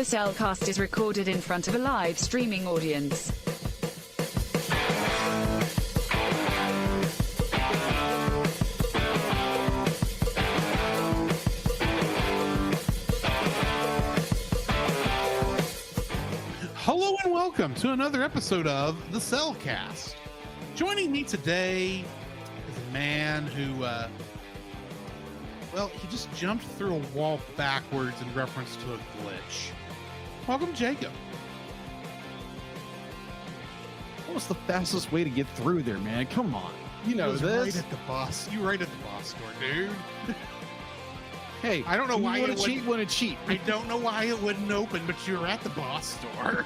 The Cellcast is recorded in front of a live streaming audience. Hello and welcome to another episode of The Cellcast. Joining me today is a man who, he just jumped through a wall backwards in reference to a glitch. Welcome, Jacob. What was the fastest way to get through there, man? Come on. You know this. Right at the bus. You right at the bus store, dude. Hey, I don't know why you it want to cheat. Want to cheat? I don't know why it wouldn't open, but you're at the boss store.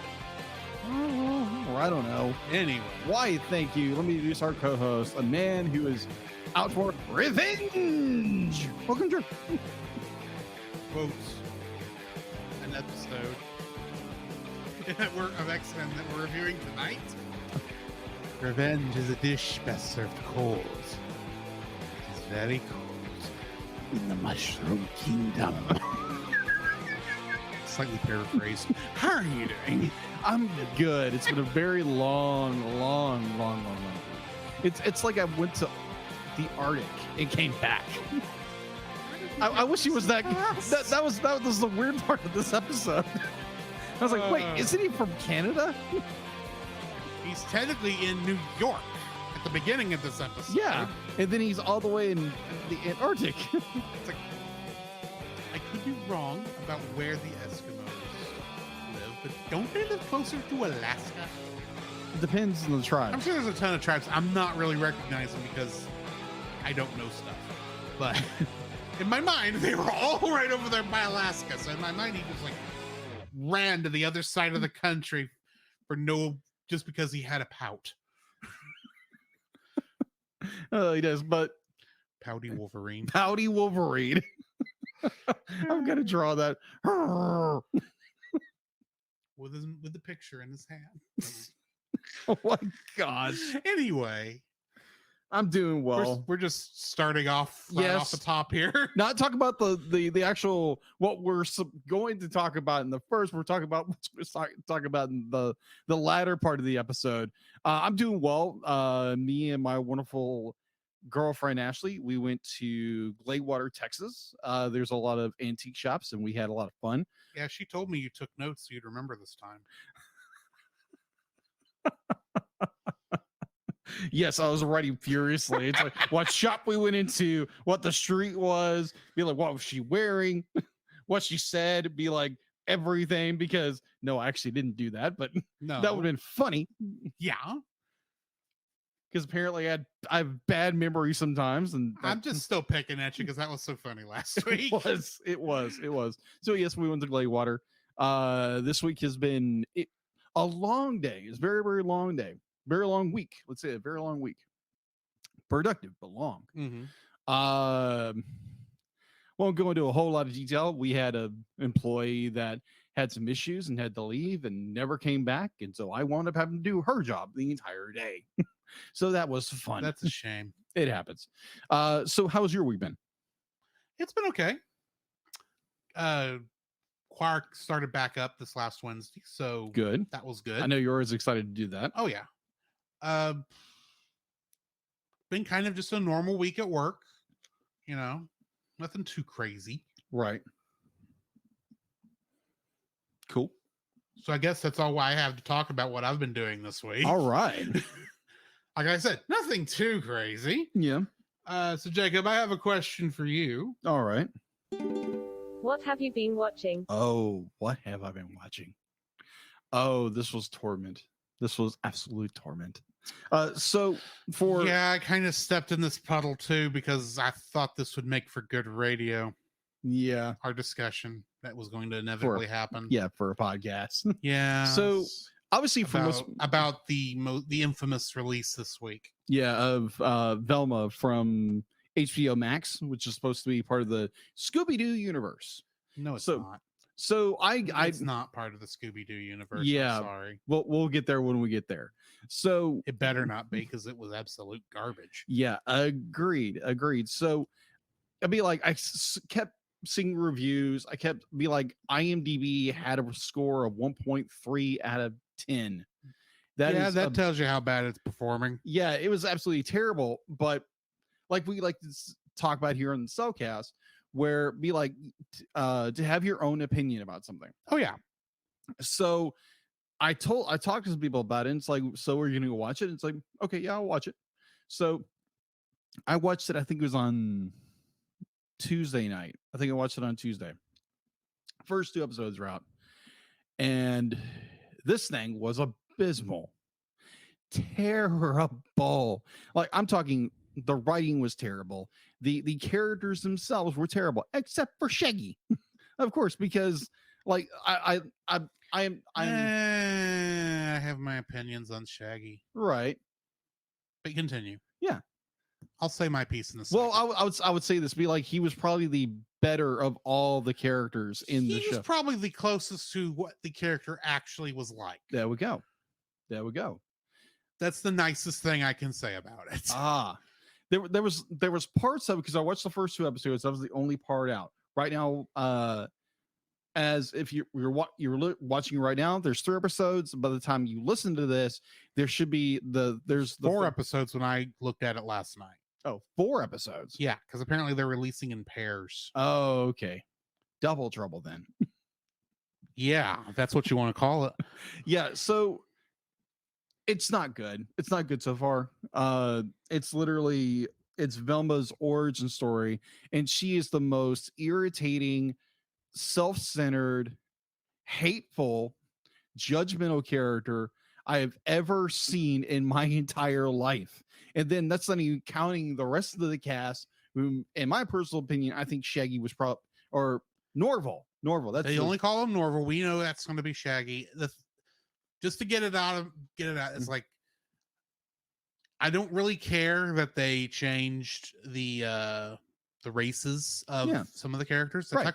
Or I don't know. Anyway. Why, thank you. Let me introduce our co-host, a man who is out for revenge. Welcome, Drew. Quotes. An episode of X-Men that we're reviewing tonight. Revenge is a dish best served cold. It is very cold in the Mushroom Kingdom. Slightly paraphrased. How are you doing? I'm good. It's been a very long. It's like I went to the Arctic and came back. I wish he was that was the weird part of this episode. I was like, wait, isn't he from Canada? He's technically in New York at the beginning of this episode. Yeah, and then he's all the way in the Antarctic. It's like, I could be wrong about where the Eskimos live, but don't they live closer to Alaska? It depends on the tribe. I'm sure there's a ton of tribes I'm not really recognizing because I don't know stuff. But in my mind, they were all right over there by Alaska. So in my mind, he just like ran to the other side of the country just because he had a pout. He does, but Pouty Wolverine. Pouty Wolverine. I'm gonna draw that with the picture in his hand. Oh my gosh. Anyway, I'm doing well. We're just starting off off the top here. Not talk about the actual what we're going to talk about in the first. We're talking about what we're talking about in the latter part of the episode. I'm doing well. Me and my wonderful girlfriend Ashley, we went to Gladewater, Texas. There's a lot of antique shops, and we had a lot of fun. Yeah, she told me you took notes, so you'd remember this time. Yes, I was writing furiously. It's like what shop we went into, what the street was, be like, what was she wearing, what she said, be like everything. Because no, I actually didn't do that, but no, that would have been funny. Yeah, because apparently I have bad memory sometimes, and I'm just still picking at you because that was so funny last week. It was. So yes, we went to Gladewater. This week has been a long day. It's a very, very long day. Very long week. Let's say a very long week. Productive, but long. Mm-hmm. Won't go into a whole lot of detail. We had an employee that had some issues and had to leave and never came back. And so I wound up having to do her job the entire day. So that was fun. That's a shame. It happens. So how's your week been? It's been okay. Choir started back up this last Wednesday. So good. That was good. I know you're always excited to do that. Oh, yeah. Been kind of just a normal week at work, nothing too crazy. Right. Cool. So I guess that's all I have to talk about what I've been doing this week. All right. Like I said, nothing too crazy. Yeah. So Jacob, I have a question for you. All right. What have you been watching? Oh, what have I been watching? Oh, this was torment. This was absolute torment. I kind of stepped in this puddle too because I thought this would make for good radio. Yeah, our discussion that was going to inevitably happen. Yeah, for a podcast. Yeah. So obviously, about the infamous release this week. Yeah, of Velma from HBO Max, which is supposed to be part of the Scooby-Doo universe. No, it's not. So it's not part of the Scooby-Doo universe. Yeah, I'm sorry. We'll get there when we get there. So it better not be, because it was absolute garbage. Yeah, agreed. So I mean, like, I kept seeing reviews. I kept be like, IMDb had a score of 1.3 out of 10. That tells you how bad it's performing. Yeah, it was absolutely terrible. But like we like to talk about here on the Cellcast, where be like to have your own opinion about something. Oh yeah. So I talked to some people about it, and it's like, so are you gonna go watch it? It's like, okay, yeah, I'll watch it. So I watched it, I think it was on Tuesday night. I think I watched it on Tuesday. First 2 episodes are out. And this thing was abysmal. Terrible. Like, I'm talking, the writing was terrible. The characters themselves were terrible, except for Shaggy. Of course, because like I have my opinions on Shaggy. right. But continue. Yeah. I'll say my piece in the Well, I would say this, be like, he was probably the better of all the characters in the show. He was probably the closest to what the character actually was like. There we go. There we go. That's the nicest thing I can say about it. There was parts of it, because I watched the first 2 episodes. That was the only part out. Right now, as if you're watching right now, there's 3 episodes. By the time you listen to this, there should be there's 4 episodes when I looked at it last night. Oh, 4 episodes. Yeah, because apparently they're releasing in pairs. Oh, okay. Double trouble then. Yeah, if that's what you want to call it. Yeah, so it's not good. It's not good so far. It's Velma's origin story, and she is the most irritating, self-centered, hateful, judgmental character I have ever seen in my entire life. And then that's not even counting the rest of the cast, whom, in my personal opinion, I think Shaggy was or Norval. That's They only call him Norval. We know that's going to be Shaggy. Just to get it out. It's like, I don't really care that they changed the races of some of the characters. Right.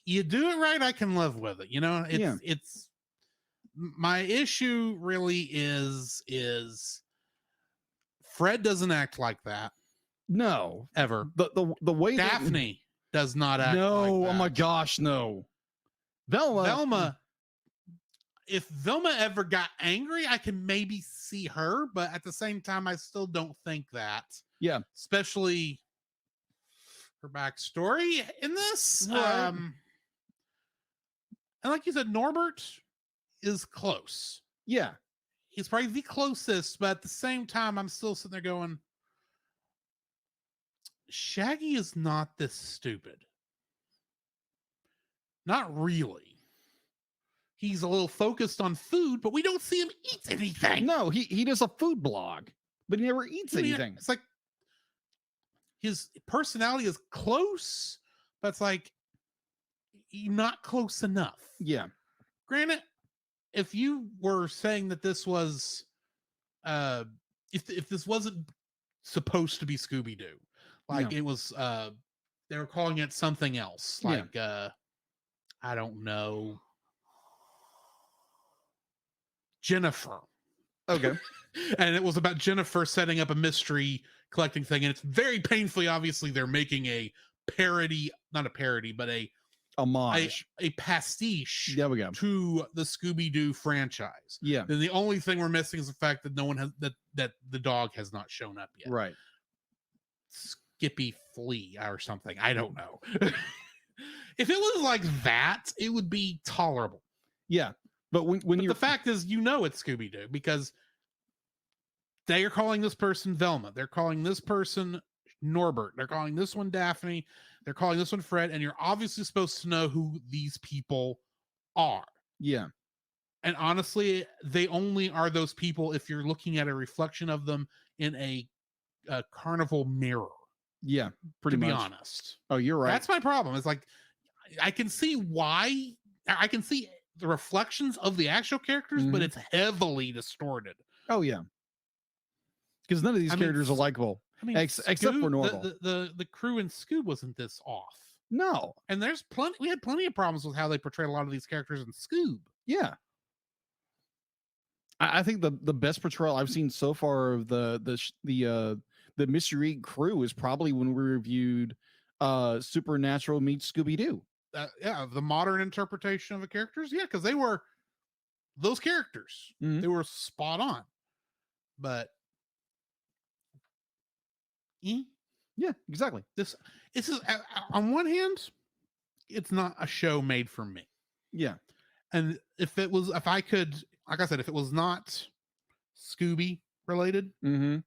You do it right, I can live with it. You know, it's my issue really is Fred doesn't act like that. No, ever. The way Daphne does not act. No, like that. Oh my gosh, no. Velma. If Velma ever got angry, I can maybe see her, but at the same time, I still don't think that. Yeah, especially her backstory in this. Right. And like you said, Norbert is close. Yeah, he's probably the closest, but at the same time, I'm still sitting there going, Shaggy is not this stupid. Not really. He's a little focused on food, but we don't see him eat anything. No, he does a food blog, but he never eats anything. It's like his personality is close, but it's like not close enough. Yeah. Granted, if you were saying that this was if this wasn't supposed to be Scooby-Doo, like it was they were calling it something else, like I don't know, Jennifer. Okay. And it was about Jennifer setting up a mystery collecting thing, and it's very painfully obviously they're making a parody, not a parody, but a homage, a pastiche there we go. to the Scooby-Doo franchise. Yeah. Then the only thing we're missing is the fact that no one has that the dog has not shown up yet. Right. Skippy Flea or something. I don't know. If it was like that, it would be tolerable. Yeah. But when the fact is, it's Scooby-Doo because they are calling this person Velma. They're calling this person Norbert. They're calling this one Daphne. They're calling this one Fred. And you're obviously supposed to know who these people are. Yeah. And honestly, they only are those people if you're looking at a reflection of them in a carnival mirror. Yeah, pretty much. To be honest. Oh, you're right. That's my problem. It's like, I can see why. I can see the reflections of the actual characters, but it's heavily distorted. Oh, yeah. Because none of these characters are likable. I mean, except for Norval. The crew in Scoob wasn't this off. No. And we had plenty of problems with how they portrayed a lot of these characters in Scoob. Yeah. I think the best portrayal I've seen so far of the Mystery Inc. crew is probably when we reviewed Supernatural meets Scooby-Doo. Yeah, the modern interpretation of the characters. Yeah, because they were those characters. Mhm. They were spot on. But Yeah, exactly. this is on one hand, it's not a show made for me. Yeah. And if I could, like I said, if it was not Scooby related, Mm-hmm.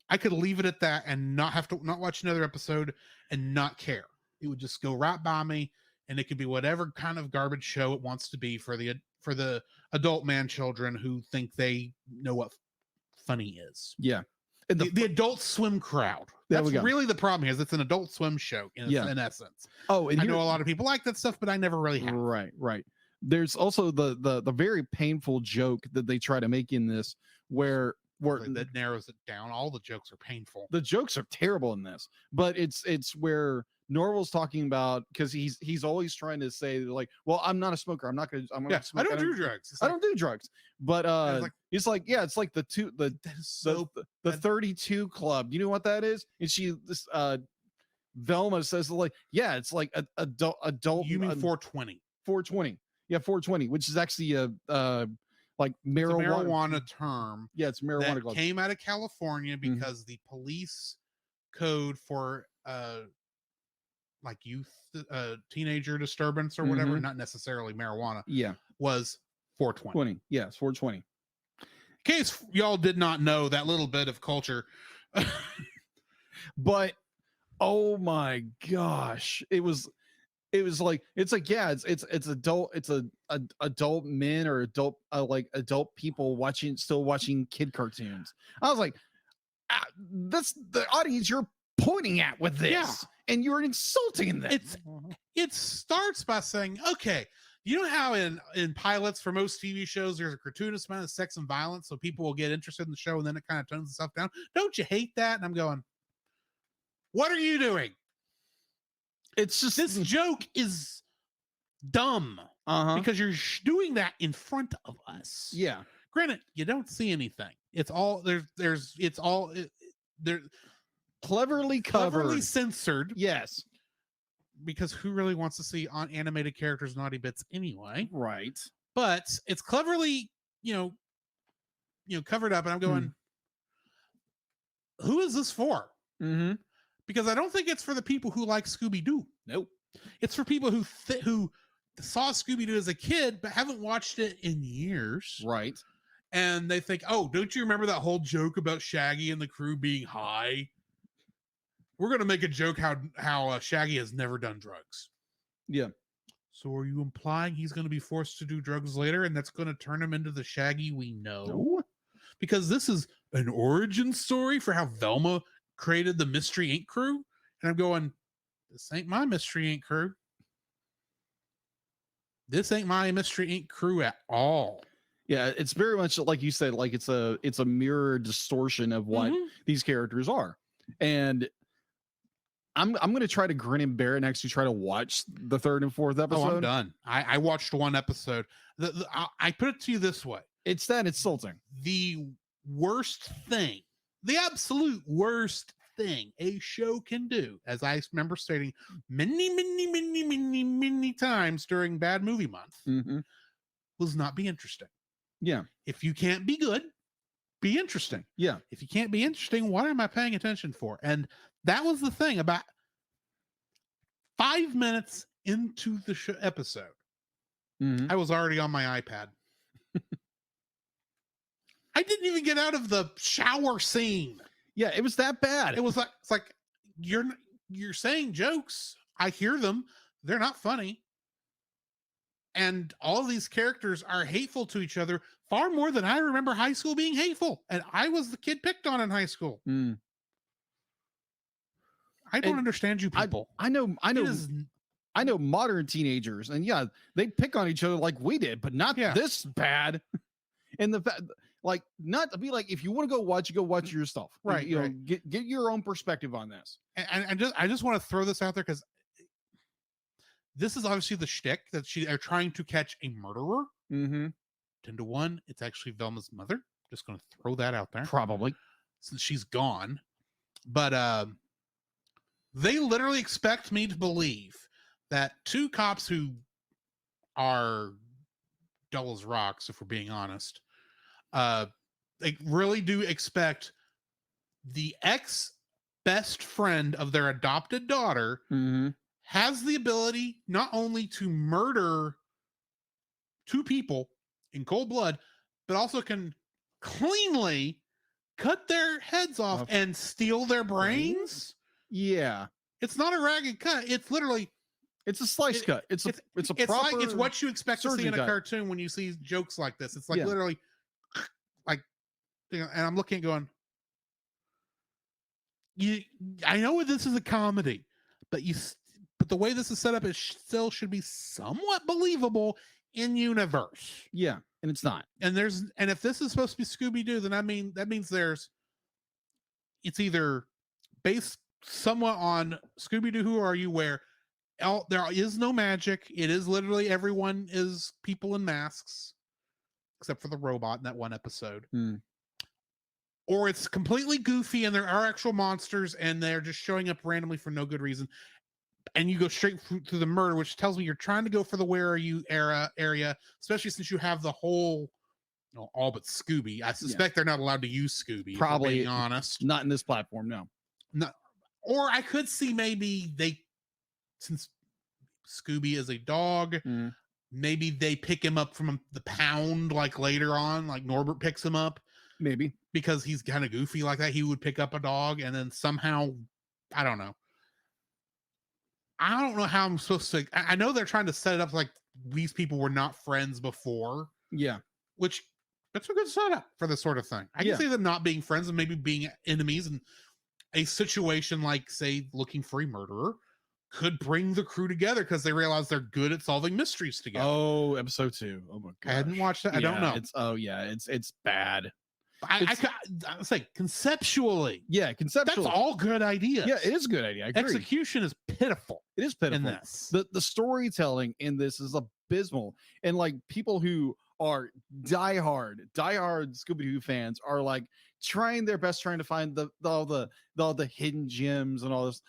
I could leave it at that and not watch another episode and not care. It would just go right by me, and it could be whatever kind of garbage show it wants to be for the adult man children who think they know what funny is. Yeah. And The Adult Swim crowd. There That's we go. really the problem here. Is it's an Adult Swim show in essence. Oh, and I know a lot of people like that stuff, but I never really have. Right. There's also the very painful joke that they try to make in this, where Like, that narrows it down. All the jokes are painful. the jokes are terrible in this, but it's where Norval's talking about, because he's always trying to say like, well, I'm not a smoker. I'm not Yeah, smoke. I don't do drugs. It's I like, don't do drugs. But it's like- it's like, yeah, it's like the so the 32 club. You know what that is? And Velma says like, yeah, it's like adult. You mean 420? 420. Yeah, 420, which is actually like It's a marijuana. marijuana term Yeah, it's marijuana that club. came out of California Mhm. because the police code for like youth teenager disturbance or whatever, Mhm. not necessarily marijuana, Yeah, was 420. 20. Yeah, it's 420. In case y'all did not know that little bit of culture. But oh my gosh, it was like, it's like, yeah, it's adult, it's adult men or adult like adult people still watching kid cartoons. I was like, that's the audience you're pointing at with this. Yeah. And you're insulting them. It starts by saying, okay, you know how in pilots for most TV shows there's a gratuitous amount of sex and violence, so people will get interested in the show and then it kind of tones itself down. Don't you hate that? And I'm going, what are you doing? It's just This joke is dumb because you're doing that in front of us. yeah. Granted, you don't see anything. It's all they're Cleverly covered. cleverly censored, Yes. because who really wants to see on animated characters naughty bits anyway? Right. But it's cleverly, covered up, and I'm going, who is this for? Mm-hmm. Because I don't think it's for the people who like Scooby-Doo. Nope. It's for people who saw Scooby-Doo as a kid but haven't watched it in years. Right. And they think, oh, don't you remember that whole joke about Shaggy and the crew being high? We're going to make a joke how Shaggy has never done drugs. Yeah. So are you implying he's going to be forced to do drugs later and that's going to turn him into the Shaggy we know? No. Because this is an origin story for how Velma created the Mystery Inc. crew. And I'm going, this ain't my Mystery Inc. crew. This ain't my Mystery Inc. crew at all. Yeah, it's very much like you said, like it's a mirror distortion of what these characters are. And I'm going to try to grin and bear it and actually try to watch the third and fourth episode. Oh, I'm done. I watched one episode. I put it to you this way. It's that insulting. The worst thing, the absolute worst thing a show can do, as I remember stating many times during Bad Movie Month, was not be interesting. Yeah. If you can't be good, be interesting. Yeah. If you can't be interesting, what am I paying attention for? And that was the thing. About 5 minutes into the episode, I was already on my iPad. I didn't even get out of the shower scene. Yeah, it was that bad. It was like, it's like you're saying jokes. I hear them. They're not funny. And all of these characters are hateful to each other far more than I remember high school being hateful. And I was the kid picked on in high school. I don't understand you people. I know modern teenagers, and yeah, they pick on each other like we did, but not this bad. And the fact, like, not to be like, if you want to go watch your stuff, right? You know, get your own perspective on this. And I just want to throw this out there because this is obviously the shtick that they're trying to catch a murderer. 10 to 1, it's actually Velma's mother. Just going to throw that out there. Probably since she's gone. But They literally expect me to believe that two cops who are dull as rocks, if we're being honest, they really do expect the ex best friend of their adopted daughter Mm-hmm. has the ability not only to murder two people in cold blood, but also can cleanly cut their heads off and steal their brains. Yeah, It's not a ragged cut. It's literally it's a slice cut. It's a proper. like it's what you expect to see in surgeon a cut. cartoon when you see jokes like this. It's like Yeah. literally like, and I'm looking at going, I know this is a comedy, but the way this is set up, it still should be somewhat believable in universe. Yeah, and it's not. And if this is supposed to be Scooby-Doo, then that means it's either based somewhat on Scooby-Doo Who Are You, where there is no magic. It is literally everyone is people in masks, except for the robot in that one episode. Or it's completely goofy and there are actual monsters and they're just showing up randomly for no good reason. And you go straight through the murder, which tells me you're trying to go for the Where Are You area, especially since you have the whole, all but Scooby. I suspect they're not allowed to use Scooby. Probably, being honest, not in this platform. No. Or I could see maybe since Scooby is a dog, maybe they pick him up from the pound, like later on, like Norbert picks him up. Maybe because he's kind of goofy like that. He would pick up a dog and then somehow, I don't know. I don't know how I'm supposed to. I know they're trying to set it up like these people were not friends before. Yeah. Which that's a good setup for this sort of thing. I can see them not being friends and maybe being enemies, and a situation like, say, looking for a murderer could bring the crew together because they realize they're good at solving mysteries together. Oh, episode 2. Oh my god. I hadn't watched it. I don't know. It's bad. I was like, conceptually. Yeah, conceptually. That's all good ideas. Yeah, it is a good idea. I agree. Execution is pitiful. It is pitiful. In this. The storytelling in this is abysmal. And like people who are diehard Scooby-Doo fans are like trying their best trying to find all the hidden gems and all this.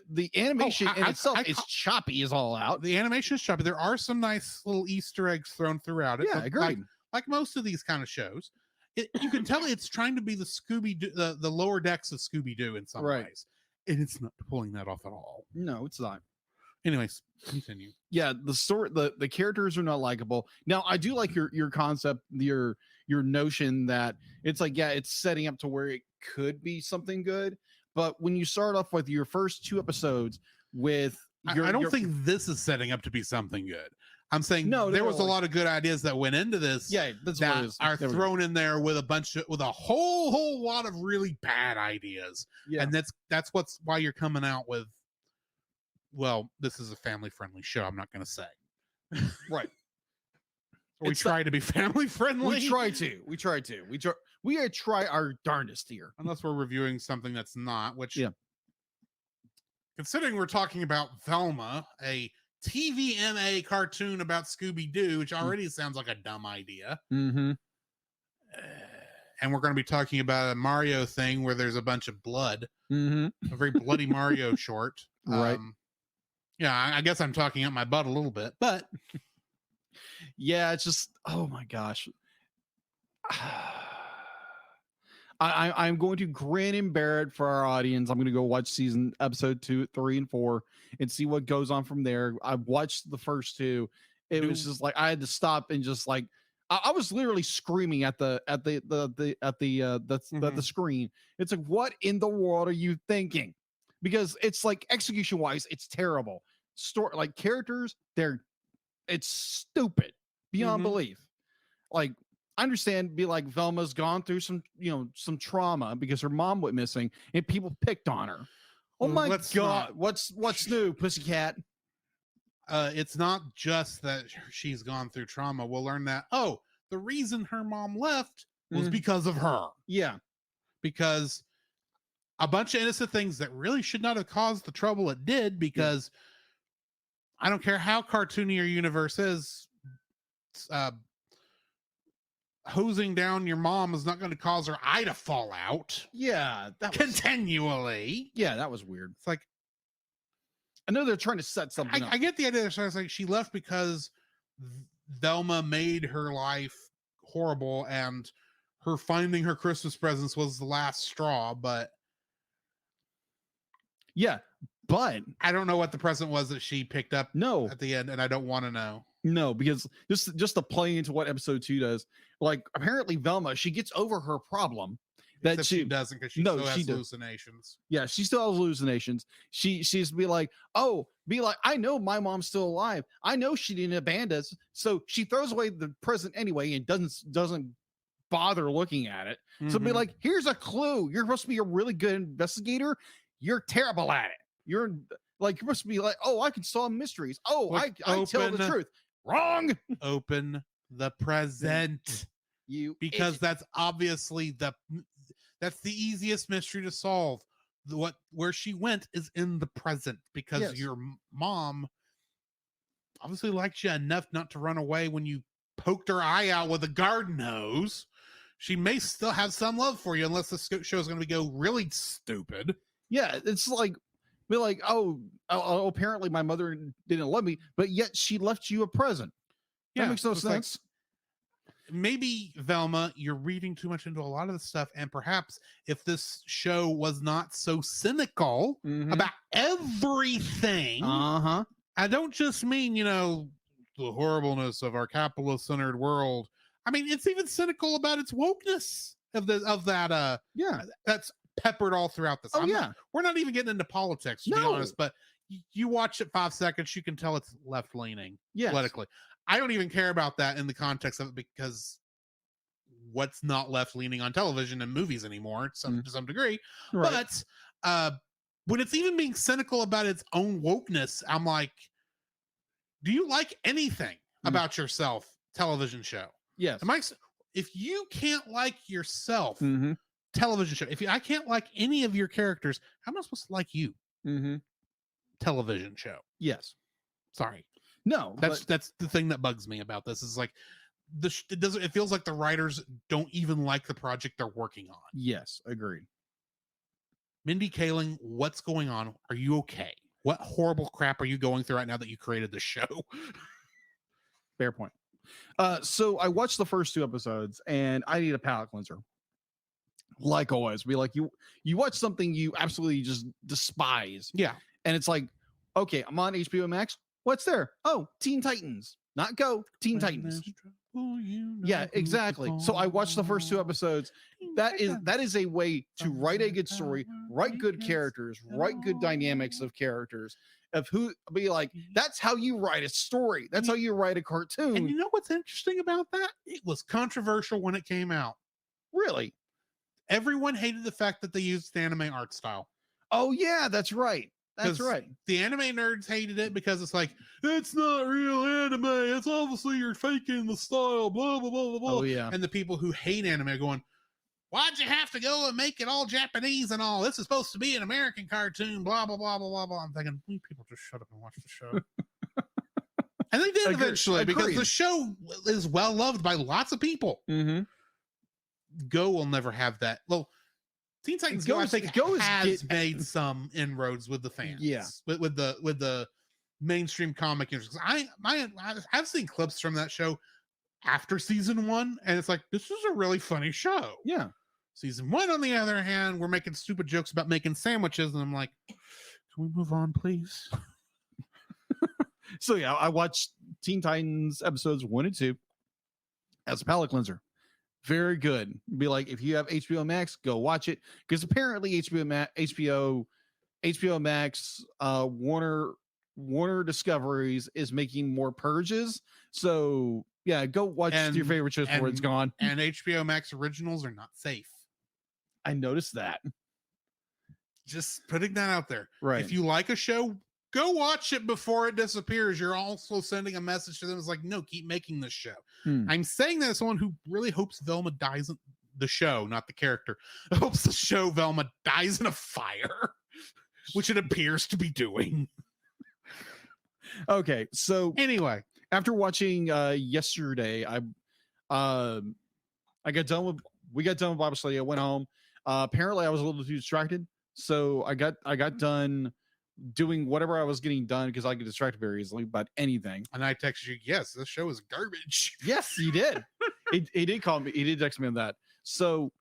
The animation in itself is choppy as all out. The animation is choppy. There are some nice little Easter eggs thrown throughout it. Yeah, agreed. Like most of these kind of shows. You can tell it's trying to be the Scooby-Doo, the lower decks of Scooby-Doo in some ways. And it's not pulling that off at all. No, it's not. Anyways, continue. Yeah, the story, the characters are not likable. Now, I do like your concept, your notion that it's like, yeah, it's setting up to where it could be something good. But when you start off with your first 2 episodes with I don't think this is setting up to be something good. I'm saying there was a lot of good ideas that went into this. Yeah, that's that what it is. Are thrown in there with a whole lot of really bad ideas. Yeah, and that's why you're coming out with. Well, this is a family-friendly show. I'm not going to say. Right. We try to be family-friendly. We try to try our darndest here. Unless we're reviewing something that's not, which considering we're talking about Velma, a TVMA cartoon about Scooby-Doo, which already sounds like a dumb idea. Mm-hmm. And we're going to be talking about a Mario thing where there's a bunch of blood. Mm-hmm. A very bloody Mario short. Right. Yeah, I guess I'm talking up my butt a little bit, but yeah, it's just, oh my gosh. I'm going to grin and bear it for our audience. I'm going to go watch episode 2, 3, and 4 and see what goes on from there. I've watched the first 2. It was just like I had to stop and just like I was literally screaming at the screen. It's like, what in the world are you thinking? Because it's like execution wise, it's terrible. Story, like characters, it's stupid beyond belief. Like I understand, be like Velma's gone through some trauma because her mom went missing and people picked on her. Oh my god, what's new, pussycat? It's not just that she's gone through trauma. We'll learn that the reason her mom left was because of her. Yeah, because a bunch of innocent things that really should not have caused the trouble it did, because I don't care how cartoony your universe is, hosing down your mom is not going to cause her eye to fall out. Yeah, continually. Yeah, that was weird. It's like, I know they're trying to set something up. I get the idea that it's like she left because Velma made her life horrible, and her finding her Christmas presents was the last straw. But Yeah, but I don't know what the present was that she picked up no, at the end, and I don't want to know. no, because just to play into what episode 2 does, like apparently Velma, she gets over her problem that Except she doesn't, because she No, still she has does. hallucinations. yeah, she still has hallucinations. She's be like, I know my mom's still alive. I know she didn't abandon us. So she throws away the present anyway and doesn't bother looking at it. So be Mhm. like, here's a clue. You're supposed to be a really good investigator. You're terrible at it. You're supposed to be like, oh, I can solve mysteries. Oh, Look, I tell the open- truth. Wrong. Open the present, You because idiot. that's obviously that's the easiest mystery to solve. Where she went is in the present, because Yes. your mom obviously liked you enough not to run away when you poked her eye out with a garden hose. She may still have some love for you, unless the show is going to go really stupid. Yeah, it's like be like, apparently my mother didn't love me, but yet she left you a present. That makes no it's like, sense. maybe Velma, you're reading too much into a lot of the stuff, and perhaps if this show was not so cynical Mhm. about everything, Uh-huh. I don't just mean, the horribleness of our capitalist centered world. I mean, it's even cynical about its wokeness of that Yeah. that's peppered all throughout this. Oh, yeah. We're not even getting into politics, to be No. honest, but you watch it 5 seconds, you can tell it's left leaning Yes. politically. I don't even care about that in the context of it, because what's not left leaning on television and movies anymore, to some degree. Right. But when it's even being cynical about its own wokeness, I'm like, do you like anything about yourself, television show? Yes. If you can't like yourself, Mm-hmm. television show, I can't like any of your characters, how am I supposed to like you, Mm-hmm. television show? Yes. Sorry. No. That's the thing that bugs me about this, is like it feels like the writers don't even like the project they're working on. Yes. Agreed. Mindy Kaling, what's going on? Are you okay? What horrible crap are you going through right now that you created the show? Fair point. So I watched the first 2 episodes and I need a palate cleanser. Like always, be like you watch something you absolutely just despise, Yeah. and it's like, okay, I'm on HBO Max. What's there? Oh, Teen Titans. Not Go, Teen Titans. Yeah, exactly. So I watched the first 2 episodes. That is a way to write a good story, write good characters, write good dynamics of characters, of who be like, that's how you write a story. That's how you write a And cartoon. you know what's interesting about that? It was controversial when it came out. Really? Everyone hated the fact that they used the anime art style. Oh yeah, that's right. That's 'Cause right. The anime nerds hated it because it's like, it's not real anime. It's obviously you're faking the style, blah, blah, blah, blah, blah. Oh yeah. And the people who hate anime are going, why'd you have to go and make it all Japanese and all? This is supposed to be an American cartoon, blah, blah, blah, blah, blah, blah. I'm thinking, you people just shut up and watch the show. And they did eventually, because Agreed. the show is well loved by lots of people. Mm-hmm. Go will never have that. Well, Teen Titans Go, I think, has made some inroads with the fans. Yeah. With the mainstream comic industry. I've seen clips from that show after season 1, and it's like, this is a really funny show. Yeah. Season 1, on the other hand, we're making stupid jokes about making sandwiches, and I'm like, can we move on, please? So yeah, I watched Teen Titans episodes 1 and 2 as a palate cleanser. Very good. Be like, if you have HBO Max, go watch it, because apparently HBO Max, Warner Discoveries is making more purges. So yeah, go watch your favorite shows before it's gone. And HBO Max originals are not safe. I noticed that. Just putting that out there. Right. If you like a show, go watch it before it disappears. You're also sending a message to them. It's like, no, keep making this show. I'm saying that as someone who really hopes Velma dies in the show, not the character. Hopes the show Velma dies in a fire, which it appears to be doing. Okay, so Anyway, after watching yesterday, we got done with Bible study. I went home. Apparently I was a little too distracted, so I got done doing whatever I was getting done because I get distracted very easily about anything. And I texted you, yes, this show is garbage. Yes, he did. he did call me. He did text me on that. So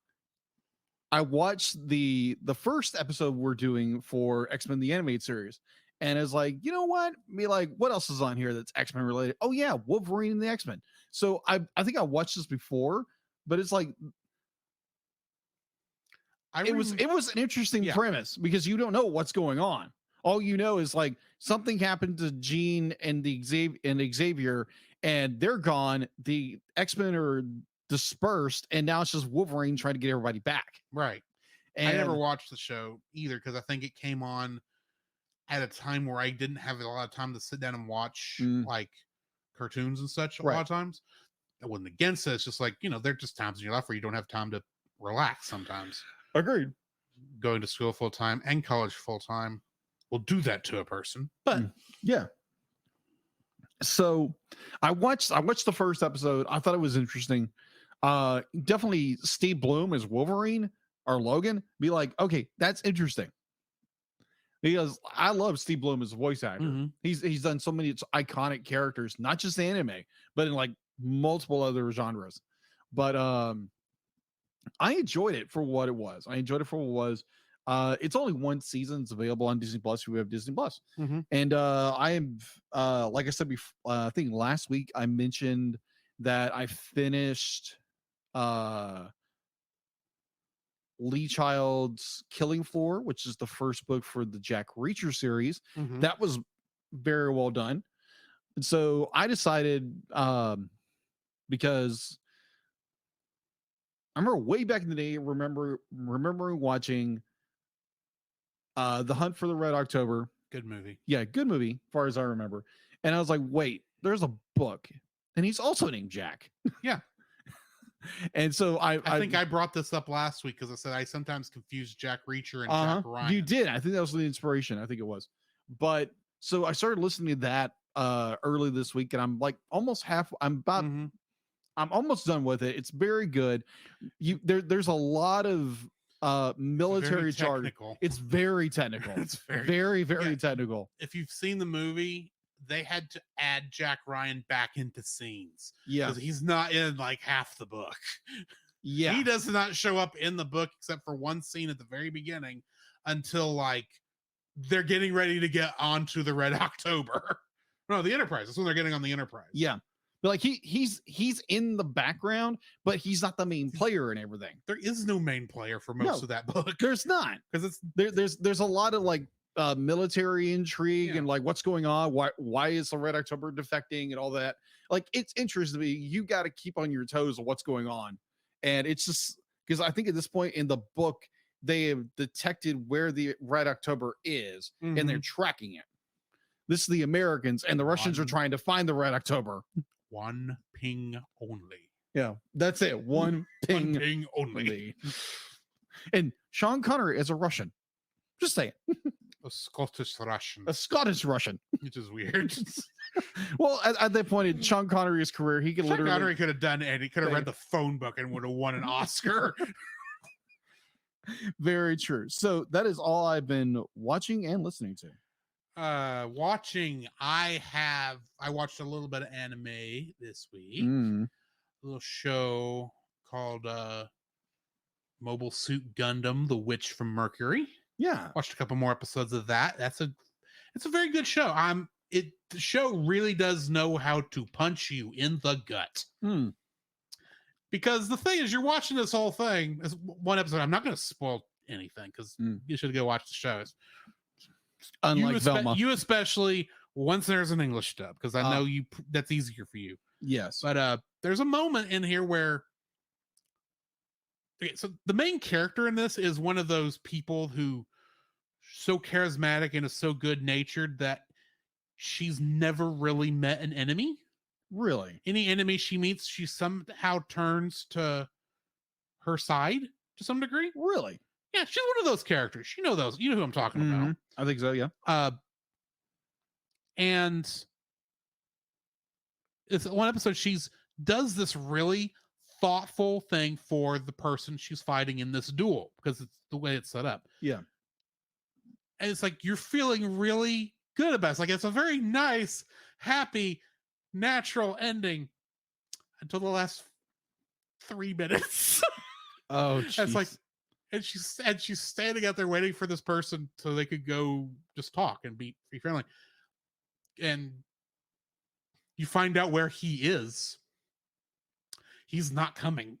I watched the first episode we're doing for X-Men the Animated Series, and it's like, you know what? Be like, what else is on here that's X-Men related? Oh yeah, Wolverine and the X-Men. So I think I watched this before, but it's like it was an interesting Yeah. premise because you don't know what's going on. All you know is like something happened to Jean and Xavier, and they're gone. The X-Men are dispersed, and now it's just Wolverine trying to get everybody back. Right. And I never watched the show either because I think it came on at a time where I didn't have a lot of time to sit down and watch like cartoons and such a lot of times. I wasn't against it. It's just like, you know, there are just times in your life where you don't have time to relax sometimes. Agreed. Going to school full time and college full time will do that to a person. But yeah. So I watched the first episode. I thought it was interesting. Definitely Steve Bloom as Wolverine or Logan. Be like, okay, that's interesting. Because I love Steve Bloom as a voice actor. He's done so many iconic characters, not just anime, but in like multiple other genres. But I enjoyed it for what it was. It's only one season. It's available on Disney Plus. We have Disney Plus, and I am like I said before. I think last week I mentioned that I finished Lee Child's Killing Floor, which is the first book for the Jack Reacher series. That was very well done. And so I decided, because I remember way back in the day, remembering watching The Hunt for the Red October. good movie. Yeah, good movie, as far as I remember. And I was like, wait, there's a book, and he's also named Jack. Yeah. And so I think I brought this up last week because I said I sometimes confuse Jack Reacher and Jack Ryan. You did. I think that was the inspiration. I think it was. But so I started listening to that early this week, and I'm like almost I'm almost done with it. It's very good. There's a lot of military jargon. It's very technical. It's very technical. If you've seen the movie, they had to add Jack Ryan back into scenes. Yeah. Because he's not in like half the book. Yeah. He does not show up in the book except for one scene at the very beginning until like they're getting ready to get onto the Red October. No, the Enterprise. That's when they're getting on the Enterprise. Yeah. But like he's in the background, but he's not the main player and everything. There is no main player for most of that book. There's not. Because it's there's a lot of like military intrigue and like what's going on, why is the Red October defecting and all that. Like it's interesting to me. You got to keep on your toes of what's going on. And it's just because I think at this point in the book they have detected where the Red October is and they're tracking it. This is the Americans, and the Russians are trying to find the Red October. One ping only. Yeah, that's it. One ping, One ping only. And Sean Connery is a Russian. Just saying. A Scottish Russian. A Scottish Russian. Which is weird. Well, at that point in Sean Connery's career, he could Sean literally... Connery could have done it. He could have read the phone book and would have won an Oscar. Very true. So that is all I've been watching and listening to. Watching, I watched a little bit of anime this week. A little show called Mobile Suit Gundam: The Witch from Mercury. Yeah, watched a couple more episodes of that. It's a very good show. The show really does know how to punch you in the gut. Because the thing is, you're watching this whole thing. This one episode. I'm not going to spoil anything because you should go watch the show. Unlike Velma, you especially once there's an English dub, because I know that's easier for you. Yes, but there's a moment in here where so the main character in this is one of those people who so charismatic and is so good natured that she's never really met an enemy. Really, any enemy she meets, she somehow turns to her side to some degree. Really. Yeah, she's one of those characters. You know who I'm talking about. I think so, yeah. And it's one episode she's does this really thoughtful thing for the person she's fighting in this duel because it's the way it's set up. Yeah. And it's like you're feeling really good about it. It's like it's a very nice, happy, natural ending until the last 3 minutes. Oh, It's like, jeez. and she's standing out there waiting for this person so they could go just talk and be friendly. And you find out where he is. He's not coming.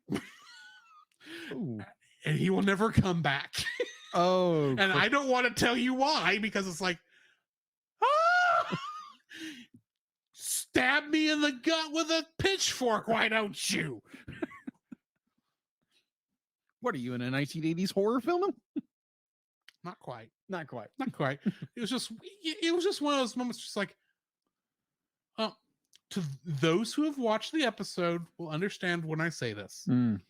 Ooh. And he will never come back. Oh, And I don't want to tell you why, because it's like, ah! Stab me in the gut with a pitchfork, why don't you? what are you in a 1980s horror film? Not quite. Not quite. Not quite. It was just one of those moments, just like, to those who have watched the episode will understand when I say this. Mm.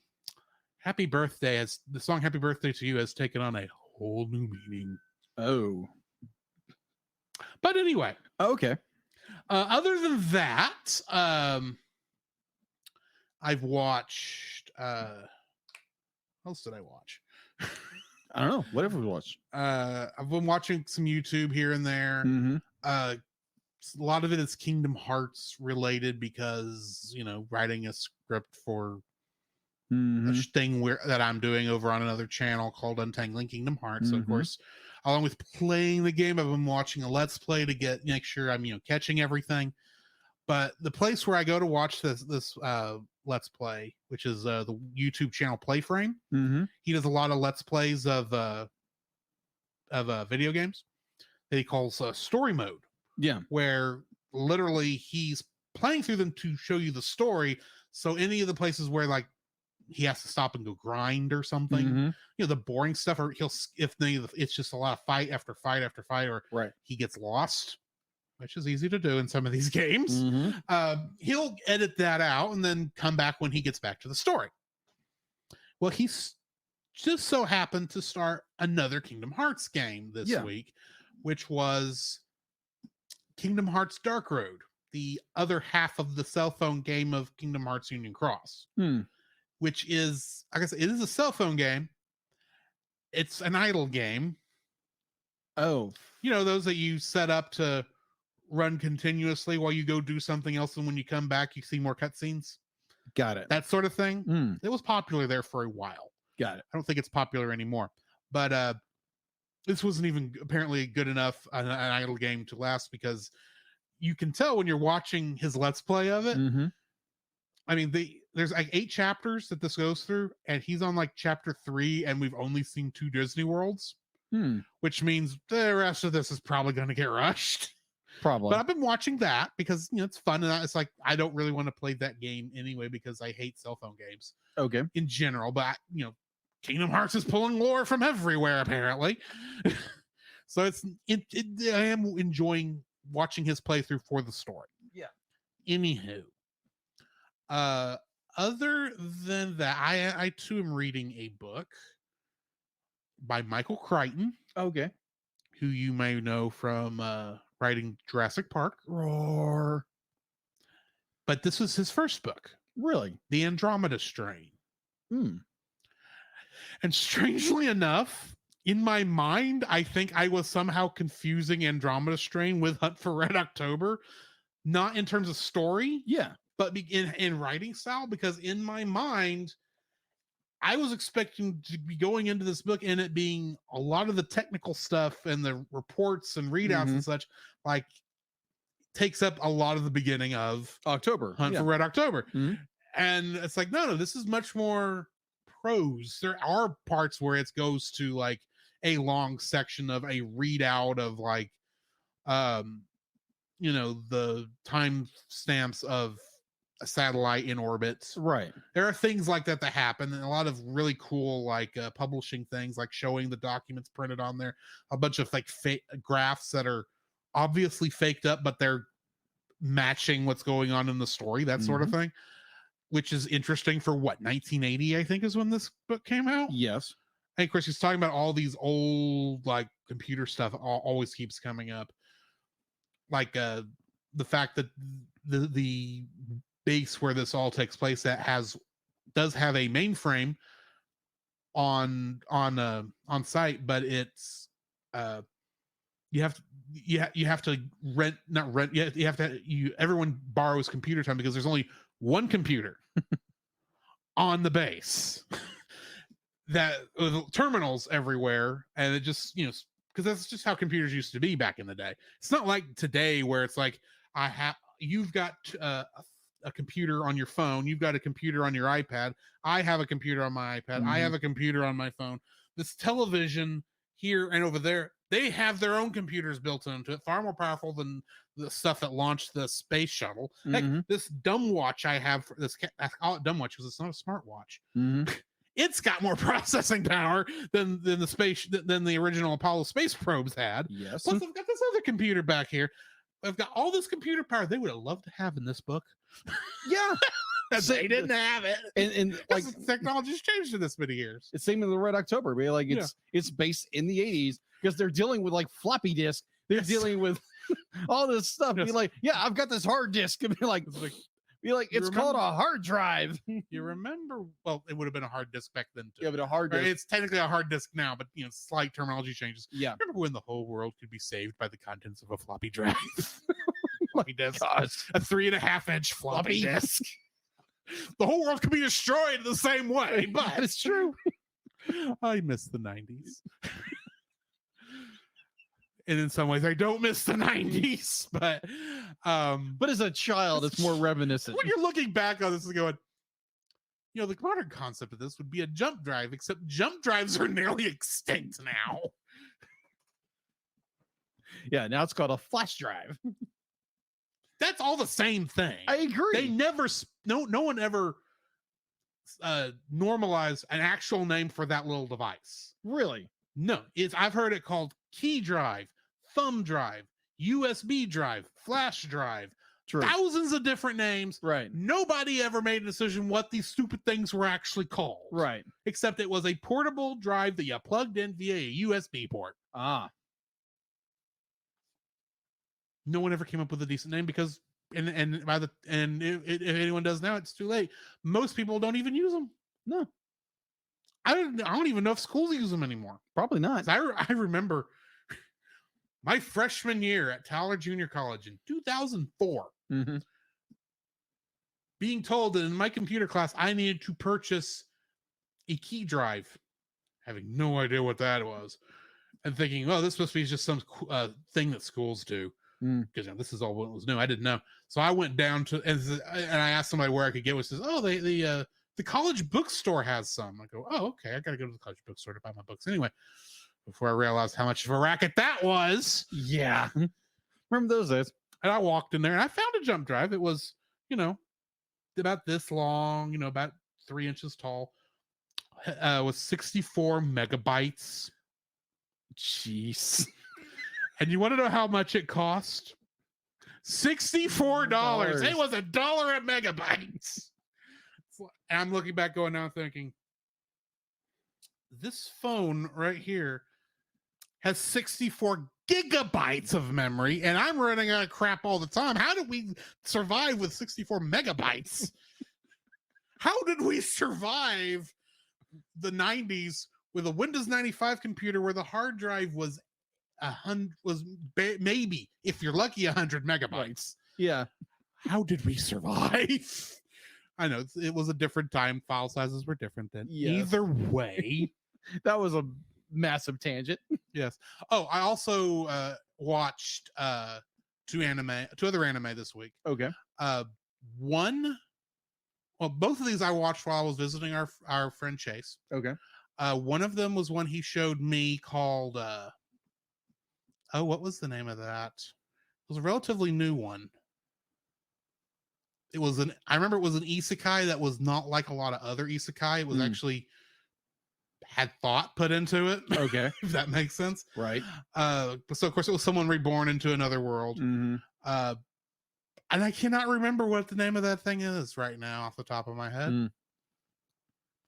Happy Birthday, as the song Happy Birthday to You has taken on a whole new meaning. Oh. But anyway, Okay. other than that, I've watched, what else did I watch? I don't know. Whatever we watch. I've been watching some YouTube here and there. Mm-hmm. A lot of it is Kingdom Hearts related because, writing a script for Mm-hmm. a thing that I'm doing over on another channel called Untangling Kingdom Hearts. So of Mhm. course, along with playing the game, I've been watching a Let's Play to make sure I'm catching everything. But the place where I go to watch this Let's Play, which is the YouTube channel Playframe, Mm-hmm. he does a lot of Let's Plays of video games that he calls story mode, Yeah. where literally he's playing through them to show you the story. So any of the places where like he has to stop and go grind or something, Mhm. the boring stuff, or it's just a lot of fight after fight after fight, or Right. he gets lost, which is easy to do in some of these games. Mhm. He'll edit that out and then come back when he gets back to the story. Well, he's just so happened to start another Kingdom Hearts game this Yeah. week, which was Kingdom Hearts Dark Road, the other half of the cell phone game of Kingdom Hearts Union Cross, Hmm. which is, I guess, it is a cell phone game. It's an idle game. Oh. Those that you set up to run continuously while you go do something else, and when you come back, you see more cutscenes. Got it. That sort of thing. Mm. It was popular there for a while. Got it. I don't think it's popular anymore. But this wasn't even apparently good enough an idle game to last, because you can tell when you're watching his Let's Play of it. Mm-hmm. I mean, there's like 8 chapters that this goes through, and he's on like chapter 3, and we've only seen 2 Disney Worlds, Hmm. which means the rest of this is probably going to get rushed. Probably. But I've been watching that because it's fun, and it's like I don't really want to play that game anyway because I hate cell phone games Okay. in general. But Kingdom Hearts is pulling lore from everywhere apparently, so I am enjoying watching his playthrough for the story. Yeah. Anywho, other than that, I too am reading a book by Michael Crichton, Okay. who you may know from writing Jurassic Park. Roar. But this was his first book, Really? The Andromeda Strain. Hmm. And strangely enough, in my mind, I think I was somehow confusing Andromeda Strain with Hunt for Red October, not in terms of story, Yeah. but in writing style, because in my mind, I was expecting to be going into this book and it being a lot of the technical stuff and the reports and readouts and such, like, takes up a lot of the beginning of October. Hunt Yeah. for Red October. Mhm. And it's like, no, this is much more prose. There are parts where it goes to like a long section of a readout of like, the time stamps of a satellite in orbit. Right. There are things like that happen, and a lot of really cool like publishing things, like showing the documents printed on there, a bunch of like fake graphs that are obviously faked up, but they're matching what's going on in the story, that sort of thing, which is interesting for 1980, I think, is when this book came out. Yes. And of course, he's talking about all these old like computer stuff always keeps coming up, like the fact that the base where this all takes place does have a mainframe on site, but it's you have to you have to not rent you have to everyone borrows computer time because there's only one computer on the base that with terminals everywhere, and it just because that's just how computers used to be back in the day. It's not like today where it's like you've got a computer on your phone, you've got a computer on your iPad, I have a computer on my iPad, I have a computer on my phone. This television here and over there, they have their own computers built into it, far more powerful than the stuff that launched the space shuttle. Heck, this dumb watch I have for this, I call it dumb watch because it's not a smart watch. It's got more processing power than the original Apollo space probes had. Yes. Plus, I've got this other computer back here. I've got all this computer power they would have loved to have in this book. Yeah. They didn't have it. And like technology's changed in this many years. It's same in the Red October. But like it's based in the 80s because they're dealing with like floppy disk. They're dealing with all this stuff. Be like, yeah, I've got this hard disk. And be like it's called a hard drive. You remember? Well, it would have been a hard disk back then too. Yeah, but a hard disk. It's technically a hard disk now, but slight terminology changes. Yeah. Remember when the whole world could be saved by the contents of a floppy drive? Floppy disk. Gosh. A 3.5-inch floppy disk. The whole world could be destroyed the same way, but it's true. I miss the 90s. And in some ways I don't miss the 90s, but as a child it's more reminiscent. When you're looking back on this and going, the modern concept of this would be a jump drive, except jump drives are nearly extinct now. Yeah, now it's called a flash drive. That's all the same thing. I agree. They never no one ever normalized an actual name for that little device. Really? No, I've heard it called key drive, thumb drive, USB drive, flash drive. True. Thousands of different names. Right. Nobody ever made a decision what these stupid things were actually called. Right. Except it was a portable drive that you plugged in via a USB port. Ah. No one ever came up with a decent name because if anyone does now, it's too late. Most people don't even use them. No. I don't even know if schools use them anymore. Probably not. I remember my freshman year at Tyler Junior College in 2004 being told that in my computer class I needed to purchase a key drive, having no idea what that was, and thinking, oh, this must be just some thing that schools do. Because this is all what was new. I didn't know. So I went down to and I asked somebody where I could get one. Says, oh, the college bookstore has some. I go, oh, okay. I got to go to the college bookstore to buy my books anyway. Before I realized how much of a racket that was. Yeah. Remember those days? And I walked in there and I found a jump drive. It was, about this long, about 3 inches tall. With 64 megabytes. Jeez. And you want to know how much it cost? $64. It was $1 a megabyte. And I'm looking back going now thinking, this phone right here has 64 gigabytes of memory, and I'm running out of crap all the time. How did we survive with 64 megabytes? How did we survive the 90s with a Windows 95 computer where the hard drive was maybe, if you're lucky, 100 megabytes? Yeah. How did we survive? I know it was a different time. File sizes were different then. Yes. Either way, that was a massive tangent. Yes. Oh, I also watched two other anime this week. Okay. Both of these I watched while I was visiting our friend Chase. Okay. One of them was one he showed me called what was the name of that? It was a relatively new one. I remember it was an isekai that was not like a lot of other isekai. It was actually had thought put into it. Okay. If that makes sense. Right. So of course it was someone reborn into another world. And I cannot remember what the name of that thing is right now off the top of my head.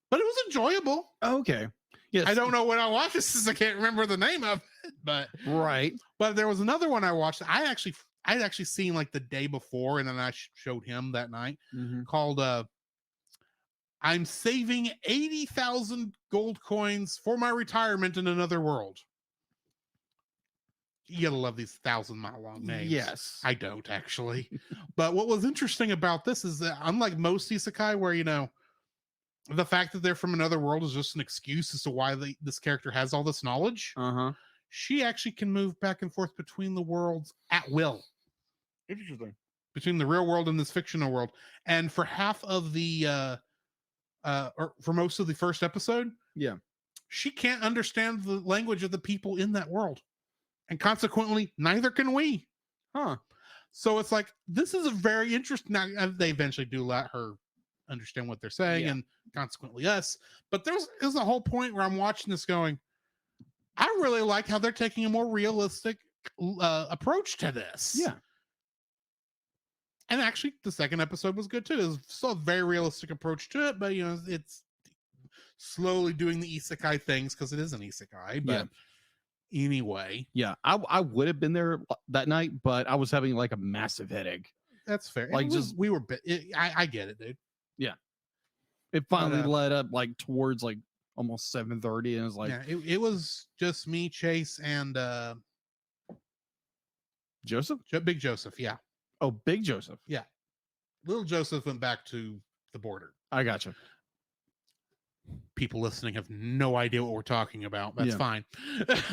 But it was enjoyable. Okay. Yes. I don't know when I watched this since I can't remember the name of it, but right. But there was another one I watched. I'd actually seen like the day before, and then I showed him that night, called I'm saving 80,000 gold coins for my retirement in another world. You gotta love these 1,000-mile long names. Yes. I don't actually. But what was interesting about this is that unlike most isekai, where the fact that they're from another world is just an excuse as to why this character has all this knowledge, Uh-huh. she actually can move back and forth between the worlds at will. Interesting. Between the real world and this fictional world. And for half of the or for most of the first episode, Yeah. she can't understand the language of the people in that world. And consequently, neither can we. Huh. So it's like, this is a very interesting. Now, they eventually do let her understand what they're saying, Yeah. and consequently us. But there's a whole point where I'm watching this going, I really like how they're taking a more realistic approach to this. Yeah. And actually, the second episode was good too. It was still a very realistic approach to it, but it's slowly doing the isekai things because it is an isekai. But anyway, Yeah. I would have been there that night, but I was having like a massive headache. that's fair. Like, And just- we were. I get it, dude. It finally But, led up like towards like almost 7:30, and it was like, Yeah, it was just me, Chase, and Joseph? Big Joseph. Yeah, Oh, Big Joseph. Little Joseph went back to the border. I gotcha. People listening have no idea what we're talking about. That's Yeah. fine. But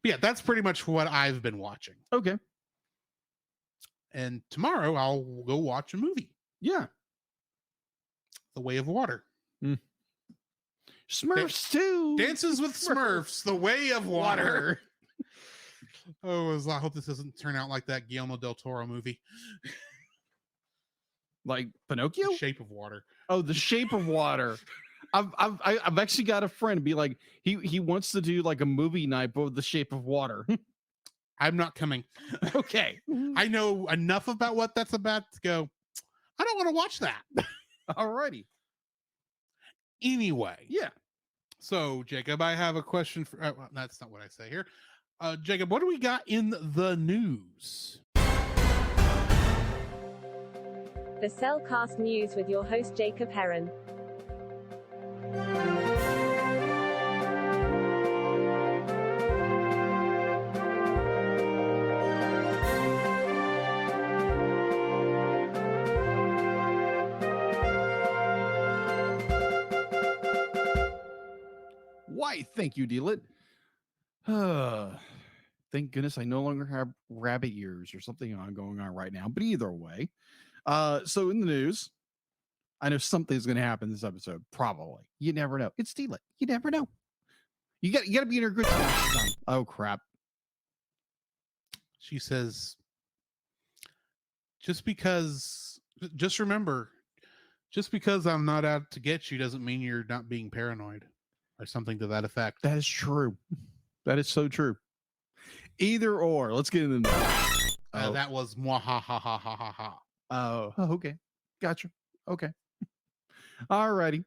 yeah, that's pretty much what I've been watching. Okay. And tomorrow I'll go watch a movie, Yeah. The Way of Water. Smurfs too. Dances with Smurfs, The Way of Water. Oh, I hope this doesn't turn out like that Guillermo del Toro movie, Like Pinocchio? The Shape of Water. Oh, The Shape of Water. I've actually got a friend be like, he wants to do like a movie night of The Shape of Water. I'm not coming. Okay. I know enough about what that's about to go, I don't want to watch that. Alrighty. Anyway. Yeah. So, Jacob, I have a question for. Well, that's not what I say here. Jacob, what do we got in the news? The Cellcast News with your host Jacob Heron. Why, thank you, Dealit. Thank goodness I no longer have rabbit ears or something going on right now. But either way, so in the news, I know something's going to happen this episode. Probably. You never know. It's Dealit. You never know. You got to be in a good time. Oh crap. She says, just remember, just because I'm not out to get you doesn't mean you're not being paranoid, or something to that effect. That is true. That is so true. Either or. Let's get into that. That was mwahahahahaha. Oh, okay. Gotcha. Okay. Alrighty.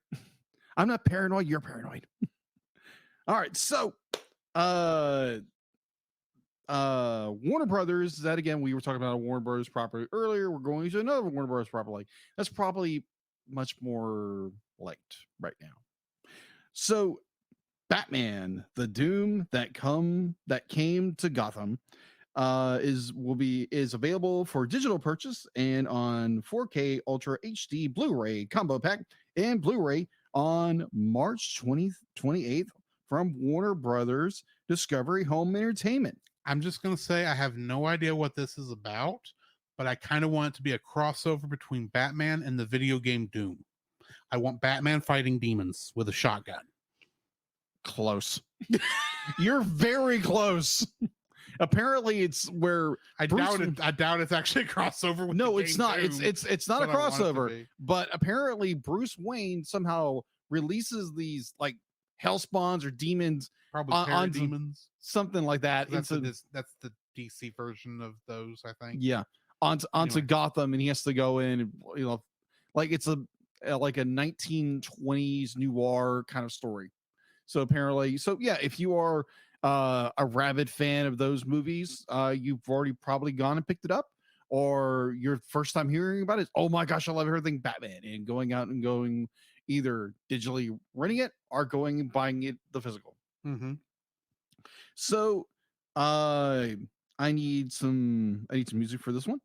I'm not paranoid. You're paranoid. All right. So, Warner Brothers, that again, we were talking about a Warner Brothers property earlier. We're going to another Warner Brothers property. That's probably much more liked right now. So, Batman, the Doom that came to Gotham, is available for digital purchase and on 4K Ultra HD Blu-ray combo pack and Blu-ray on March 28th from Warner Brothers Discovery Home Entertainment. I'm just going to say I have no idea what this is about, but I kind of want it to be a crossover between Batman and the video game Doom. I want Batman fighting demons with a shotgun. Close. You're very close. Apparently, it's where I Bruce- doubt it's actually a crossover. With no, the it's game not. Doom. It's not a That's what I want it to crossover. be. But apparently, Bruce Wayne somehow releases these like hell spawns or demons, Probably on parademons. something like that. That's into that's the DC version of those, I think. yeah, onto Anyway. Gotham, and he has to go in. And, like it's a 1920s noir kind of story. So apparently, yeah, if you are a rabid fan of those movies, you've already probably gone and picked it up, or your first time hearing about it, oh my gosh, I love everything Batman, and going out and going either digitally renting it or going and buying it the physical. Mm-hmm. So I need some music for this one.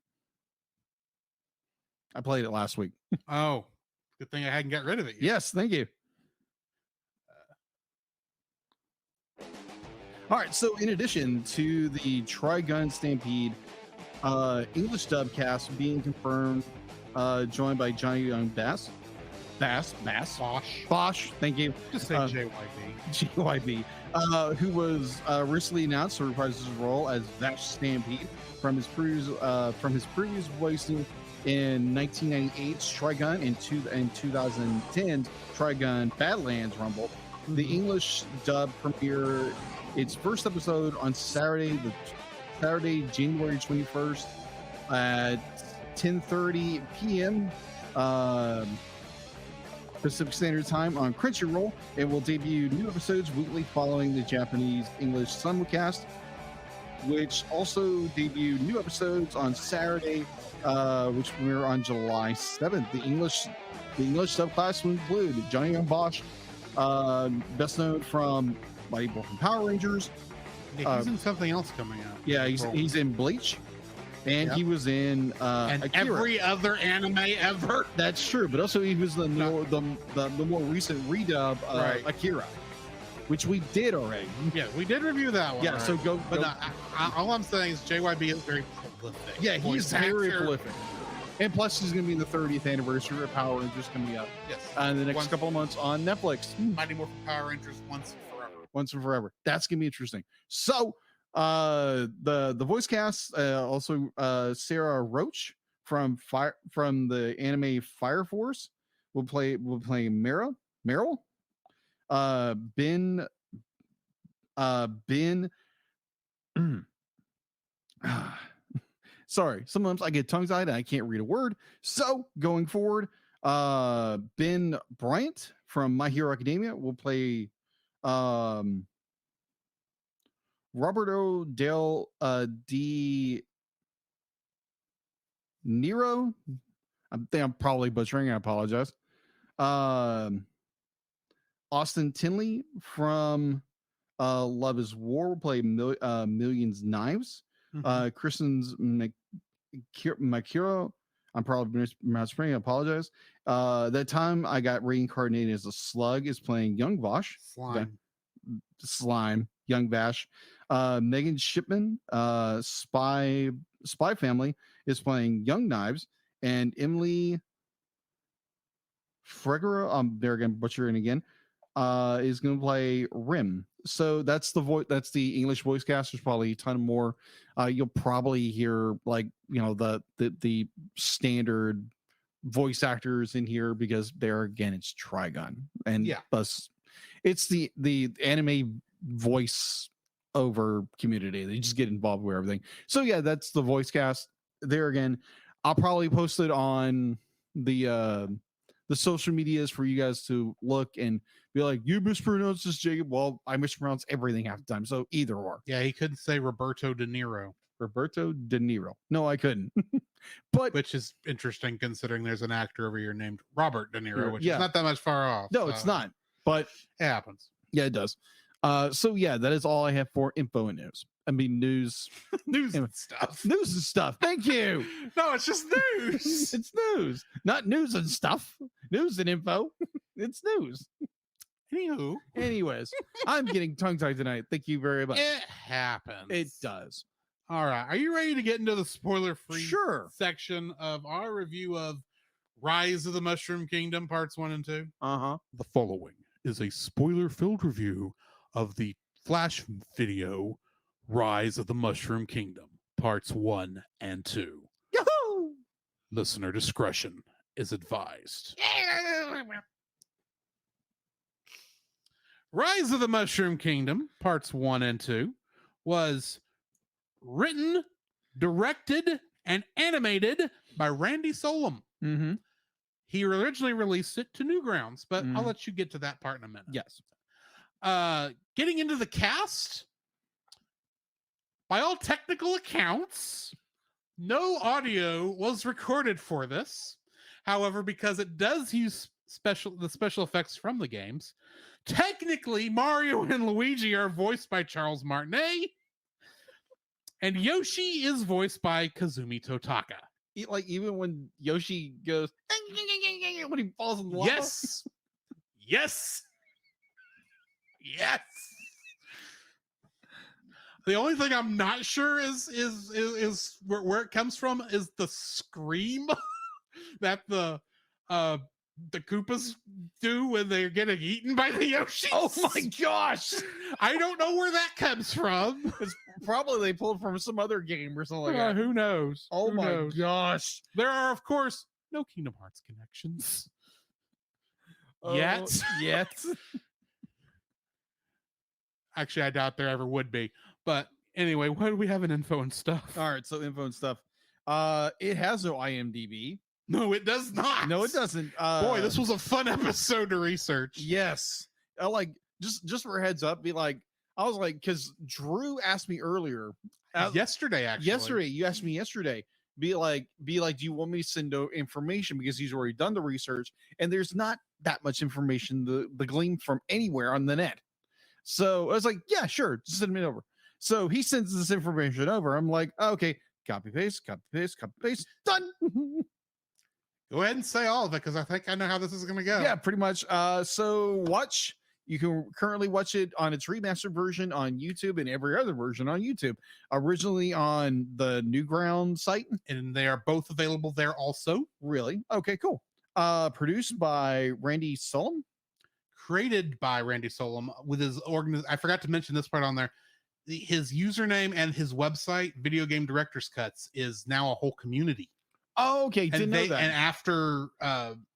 I played it last week. Oh, good thing I hadn't got rid of it yet. Yes, thank you. All right, so in addition to the Trigun Stampede English dub cast being confirmed, joined by Johnny Young Bass, Bosch, thank you, Just say JYB. JYB, who was recently announced to reprise his role as Vash Stampede from his previous voicing in 1998's Trigun and 2010's Trigun Badlands Rumble. The English dub premiered its first episode on Saturday, January 21st at 10:30 p.m. Pacific Standard Time on Crunchyroll. It will debut new episodes weekly following the Japanese-English simulcast, which also debut new episodes on Saturday, which premiere on July 7th. The English subclass will include Johnny Young Bosch, best known from Mighty Morphin Power Rangers. Yeah, he's in something else coming out. Yeah, he's in Bleach, and Yep. he was in And Akira. every other anime ever. That's true, but also he was the more recent redub of Right. Akira, which we did already. Yeah, we did review that one. Yeah, so already. go. But go- all I'm saying is JYB is very prolific. yeah, he's Voice very actor. prolific, and plus he's going to be in the 30th anniversary of Power Rangers coming up Yes. in the next Once- couple of months on Netflix. Mighty Morphin Power Rangers once and forever. Once and forever. That's gonna be interesting. So the voice cast, also Sarah Roach from the anime Fire Force will play Meryl. Ben sorry, sometimes I get tongue-tied and I can't read a word. So going forward, Ben Bryant from My Hero Academia will play Roberto Del D Nero. I think I'm probably butchering. I apologize. Austin Tinley from Love Is War will play Millions Knives. Mhm. Kristen's Makiro. I'm probably mispronouncing. I apologize. That time I got reincarnated as a slug is playing Young Vosh. Slime. Young Vash. Megan Shipman, Spy Family is playing Young Knives, and Emily Fregera, I'm there again, butchering again, is going to play Rim. So that's that's the English voice cast. There's probably a ton more. You'll probably hear the standard voice actors in here because there again it's Trigun, and Yeah. plus it's the anime voice over community. They just get involved with everything. So yeah, that's the voice cast. There again, I'll probably post it on the social medias for you guys to look and be like, you mispronounced this, Jacob. Well, I mispronounce everything half the time. So either or. Yeah, he couldn't say Roberto De Niro, Roberto De Niro. No, I couldn't. But which is interesting considering there's an actor over here named Robert De Niro, which Yeah. is not that much far off. no, it's so not. But It happens. yeah, it does. So yeah, that is all I have for info and news. I mean news. News Yeah. and stuff. News and stuff. Thank you. No, it's just news. It's news. Not news and stuff. News and info. It's news. Anywho, Anyways, I'm getting tongue-tied tonight. Thank you very much. it happens. It does. All right. Are you ready to get into the spoiler-free Sure. section of our review of Rise of the Mushroom Kingdom parts 1 and 2? Uh-huh. The following is a spoiler-filled review of the Flash video Rise of the Mushroom Kingdom parts 1 and 2. Yahoo! Listener discretion is advised. Rise of the Mushroom Kingdom parts 1 and 2 was written, directed, and animated by Randy Solom. Mm-hmm. He originally released it to Newgrounds, but I'll Mhm. let you get to that part in a minute. Yes. Getting into the cast, by all technical accounts, no audio was recorded for this. However, because it does use the special effects from the games, technically Mario and Luigi are voiced by Charles Martinet. And Yoshi is voiced by Kazumi Totaka. Like even when Yoshi goes when he falls in the lava. Yes. Yes. Yes. The only thing I'm not sure is where it comes from is the scream that the Koopas do when they're getting eaten by the Yoshis. Oh my gosh! I don't know where that comes from. It's probably they pulled from some other game or something like that. Who knows? Oh Who my knows? gosh! There are, of course, no Kingdom Hearts connections. Yet. Actually, I doubt there ever would be. But anyway, what do we have in info and stuff? All right, so info and stuff. It has no IMDb. No, it does not. No, it doesn't. Boy, this was a fun episode to research. Yes. Like just for a heads up, I was like, because Drew asked me earlier. Yesterday, actually. You asked me yesterday. Be like, do you want me to send information because he's already done the research and there's not that much information to glean from anywhere on the net. So I was like, yeah, sure, just send me over. So he sends this information over. I'm like, okay, copy paste, done. Go ahead and say all of it because I think I know how this is going to go. Yeah, pretty much. So you can currently watch it on its remastered version on YouTube and every other version on YouTube. Originally on the Newground site. And they are both available there also. Really? Okay, cool. Produced by Randy Solom. Created by Randy Solom with his I forgot to mention this part on there. His username and his website, Video Game Director's Cuts, is now a whole community. Oh, okay. Didn't know that. And after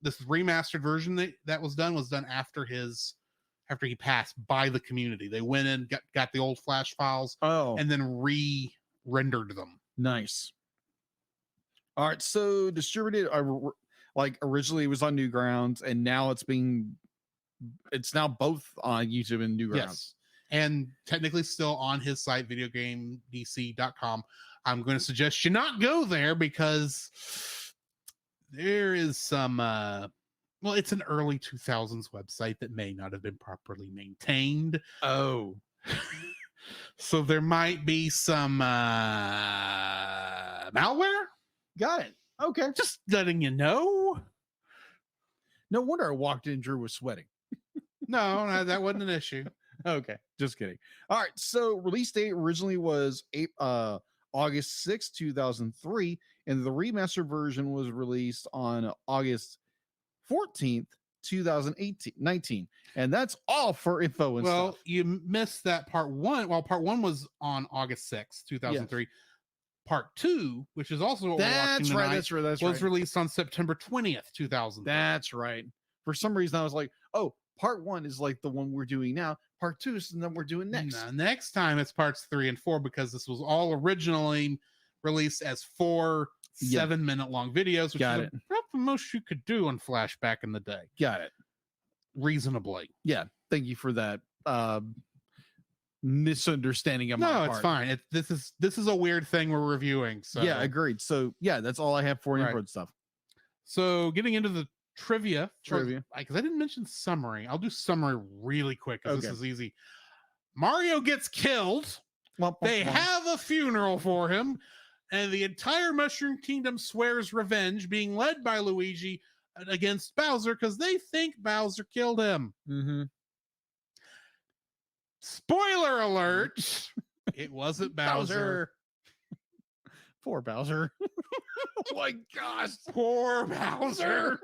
this remastered version that was done after he passed by the community. They went in, got the old Flash files, and then re-rendered them. Nice. All right, so distributed like originally it was on Newgrounds, and now it's now both on YouTube and Newgrounds. Yes. And technically still on his site, videogamedc.com. I'm going to suggest you not go there because there is some it's an early 2000s website that may not have been properly maintained. Oh. So there might be some malware. Got it. Okay. Just letting you know. No wonder I walked in, Drew was sweating. No, that wasn't an issue. Okay, just kidding. All right, so release date originally was August 6, 2003, and the remastered version was released on August 14th, 2019. And that's all for info and stuff. You missed that part one. Well, part one was on August 6th, 2003. Yes. Part two, which is also what we're watching tonight, was released on September 20th, 2000. That's right. For some reason, I was like, oh, part one is like the one we're doing now. Part two is the one we're doing next. No, next time it's parts 3 and 4 because this was all originally released as 4 7-minute long videos, which is about the most you could do on Flash back in the day. Got it. Reasonably. Yeah. Thank you for that misunderstanding of my part. No, it's fine. This is a weird thing we're reviewing. So yeah, agreed. So yeah, that's all I have for info and stuff. So getting into the trivia, because I didn't mention summary. I'll do summary really quick because this is easy. Mario gets killed. They have a funeral for him, and the entire Mushroom Kingdom swears revenge, being led by Luigi against Bowser because they think Bowser killed him. Mm-hmm. Spoiler alert! It wasn't Bowser. Poor Bowser. Oh my gosh. Poor Bowser.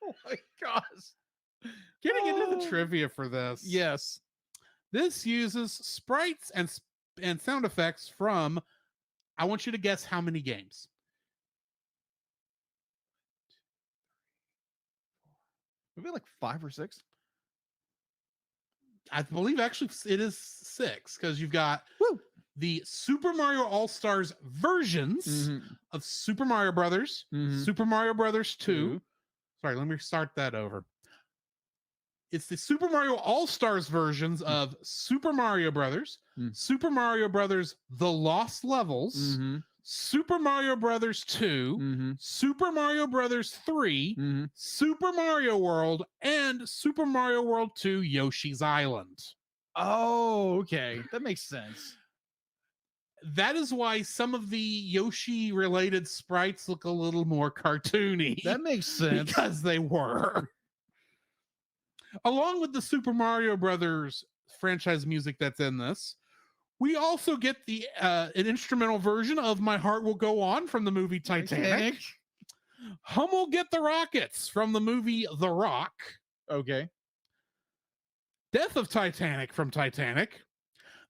Oh my gosh. Getting into the trivia for this. Yes. This uses sprites and sound effects from, I want you to guess how many games. Maybe like 5 or 6. I believe actually it is 6 because you've got the Super Mario All-Stars versions of Super Mario Brothers, Super Mario Brothers 2. Sorry, let me start that over. It's the Super Mario All-Stars versions of Super Mario Brothers, Super Mario Brothers The Lost Levels, Super Mario Brothers 2, Super Mario Brothers 3, Super Mario World, and Super Mario World 2 Yoshi's Island. Oh, okay. That makes sense. That is why some of the Yoshi related sprites look a little more cartoony. That makes sense. Because they were. Along with the Super Mario Brothers franchise music that's in this, we also get the an instrumental version of My Heart Will Go On from the movie Titanic. Hummel Get the Rockets from the movie The Rock. Okay. Death of Titanic from Titanic.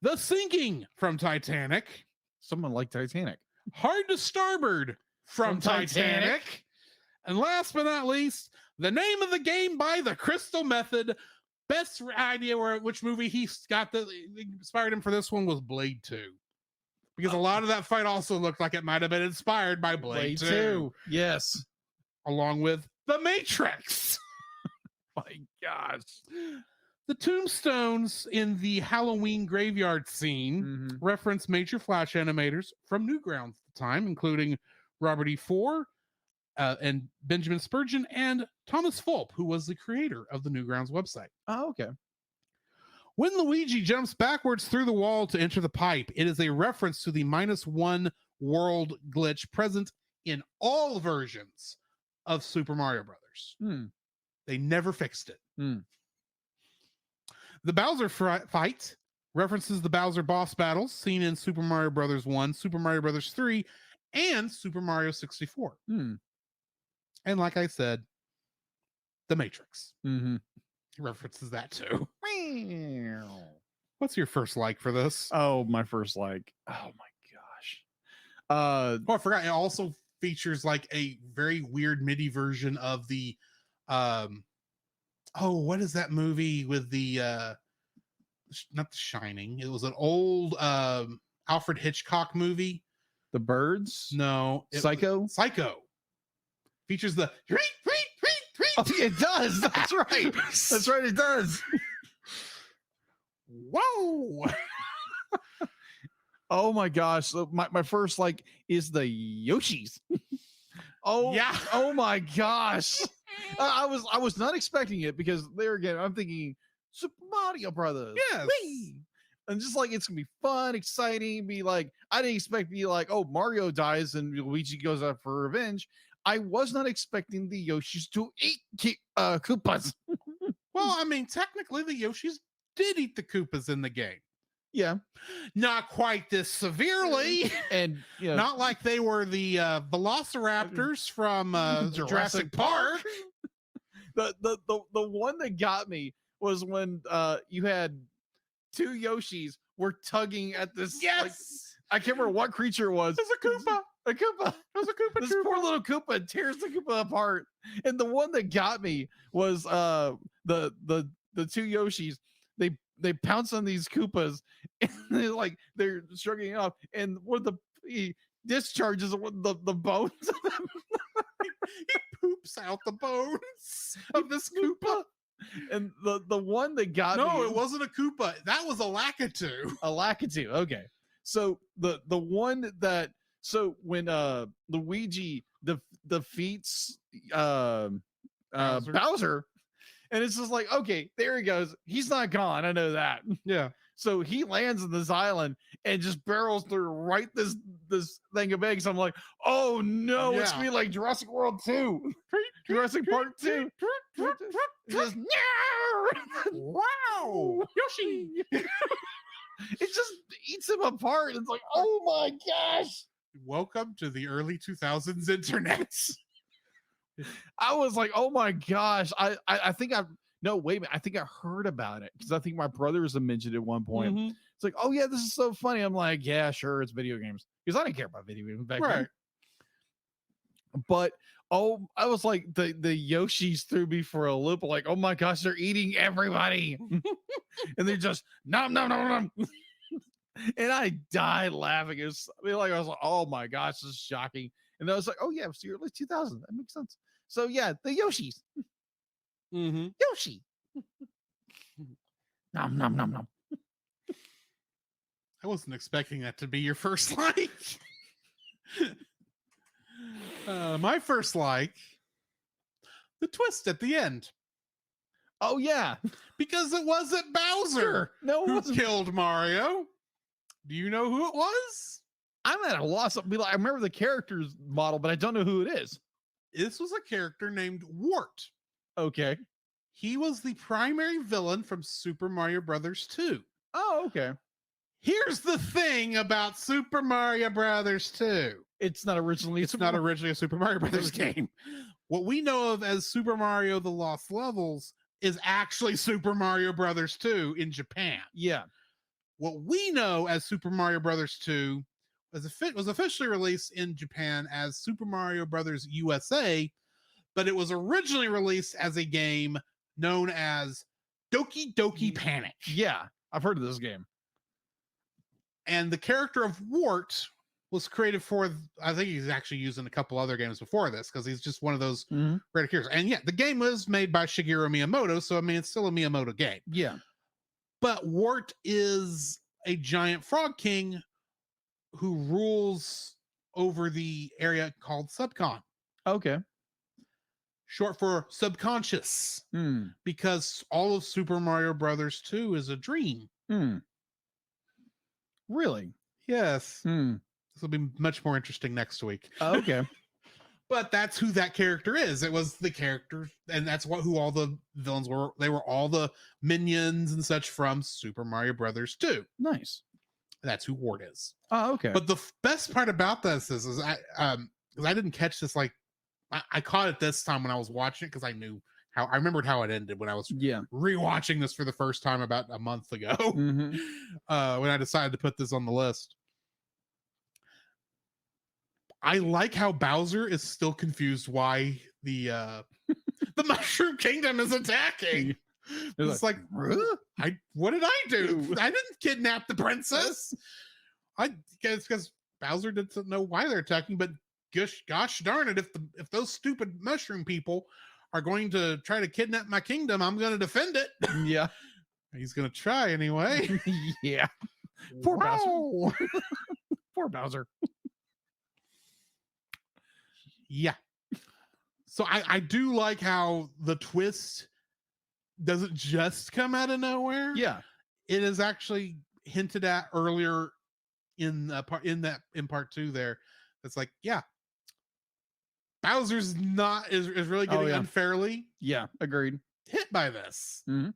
The Sinking from Titanic. Someone like Titanic. Hard to Starboard from Titanic. And last but not least, The Name of the Game by The Crystal Method. Best idea which movie he got that inspired him for this one was Blade 2. Because a lot of that fight also looked like it might have been inspired by Blade 2. Yes. Along with The Matrix. My gosh. The tombstones in the Halloween graveyard scene reference major Flash animators from Newgrounds at the time, including Robert E. Ford and Benjamin Spurgeon and Thomas Fulp, who was the creator of the Newgrounds website. Oh, okay. When Luigi jumps backwards through the wall to enter the pipe, it is a reference to the -1 world glitch present in all versions of Super Mario Brothers. They never fixed it. The Bowser fight references the Bowser boss battles seen in Super Mario Brothers 1, Super Mario Brothers 3, and Super Mario 64. And like I said, The Matrix references that too. What's your first like for this? Oh, my first like. Oh my gosh. Oh, I forgot. It also features like a very weird MIDI version of the what is that movie with the not The Shining? It was an old Alfred Hitchcock movie. The Birds? No. Psycho? Psycho. Features the Oh, it does. That's right. That's right. It does. Whoa. Oh my gosh. So my first like is the Yoshis. Oh yeah. Oh my gosh. I was not expecting it because there again, I'm thinking Super Mario Brothers. Yes. Whee! And just like it's gonna be fun, exciting, be like, I didn't expect to be like, oh, Mario dies and Luigi goes out for revenge. I was not expecting the Yoshis to eat Koopas. Well, I mean, technically the Yoshis did eat the Koopas in the game. Yeah. Not quite this severely. And you know, not like they were the Velociraptors from Jurassic Park. The one that got me was when you had two Yoshis were tugging at this. Yes. Like, I can't remember what creature it was. It's a Koopa. A Koopa. It was a Koopa. This poor little Koopa tears the Koopa apart. And the one that got me was the two Yoshis. They pounce on these Koopas and they're struggling off. And one of he discharges the bones of them. He poops out the bones of this Koopa. And the one that got me. No, it wasn't a Koopa. That was a Lakitu. A Lakitu. Okay. So the one that when Luigi defeats Bowser, and it's just like, okay, there he goes. He's not gone. I know that. Yeah. So he lands on this island and just barrels through right this thing of eggs. I'm like, oh no, it's gonna be like Jurassic World 2. Jurassic Park 2. Just, wow. Yoshi. It just eats him apart. It's like, oh my gosh. Welcome to the early 2000s internet. I was like, oh my gosh. I think wait a minute. I think I heard about it because I think my brothers have mentioned it at one point. It's like, oh yeah, this is so funny. I'm like, yeah, sure, it's video games. Because I didn't care about video games back then. But I was like, the Yoshis threw me for a loop. Like, oh my gosh, they're eating everybody. And they're just nom nom nom nom. And I died laughing. I was like, oh my gosh, this is shocking. And I was like, oh yeah, it's the early 2000s. That makes sense. So yeah, the Yoshis. Yoshi. Nom nom nom nom. I wasn't expecting that to be your first like. My first like, the twist at the end. Oh yeah, because it wasn't Bowser no, who killed Mario. Do you know who it was? I'm at a loss. I remember the character's model, but I don't know who it is. This was a character named Wart. Okay. He was the primary villain from Super Mario Brothers 2. Oh, okay. Here's the thing about Super Mario Brothers 2. It's not originally. It's not originally a Super Mario Brothers game. What we know of as Super Mario The Lost Levels is actually Super Mario Brothers 2 in Japan. Yeah. What we know as Super Mario Brothers 2 was officially released in Japan as Super Mario Brothers USA, but it was originally released as a game known as Doki Doki Panic. Yeah. I've heard of this game. And the character of Wart was created for, I think he's actually used in a couple other games before this, because he's just one of those rare characters. And yeah, the game was made by Shigeru Miyamoto, so I mean, it's still a Miyamoto game. Yeah. But Wart is a giant frog king who rules over the area called Subcon. Okay. Short for subconscious, Hmm. because all of Super Mario Brothers 2 is a dream. Hmm. Really? Yes. Hmm. This will be much more interesting next week. Okay. But that's who that character is. It was the character, and that's who all the villains were. They were all the minions and such from Super Mario Brothers 2. Nice. That's who Wart is. Oh, okay. But the best part about this is I didn't catch this, like I caught it this time when I was watching it, because I remembered how it ended when I was yeah. rewatching this for the first time about a month ago. Mhm. When I decided to put this on the list. I like how Bowser is still confused why the the Mushroom Kingdom is attacking. It's like, what did I do? I didn't kidnap the princess. I guess because Bowser doesn't know why they're attacking, but gosh darn it, if those stupid mushroom people are going to try to kidnap my kingdom, I'm going to defend it. Yeah. He's going to try anyway. Yeah. Poor Wow. Bowser. Poor Bowser. Yeah. So I do like how the twist doesn't just come out of nowhere. Yeah. It is actually hinted at earlier in part 2 there. It's like, yeah, Bowser's is really getting unfairly agreed. hit by this. Mhm.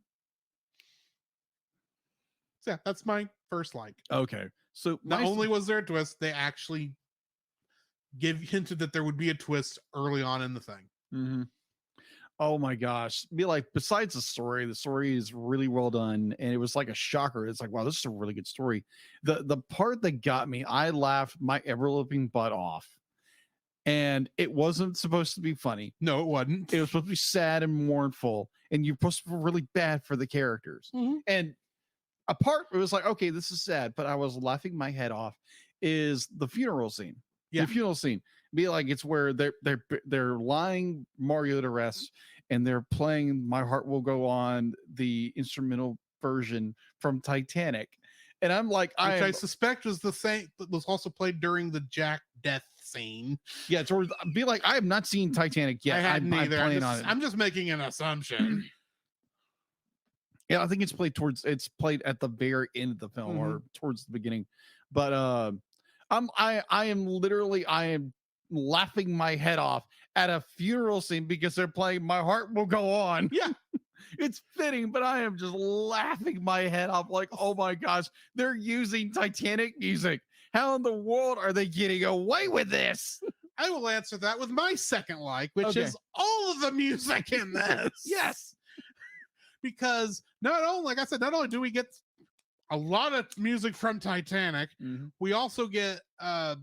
So yeah, that's my first like. Okay. So Not only was there a twist, they actually hinted that there would be a twist early on in the thing. Mm-hmm. Oh my gosh. Besides the story is really well done, and it was like a shocker. It's like, wow, this is a really good story. The part that got me, I laughed my ever-living butt off. And it wasn't supposed to be funny. No, it wasn't. It was supposed to be sad and mournful, and you're supposed to feel really bad for the characters. Mm-hmm. And a part, it was like, okay, this is sad, but I was laughing my head off, is the funeral scene. Yeah. The funeral scene. Be like, it's where they're lying Mario to rest, and they're playing My Heart Will Go On, the instrumental version from Titanic. And I'm like, which I suspect was the same, was also played during the Jack death scene. Yeah, be like, I have not seen Titanic yet. I hadn't either. I'm just making an assumption. Yeah, I think it's played at the very end of the film or towards the beginning. But I am laughing my head off at a funeral scene because they're playing My Heart Will Go On. Yeah. It's fitting, but I am just laughing my head off like, oh my gosh, they're using Titanic music. How in the world are they getting away with this? I will answer that with my second like, which is all of the music in this. Yes. Because not only do we get a lot of music from Titanic, we also get the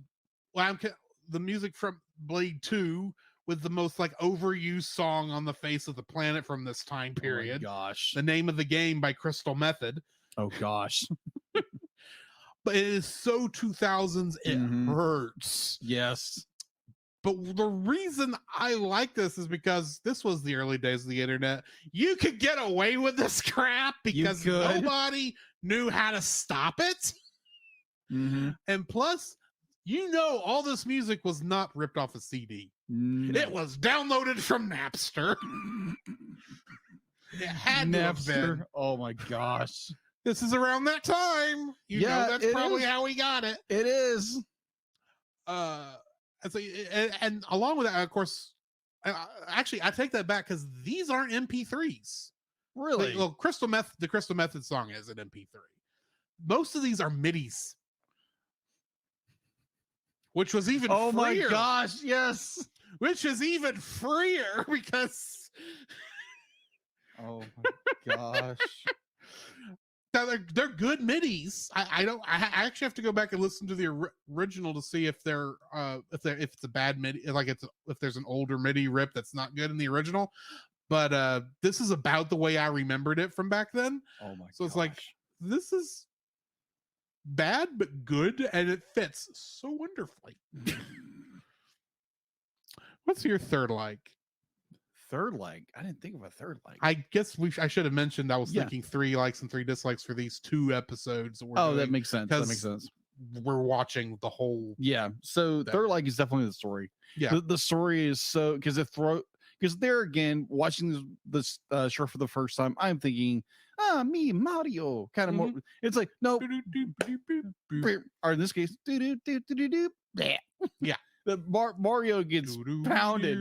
music from Blade 2 with the most overused song on the face of the planet from this time period. Oh my gosh. The Name of the Game by Crystal Method. Oh gosh. But it is so 2000s, it hurts. Yes. But the reason I like this is because this was the early days of the internet. You could get away with this crap because nobody knew how to stop it. And plus, all this music was not ripped off a CD. No. It was downloaded from Napster. It had to have been. Oh my gosh. This is around that time. You Yeah, know, that's it probably is. how we got it. It is. And, so, and along with that, of course, actually, I take that back because these aren't MP3s. Really? Well, the Crystal Method song is an MP3. Most of these are MIDIs, which was even Oh freer. my gosh, yes. Which is even freer because Oh my gosh. now they're good MIDIs. I actually have to go back and listen to the original to see if if it's a bad MIDI, like if there's an older MIDI rip that's not good in the original. But this is about the way I remembered it from back then. Oh my So it's like, this is bad but good, and it fits so wonderfully. What's your third like? third leg. I didn't think of a third leg. I guess I should have mentioned I was Yeah. thinking 3 likes and 3 dislikes for these 2 episodes. Oh, that makes sense. That 'cause makes sense. We're watching the whole. Yeah. So That- third leg is definitely the story. Yeah. The story is so because there again, watching this show for the first time, I'm thinking, me Mario, kind of more. It's like no, or in this case, bleh. Yeah. The Mario gets pounded.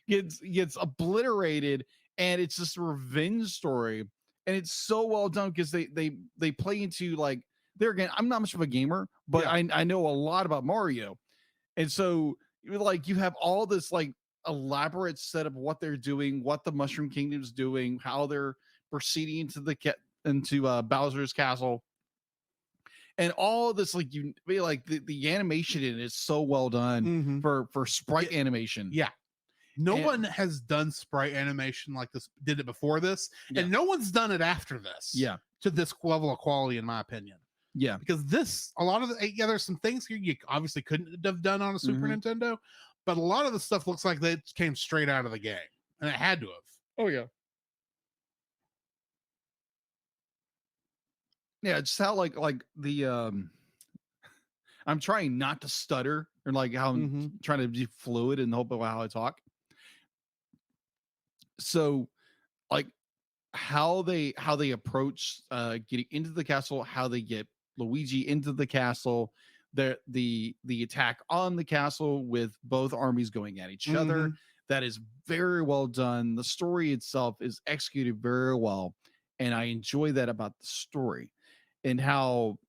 gets obliterated, and it's just a revenge story, and it's so well done because they play into like there again. I'm not much of a gamer, but Yeah. I know a lot about Mario, and so like you have all this like elaborate set of what they're doing, what the Mushroom Kingdom's doing, how they're proceeding into Bowser's castle. And all this, like the animation in it is so well done for sprite animation. Yeah. No And- one has done sprite animation like this, did it before this, Yeah. and no one's done it after this. Yeah. To this level of quality, in my opinion. Yeah. Because a lot of there's some things here you obviously couldn't have done on a Super Nintendo, but a lot of the stuff looks like that came straight out of the game, and it had to have. Oh yeah. Yeah, just how like the I'm trying not to stutter or like how I'm trying to be fluid and hope about how I talk. So like how they approach getting into the castle, how they get Luigi into the castle, the attack on the castle with both armies going at each other. That is very well done. The story itself is executed very well, and I enjoy that about the story. And how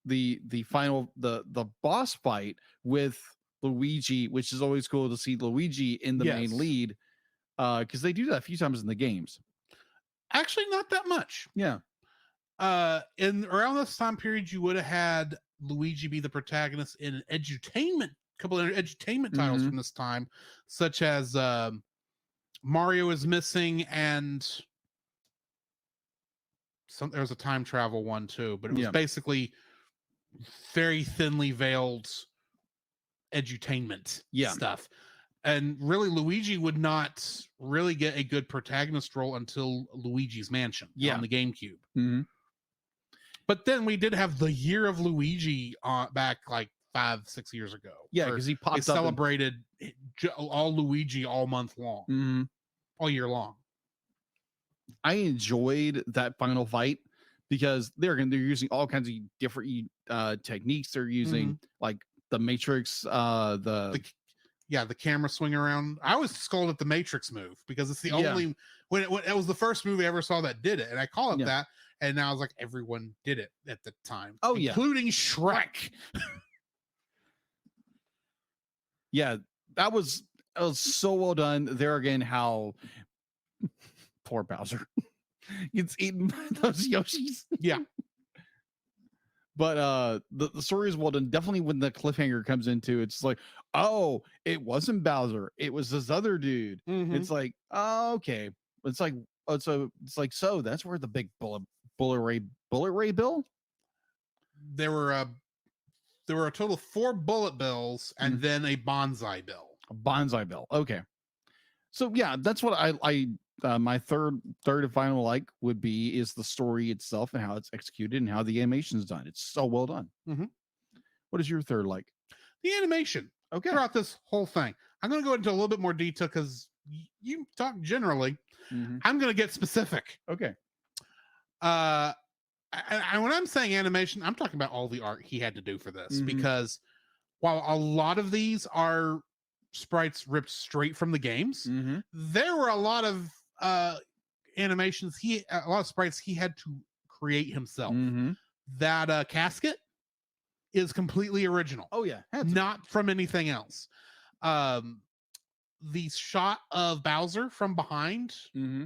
the final the boss fight with Luigi, which is always cool to see Luigi in the main lead, because they do that a few times in the games. Actually, not that much. Yeah. In around this time period, you would have had Luigi be the protagonist in an edutainment, couple of edutainment titles from this time, such as Mario is Missing, and there was a time travel one too, but it was basically very thinly veiled edutainment stuff. And really, Luigi would not really get a good protagonist role until Luigi's Mansion on the GameCube. But then we did have the Year of Luigi back like 5-6 years ago. Yeah, because he popped they up. Celebrated all Luigi all month long, all year long. I enjoyed that final fight because they're using all kinds of different techniques. They're using like the Matrix, the camera swing around. I always called it the Matrix move because it's the only when it was the first movie I ever saw that did it, and I call it that. And now I was like, everyone did it at the time. Oh, including Shrek. Yeah, that was so well done. There again, how poor Bowser gets eaten by those Yoshis. Yeah. But the story is well done. Definitely when the cliffhanger comes into it's like, oh, it wasn't Bowser, it was this other dude. It's like, oh, okay. It's like so that's where the big bullet ray bill. There were a total of 4 bullet bills and then a bonsai bill. A bonsai bill. Okay. So yeah, that's what I my third and final like would be is the story itself and how it's executed and how the animation is done. It's so well done. What is your third like? The animation. Okay. Throughout this whole thing, I'm going to go into a little bit more detail because you talk generally. I'm going to get specific. Okay. When I'm saying animation, I'm talking about all the art he had to do for this, Mhm. because while a lot of these are sprites ripped straight from the games, Mm-hmm. there were a lot of animations a lot of sprites he had to create himself. Mm-hmm. That casket is completely original, Oh yeah, had to. not from anything else. The shot of Bowser from behind, Mm-hmm.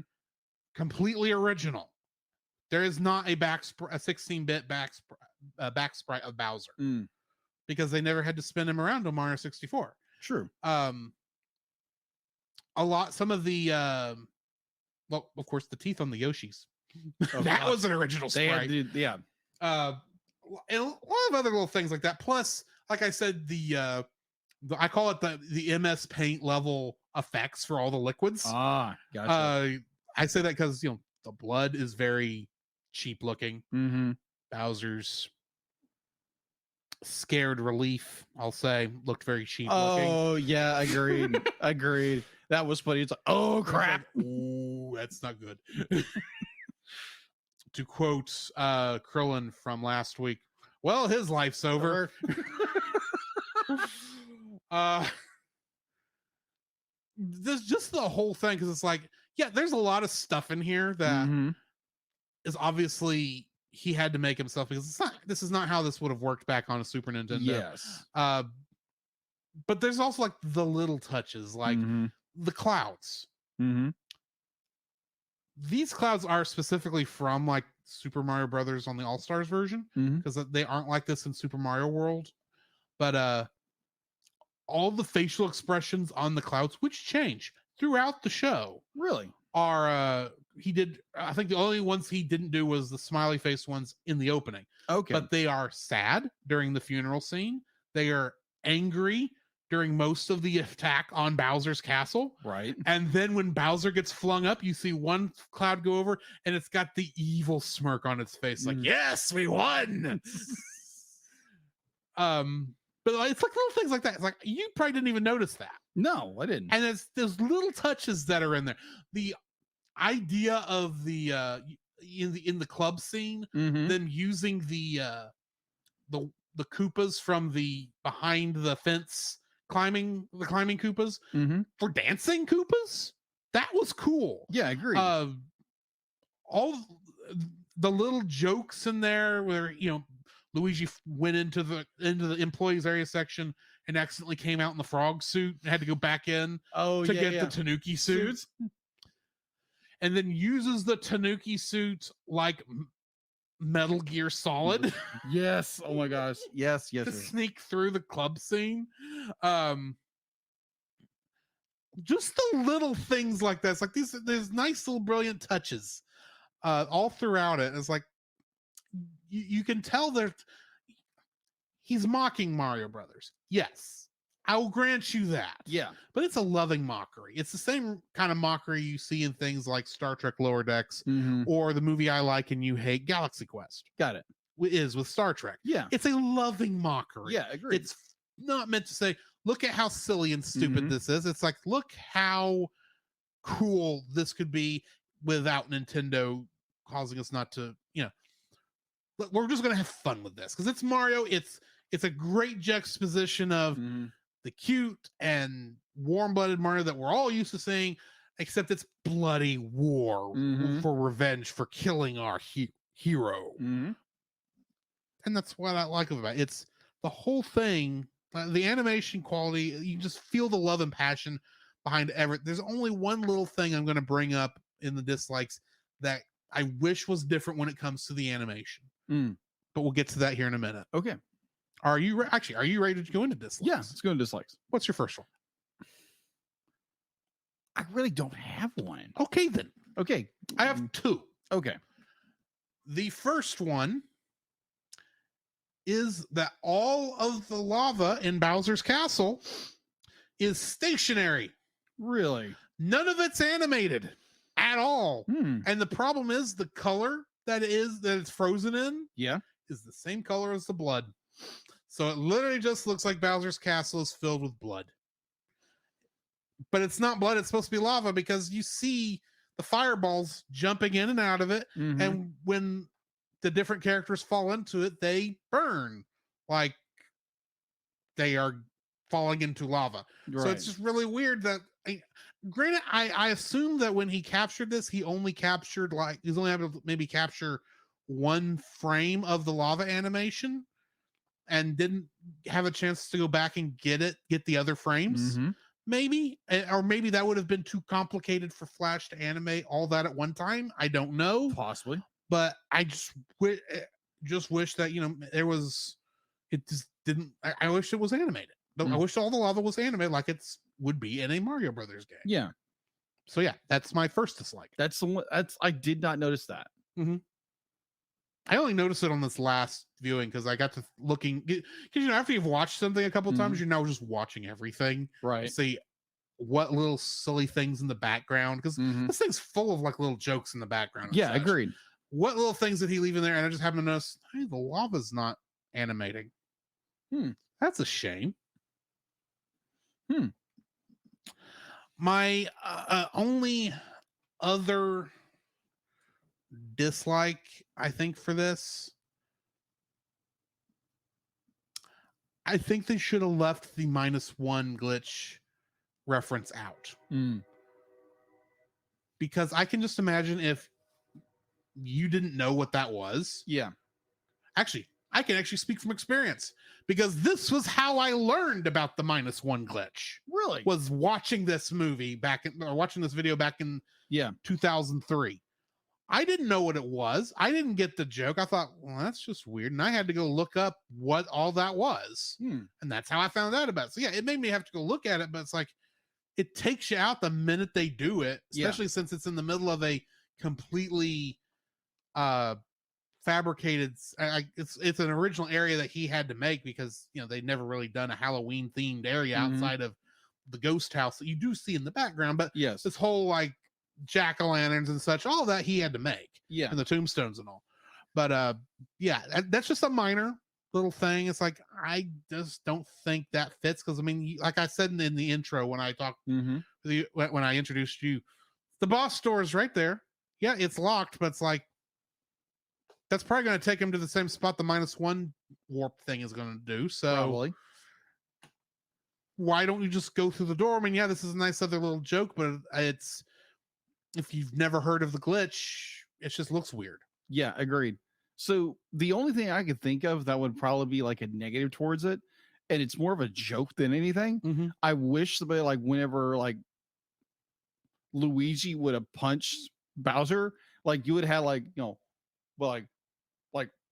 completely original. There is not a 16-bit back sprite of Bowser, Mm. because they never had to spin him around on Mario 64. True. Some of the well, of course, the teeth on the Yoshis. Oh, That God. was an original They sprite. had to, yeah. And a lot of other little things like that. Plus, like I said, I call it the MS Paint level effects for all the liquids. Ah, gotcha. I say that because the blood is very cheap looking. Mm-hmm. Bowser's scared relief, I'll say, looked very cheap looking. Oh yeah, agreed. Agreed. That was funny. It's like, oh It's crap. like, ooh, that's not good. To quote Krillin from last week, well, his life's over. There's just the whole thing, because it's like, yeah, there's a lot of stuff in here that Mhm. is obviously he had to make himself, because this is not how this would have worked back on a Super Nintendo. Yes. But there's also like the little touches, like Mhm. the clouds. Mhm. These clouds are specifically from like Super Mario Brothers on the All Stars version, Mhm. because they aren't like this in Super Mario World. But all the facial expressions on the clouds, which change throughout the show, Really? are he did. I think the only ones he didn't do was the smiley face ones in the opening. Okay. But they are sad during the funeral scene. They are angry during most of the attack on Bowser's castle. Right. And then when Bowser gets flung up, you see one cloud go over and it's got the evil smirk on its face, like, Mhm. yes, we won. But like, it's like little things like that. It's like you probably didn't even notice that. No, I didn't. And it's those little touches that are in there. The idea of the in the club scene, Mhm. them using the Koopas from the behind the fence climbing Koopas Mhm. for dancing Koopas. That was cool. Yeah, agreed. All the little jokes in there where Luigi went into the employees area section and accidentally came out in the frog suit and had to go back in oh to yeah, get yeah. the Tanuki suit, and then uses the Tanuki suit like Metal Gear Solid Yes. Oh my gosh. Yes. Yes. to yes. sneak through the club scene. Just the little things like that. It's like there's nice little brilliant touches all throughout it. It's like you can tell that he's mocking Mario Brothers. Yes, I will grant you that. Yeah. But it's a loving mockery. It's the same kind of mockery you see in things like Star Trek Lower Decks Mhm. or the movie I like and you hate, Galaxy Quest, Got it. is with Star Trek. Yeah. It's a loving mockery. Yeah. Agreed. It's not meant to say, look at how silly and stupid Mhm. this is. It's like, look how cool this could be without Nintendo causing us not to, we're just gonna have fun with this because it's Mario. It's a great juxtaposition of Mhm. the cute and warm-blooded Mario that we're all used to seeing, except it's bloody war Mhm. for revenge for killing our hero. Mhm. And that's what I like about it. It's the whole thing, the animation quality. You just feel the love and passion behind everything. There's only one little thing I'm going to bring up in the dislikes that I wish was different when it comes to the animation. Mm. But we'll get to that here in a minute. Okay. Are you ready to go into dislikes? Yeah. Let's go into dislikes. What's your first one? I really don't have one. Okay, then. Okay. I have two. Okay. The first one is that all of the lava in Bowser's Castle is stationary. Really? None of it's animated at all. Hmm. And the problem is the color that it's frozen in Yeah. is the same color as the blood. So it literally just looks like Bowser's Castle is filled with blood. But it's not blood, it's supposed to be lava because you see the fireballs jumping in and out of it, Mhm. and when the different characters fall into it, they burn like they are falling into lava. So Right. it's just really weird that granted, I assume that when he captured this, he only captured like he's only able to maybe capture one frame of the lava animation and didn't have a chance to go back and get the other frames. Mhm. Maybe, or maybe that would have been too complicated for Flash to animate all that at one time. I don't know, Possibly. but I just wish that there was. It just didn't. I wish it was animated. I Mm. wish all the lava was animated like it's would be in a Mario Brothers game. Yeah. So yeah, that's my first dislike. That's the one. I did not notice that. I only noticed it on this last viewing because I got to looking because after you've watched something a couple times, you're now just watching everything to Right. see what little silly things in the background because Mhm. this thing's full of like little jokes in the background. and Yeah, such. agreed. What little things did he leave in there? And I just happened to notice, hey, the lava's not animating. That's a shame. My only other dislike, I think, for this, I think they should have left the -1 glitch reference out. Because I can just imagine if you didn't know what that was. Yeah. Actually, I can actually speak from experience because this was how I learned about the -1 glitch. Really? Was watching this movie watching this video back in 2003. I didn't know what it was. I didn't get the joke. I thought, well, that's just weird. And I had to go look up what all that was. And that's how I found out about it. So yeah, it made me have to go look at it, but it's like, it takes you out the minute they do it, especially since it's in the middle of a completely fabricated, it's an original area that he had to make because they'd never really done a Halloween themed area outside of the ghost house that you do see in the background. But yes, this whole like jack-o'-lanterns and such, all that he had to make, and the tombstones and all. But that's just a minor little thing. It's like I just don't think that fits because I mean, like I said in the intro when I talked when I introduced you, the boss store is right there. Yeah, it's locked, but it's like that's probably going to take him to the same spot the -1 warp thing is going to do. So probably. Why don't you just go through the door? I mean, yeah, this is a nice other little joke, but it's if you've never heard of the glitch, it just looks weird. Yeah, agreed. So the only thing I could think of that would probably be like a negative towards it, and it's more of a joke than anything. I wish somebody like whenever like Luigi would have punched Bowser, like you would have like like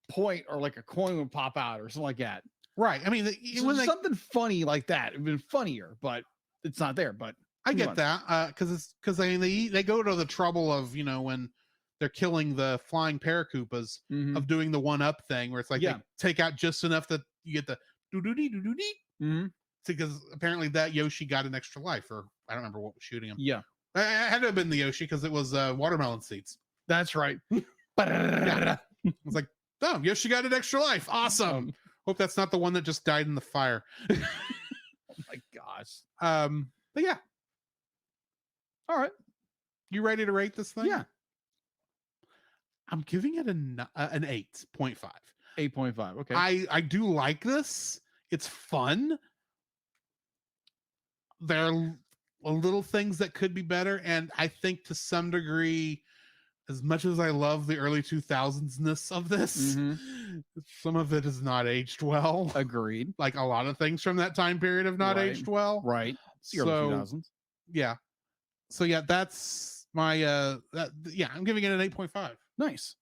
point or like a coin would pop out or something like that. Right. I mean, it was something funny like that. It'd been funnier, but it's not there. But I get that because they go to the trouble of when they're killing the flying Paracoopas of doing the 1-up thing where it's like they take out just enough that you get the doo-doo-dee. Because apparently that Yoshi got an extra life, or I don't remember what was shooting him. Yeah, it had to have been the Yoshi because it was watermelon seeds. That's right. I was like, oh, Yoshi got an extra life. Awesome. Hope that's not the one that just died in the fire. Oh my gosh. But yeah. All right. You ready to rate this thing? Yeah. I'm giving it an 8.5. 8.5. Okay. I do like this. It's fun. There are little things that could be better, and I think to some degree, as much as I love the early 2000s-ness of this, some of it has not aged well. Agreed. Like a lot of things from that time period have not aged well. Right. It's the early 2000s. Yeah. So yeah, that's my I'm giving it an 8.5. Nice.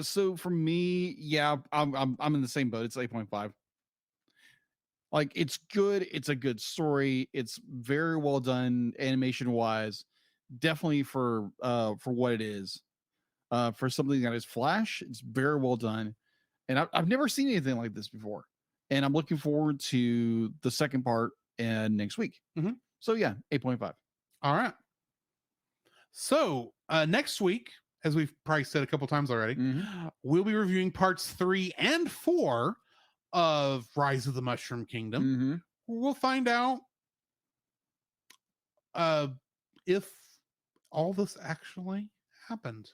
So for me, yeah, I'm in the same boat. It's 8.5. Like it's good. It's a good story. It's very well done animation wise. Definitely for what it is. For something that is Flash, it's very well done. And I've never seen anything like this before. And I'm looking forward to the second part and next week. So yeah, 8.5. All right. So next week, as we've probably said a couple times already, we'll be reviewing parts 3 and 4 of Rise of the Mushroom Kingdom. We'll find out if all this actually happened.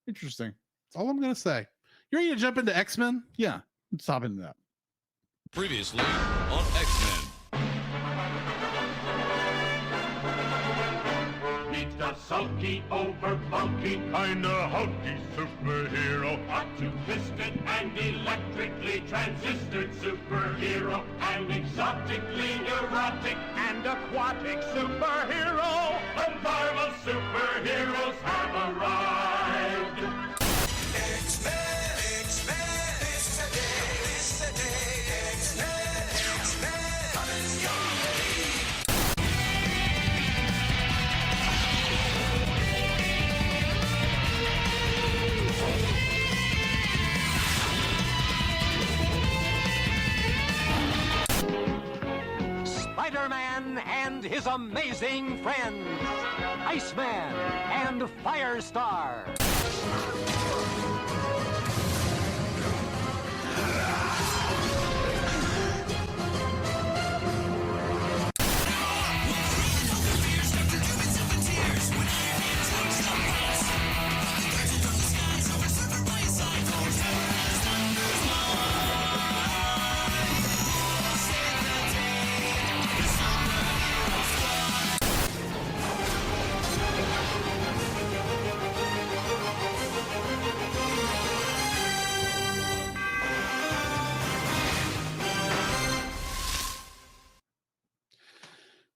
Interesting. That's all I'm going to say. You ready to jump into X-Men? Yeah, let's hop into that. Previously on X-Men. Meet the sulky, over-bulky, kinda hulky superhero. Hot-to-twisted and electrically transistored superhero. An exotically neurotic and aquatic superhero. The Marvel superheroes have arrived. X-Men, X-Men, it's the day, X-Men, X-Men, coming your way. Spider-Man and his amazing friends, Iceman and Firestar.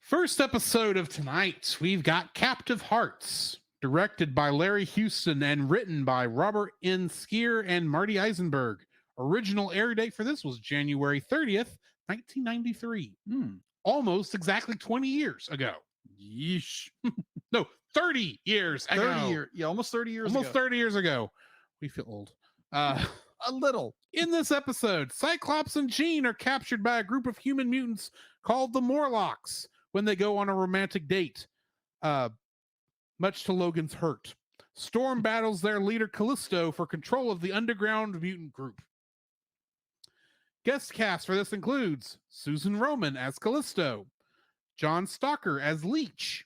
First episode of tonight, we've got Captive Hearts, directed by Larry Houston and written by Robert N. Skier and Marty Eisenberg. Original air date for this was January 30th, 1993. Almost exactly 20 years ago. Yeesh. No, 30 years ago. 30 years. Yeah, almost 30 years Almost ago. 30 years ago. We feel old. A little. In this episode, Cyclops and Jean are captured by a group of human mutants called the Morlocks when they go on a romantic date, much to Logan's hurt. Storm battles their leader Callisto for control of the underground mutant group. Guest cast for this includes Susan Roman as Callisto, John Stalker as Leech,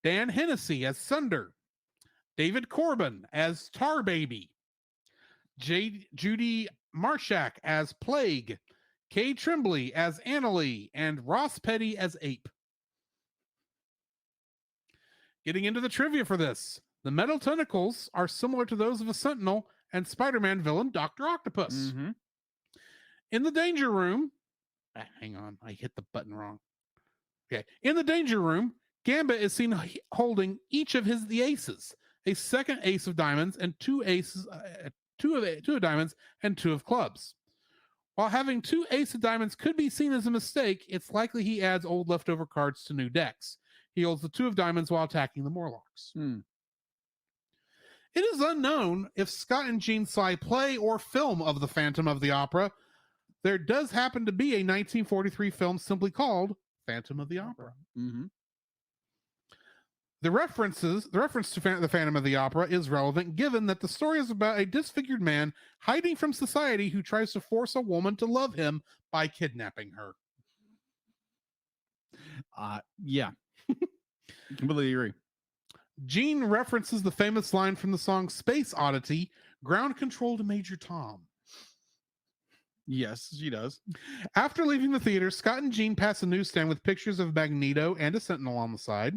Dan Hennessy as Sunder, David Corbin as Tar Baby, Judy Marshak as Plague, Kay Tremblay as Annalie, and Ross Petty as Ape. Getting into the trivia for this, the metal tentacles are similar to those of a Sentinel and Spider-Man villain Dr. Octopus. In the Danger Room, hang on, I hit the button wrong. Okay, in the Danger Room, Gambit is seen holding each of the aces, a second ace of diamonds and two of diamonds and two of clubs. While having two ace of diamonds could be seen as a mistake, it's likely he adds old leftover cards to new decks. He holds the two of diamonds while attacking the Morlocks. It is unknown if Scott and Jean saw a play or film of the Phantom of the Opera. There does happen to be a 1943 film simply called Phantom of the Opera. The reference to the Phantom of the Opera is relevant given that the story is about a disfigured man hiding from society who tries to force a woman to love him by kidnapping her. Yeah. Completely agree. Jean references the famous line from the song Space Oddity, ground control to Major Tom. Yes, she does. After leaving the theater, Scott and Jean pass a newsstand with pictures of Magneto and a Sentinel on the side.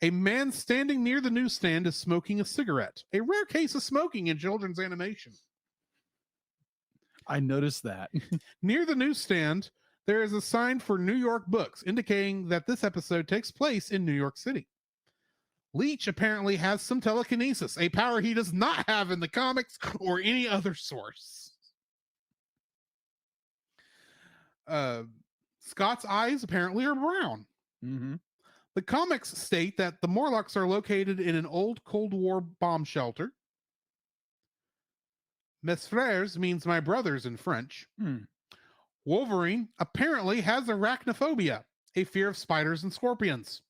A man standing near the newsstand is smoking a cigarette, a rare case of smoking in children's animation. I noticed that. Near the newsstand, there is a sign for New York Books, indicating that this episode takes place in New York City. Leech apparently has some telekinesis, a power he does not have in the comics or any other source. Scott's eyes apparently are brown. The comics state that the Morlocks are located in an old Cold War bomb shelter. Mes frères means my brothers in French. Wolverine apparently has arachnophobia, a fear of spiders and scorpions.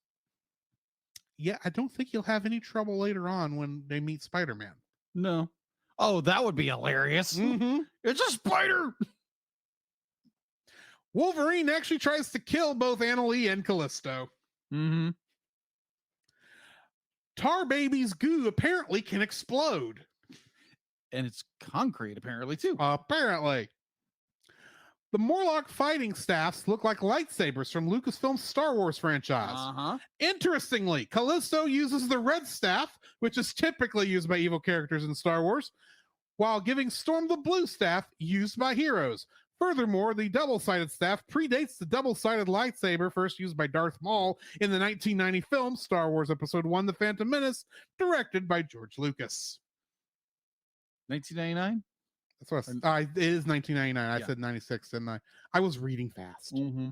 Yeah, I don't think he'll have any trouble later on when they meet Spider-Man. No. Oh, that would be hilarious. It's a spider. Wolverine actually tries to kill both Annalie and Callisto. Tar Baby's goo apparently can explode. And it's concrete, apparently, too. Apparently. The Morlock fighting staffs look like lightsabers from Lucasfilm's Star Wars franchise. Uh-huh. Interestingly, Callisto uses the red staff, which is typically used by evil characters in Star Wars, while giving Storm the blue staff used by heroes. Furthermore, the double-sided staff predates the double-sided lightsaber first used by Darth Maul in the 1990 film Star Wars Episode 1, The Phantom Menace, directed by George Lucas. 1999? That's what it is 1999. I Yeah. said 96, didn't I was reading fast. Mm-hmm.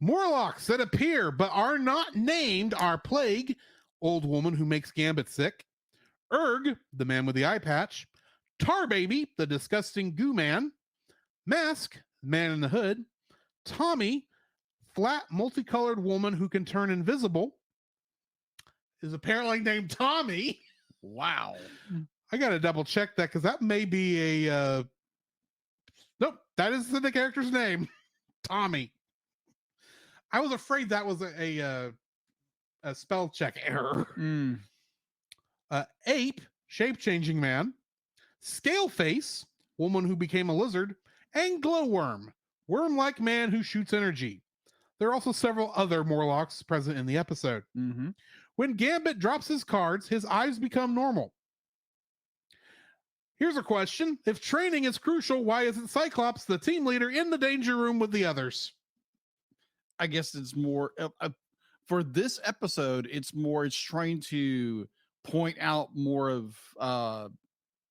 Morlocks that appear but are not named are Plague, old woman who makes Gambit sick, Urg, the man with the eye patch, Tar Baby, the disgusting goo man, Mask, man in the hood, Tommy, flat multicolored woman who can turn invisible, is apparently named Tommy. Wow. I gotta double check that because that may be a nope, that is the character's name. Tommy. I was afraid that was a spell check error. Mm. Ape, shape-changing man, Scaleface, woman who became a lizard, and Glowworm, worm-like man who shoots energy. There are also several other Morlocks present in the episode. Mm-hmm. When Gambit drops his cards, his eyes become normal. Here's a question. If training is crucial, why isn't Cyclops the team leader in the danger room with the others? I guess it's more for this episode. It's trying to point out more of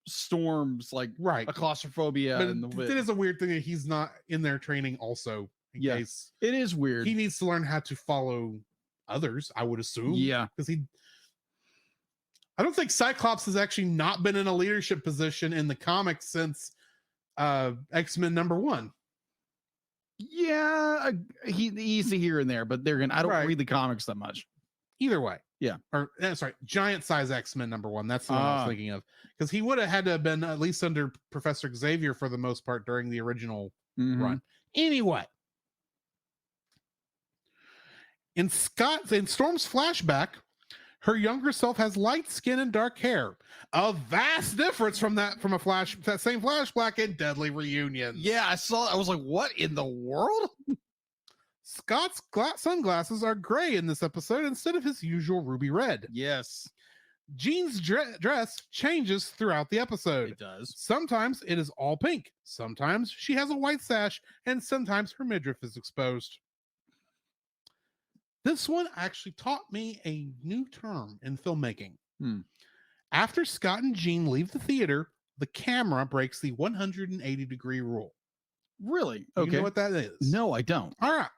Storm's like Right. a claustrophobia. But it is a weird thing that he's not in there training also. In Yeah. case It is weird. he needs to learn how to follow others, I would assume. Yeah. Because I don't think Cyclops has actually not been in a leadership position in the comics since X-Men #1. Yeah, he's here and there, but I don't Right. read the comics that much. Either way. Yeah. Or sorry, giant size X-Men #1. That's the one I was thinking of. Because he would have had to have been at least under Professor Xavier for the most part during the original Mhm. run. Anyway. In Storm's flashback, her younger self has light skin and dark hair. A vast difference from that same flashback in Deadly Reunions. Yeah, I saw. I was like, "What in the world?" Scott's sunglasses are gray in this episode instead of his usual ruby red. Yes, Jean's dress changes throughout the episode. it does. Sometimes it is all pink. Sometimes she has a white sash, and sometimes her midriff is exposed. This one actually taught me a new term in filmmaking. After Scott and Jean leave the theater, the camera breaks the 180-degree rule. Really? You Okay. know what that is? No, I don't. All right.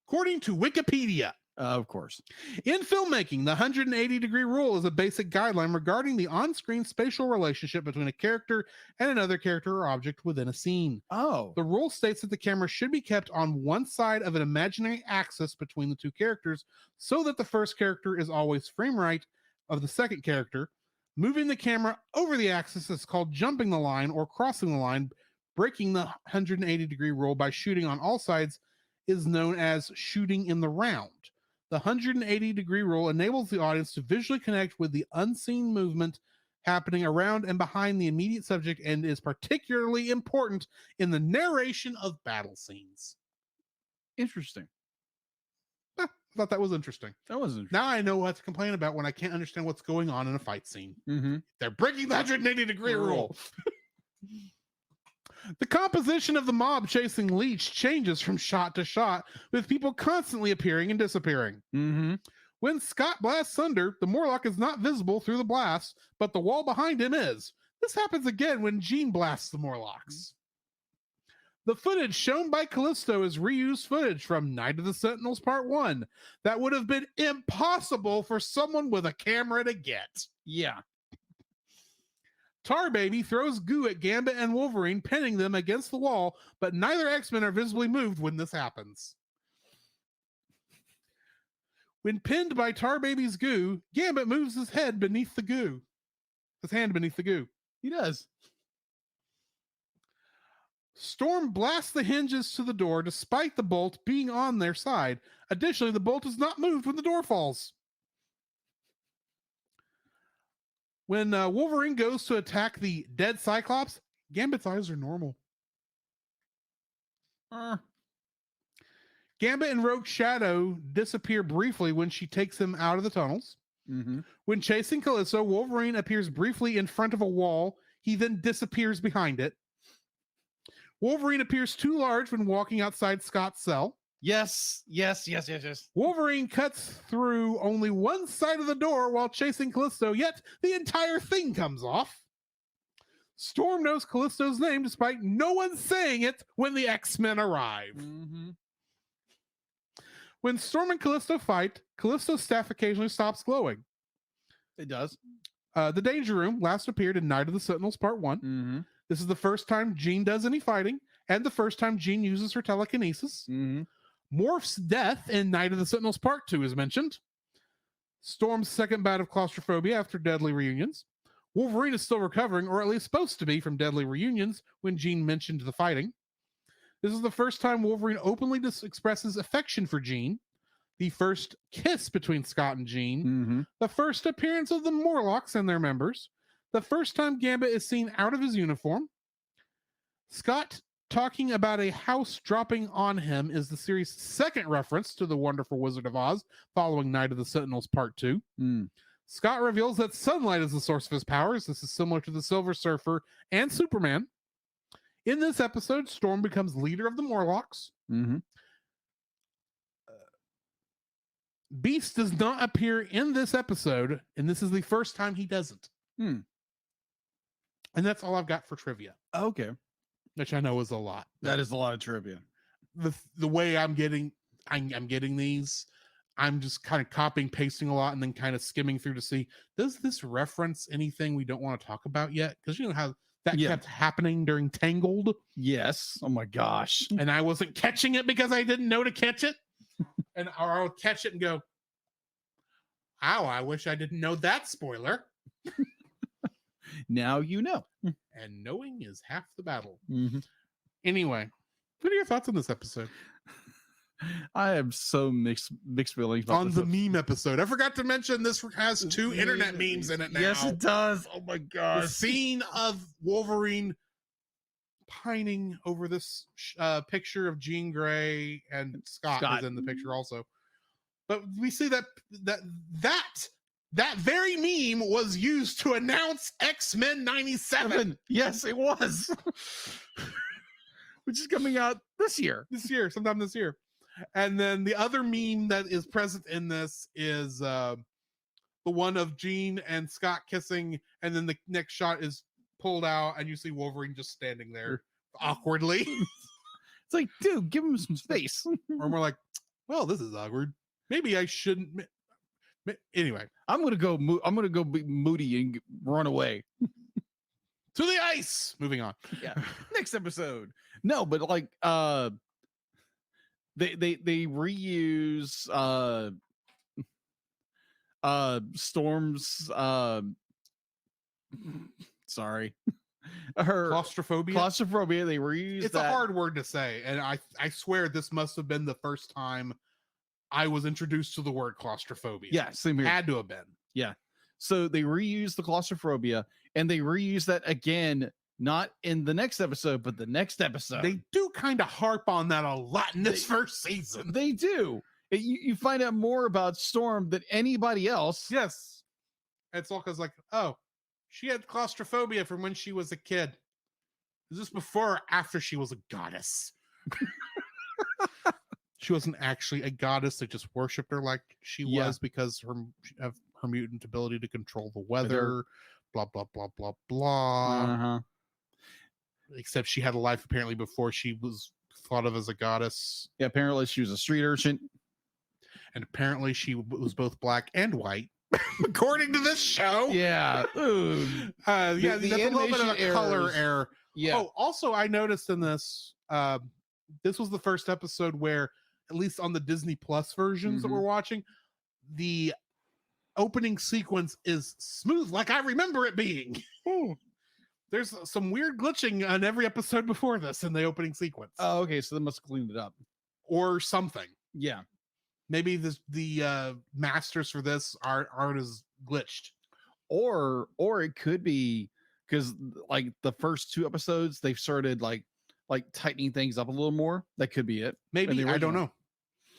According to Wikipedia, Of course. in filmmaking, the 180-degree rule is a basic guideline regarding the on-screen spatial relationship between a character and another character or object within a scene. Oh, The rule states that the camera should be kept on one side of an imaginary axis between the two characters so that the first character is always frame right of the second character. Moving the camera over the axis is called jumping the line or crossing the line. Breaking the 180-degree rule by shooting on all sides is known as shooting in the round. The 180-degree rule enables the audience to visually connect with the unseen movement happening around and behind the immediate subject and is particularly important in the narration of battle scenes. interesting. I thought that was interesting. That wasn't. Now I know what to complain about when I can't understand what's going on in a fight scene. Mm-hmm. They're breaking the 180-degree rule. The composition of the mob chasing Leech changes from shot to shot, with people constantly appearing and disappearing. Mm-hmm. When Scott blasts thunder, the Morlock is not visible through the blast, but the wall behind him is. This happens again when Jean blasts the Morlocks. The footage shown by Callisto is reused footage from Night of the Sentinels Part 1 that would have been impossible for someone with a camera to get. Yeah. Tar Baby throws goo at Gambit and Wolverine, pinning them against the wall, but neither X-Men are visibly moved when this happens. When pinned by Tar Baby's goo, Gambit moves his head beneath the goo. His hand beneath the goo. He does. Storm blasts the hinges to the door despite the bolt being on their side. Additionally, the bolt is not moved when the door falls. When Wolverine goes to attack the dead Cyclops, Gambit's eyes are normal. Gambit and Rogue Shadow disappear briefly when she takes him out of the tunnels. Mm-hmm. When chasing Callisto, Wolverine appears briefly in front of a wall. He then disappears behind it. Wolverine appears too large when walking outside Scott's cell. Yes. Wolverine cuts through only one side of the door while chasing Callisto, yet the entire thing comes off. Storm knows Callisto's name despite no one saying it when the X-Men arrive. Mm-hmm. When Storm and Callisto fight, Callisto's staff occasionally stops glowing. It does. The Danger Room last appeared in Night of the Sentinels Part 1. Mm-hmm. This is the first time Jean does any fighting, and the first time Jean uses her telekinesis. Mm-hmm. Morph's death in Night of the Sentinels Part 2 is mentioned. Storm's second bout of claustrophobia after deadly reunions. Wolverine is still recovering, or at least supposed to be, from deadly reunions when Jean mentioned the fighting. This is the first time Wolverine openly expresses affection for Jean. The first kiss between Scott and Jean. Mm-hmm. The first appearance of the Morlocks and their members. The first time Gambit is seen out of his uniform. Scott talking about a house dropping on him is the series' second reference to the Wonderful Wizard of Oz following Night of the Sentinels Part 2. Mm. Scott reveals that sunlight is the source of his powers. This is similar to the Silver Surfer and Superman. In this episode, Storm becomes leader of the Morlocks. Mm-hmm. Beast does not appear in this episode, and this is the first time he doesn't. Hmm. And that's all I've got for trivia, Okay. which I know is a lot. That is a lot of trivia. The way I'm getting these, I'm just kind of copying, pasting a lot, and then kind of skimming through to see, does this reference anything we don't want to talk about yet? Because you know how that Yeah. kept happening during Tangled, Yes. Oh my gosh. and I wasn't catching it because I didn't know to catch it. And or I would catch it and go, "Ow, I wish I didn't know that spoiler." Now you know. And knowing is half the battle. Mm-hmm. Anyway, what are your thoughts on this episode? I have so mixed feelings about On this the episode. meme episode, I forgot to mention this has 2 internet memes in it now. Yes, it does. Oh my The gosh. scene of Wolverine pining over this picture of Jean Grey, and Scott is in the picture also. But we see that very meme was used to announce X-Men 97 Yes, it was. Which is coming out this year. sometime this year. And then the other meme that is present in this is the one of Jean and Scott kissing, and then the next shot is pulled out, and you see Wolverine just standing there awkwardly. It's like, dude, give him some space. Or more like, well, this is awkward. Maybe I shouldn't. Anyway, I'm gonna go be moody and run away. to the ice. Moving on. Yeah. Next episode. No, but like they reuse Storm's sorry. Her claustrophobia. They reuse It's that. a hard word to say, and I swear this must have been the first time I was introduced to the word claustrophobia. Yeah, same here. Had to have been. So they reuse the claustrophobia, and they reuse that again, not in the next episode, but the next episode. They do kind of harp on that a lot in this first season. They do. You find out more about Storm than anybody else. Yes. It's all because, like, oh, she had claustrophobia from when she was a kid. Is this before or after she was a goddess? She wasn't actually a goddess. They just worshipped her like she was because of her mutant ability to control the weather. Blah, blah, blah, blah, blah. Uh-huh. Except she had a life apparently before she was thought of as a goddess. Yeah, apparently she was a street urchin. And apparently she was both black and white. According to this show. Yeah. Ooh. Yeah, The that's a little bit of a animation color errors. error. Yeah. Oh, also I noticed in this, this was the first episode where, at least on the Disney Plus versions that we're watching, the opening sequence is smooth, like I remember it being. There's some weird glitching on every episode before this in the opening sequence, Oh, okay. So they must have cleaned it up. or something. Yeah. Maybe the masters for this aren't as glitched. or it could be because like the first 2 episodes they've started like tightening things up a little more. That could be it. Maybe, the I don't original. know.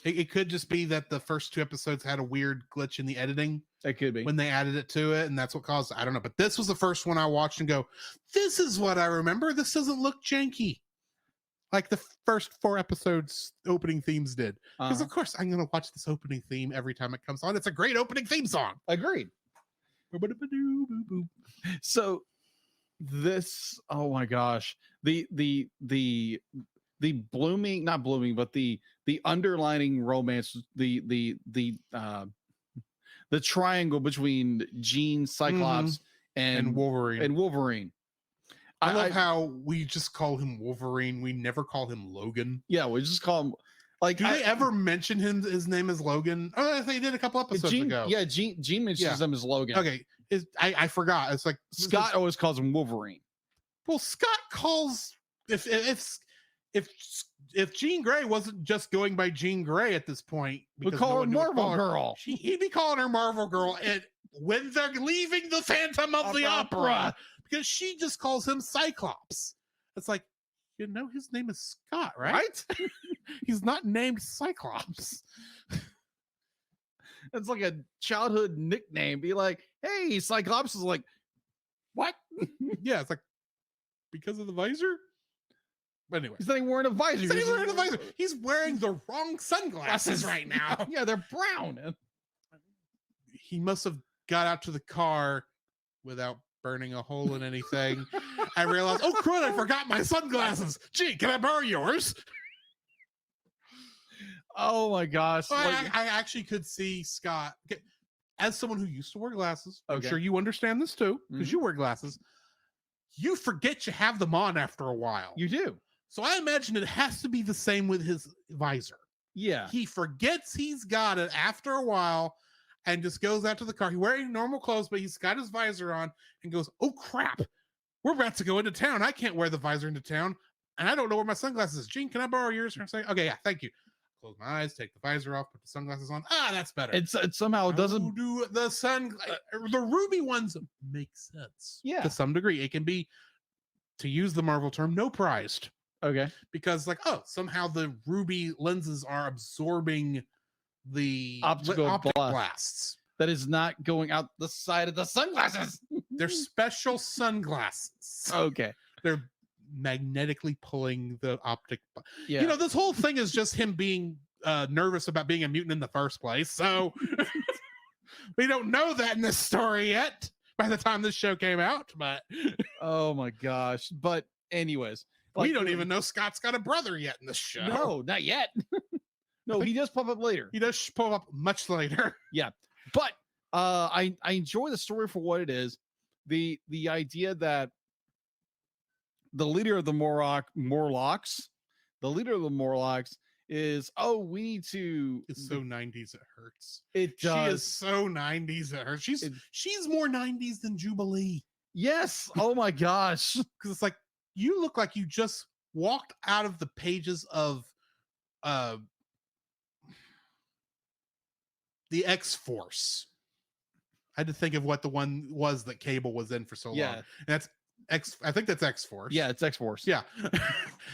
It could just be that the first 2 episodes had a weird glitch in the editing That could be. when they added it to it, and that's what caused it. I don't know. But this was the first one I watched and go, this is what I remember. This doesn't look janky like the first 4 episodes opening themes did. Because Uh-huh. of course I'm gonna watch this opening theme every time it comes on. It's a great opening theme song. Agreed. So this, oh my gosh, the blooming, not blooming, but the underlining romance, the triangle between Jean, Cyclops, And Wolverine. and Wolverine. I love how we just call him Wolverine. We never call him Logan. Yeah, we just call him like. Do they ever mention his name as Logan? Oh, they did a couple episodes Jean, ago. yeah, Jean mentions Yeah. him as Logan. Okay. I forgot. It's like Scott always calls him Wolverine. Well, Scott calls if Jean Grey wasn't just going by Jean Grey at this point, We because call no her one knew what to Marvel call her, Girl. he'd be calling her Marvel Girl, and when they're leaving the Phantom of the Opera, because she just calls him Cyclops. It's like, you know, his name is Scott, right? He's not named Cyclops. It's like a childhood nickname. Be like, hey, Cyclops is like, what? Yeah, it's like because of the visor. But anyway, He's not even wearing a visor. he's not even wearing the visor. He's wearing the wrong sunglasses right now. Yeah, they're brown. He must have got out to the car without burning a hole in anything. I realized, oh crud, I forgot my sunglasses. Gee, can I borrow yours? Oh my gosh. So Like, I actually could see Scott, as someone who used to wear glasses. I'm Okay. sure you understand this too, because Mhm. you wear glasses. You forget you have them on after a while. you do. So I imagine it has to be the same with his visor. Yeah. He forgets he's got it after a while and just goes out to the car. He's wearing normal clothes, but he's got his visor on and goes, oh crap, we're about to go into town. I can't wear the visor into town. And I don't know where my sunglasses is. Gene, can I borrow yours? And I say, okay, yeah, thank you. Close my eyes, take the visor off, put the sunglasses on. Ah, that's better. It somehow doesn't. How do the ruby ones make sense. Yeah. To some degree. It can be, to use the Marvel term, no prized. Okay. Because like, oh, somehow the ruby lenses are absorbing the Optical optic blast. blasts. That is not going out the side of the sunglasses. They're special sunglasses. Okay. They're magnetically pulling the optic. Yeah. You know, this whole thing is just him being nervous about being a mutant in the first place. So we don't know that in this story yet by the time this show came out. But Oh my gosh. But anyways, we don't even know Scott's got a brother yet in this show. No, not yet. No, he does pop up later. He does pop up much later. But I enjoy the story for what it is. The idea that the leader of the Morlocks is, oh, we need to. It's so 90s it hurts. It She does. is so 90s it hurts. She's more 90s than Jubilee. Yes. Oh my gosh. Because it's like, you look like you just walked out of the pages of the X-Force. I had to think of what the one was that Cable was in for so long. Yeah. And that's I think that's X-Force. Yeah, it's X-Force. Yeah.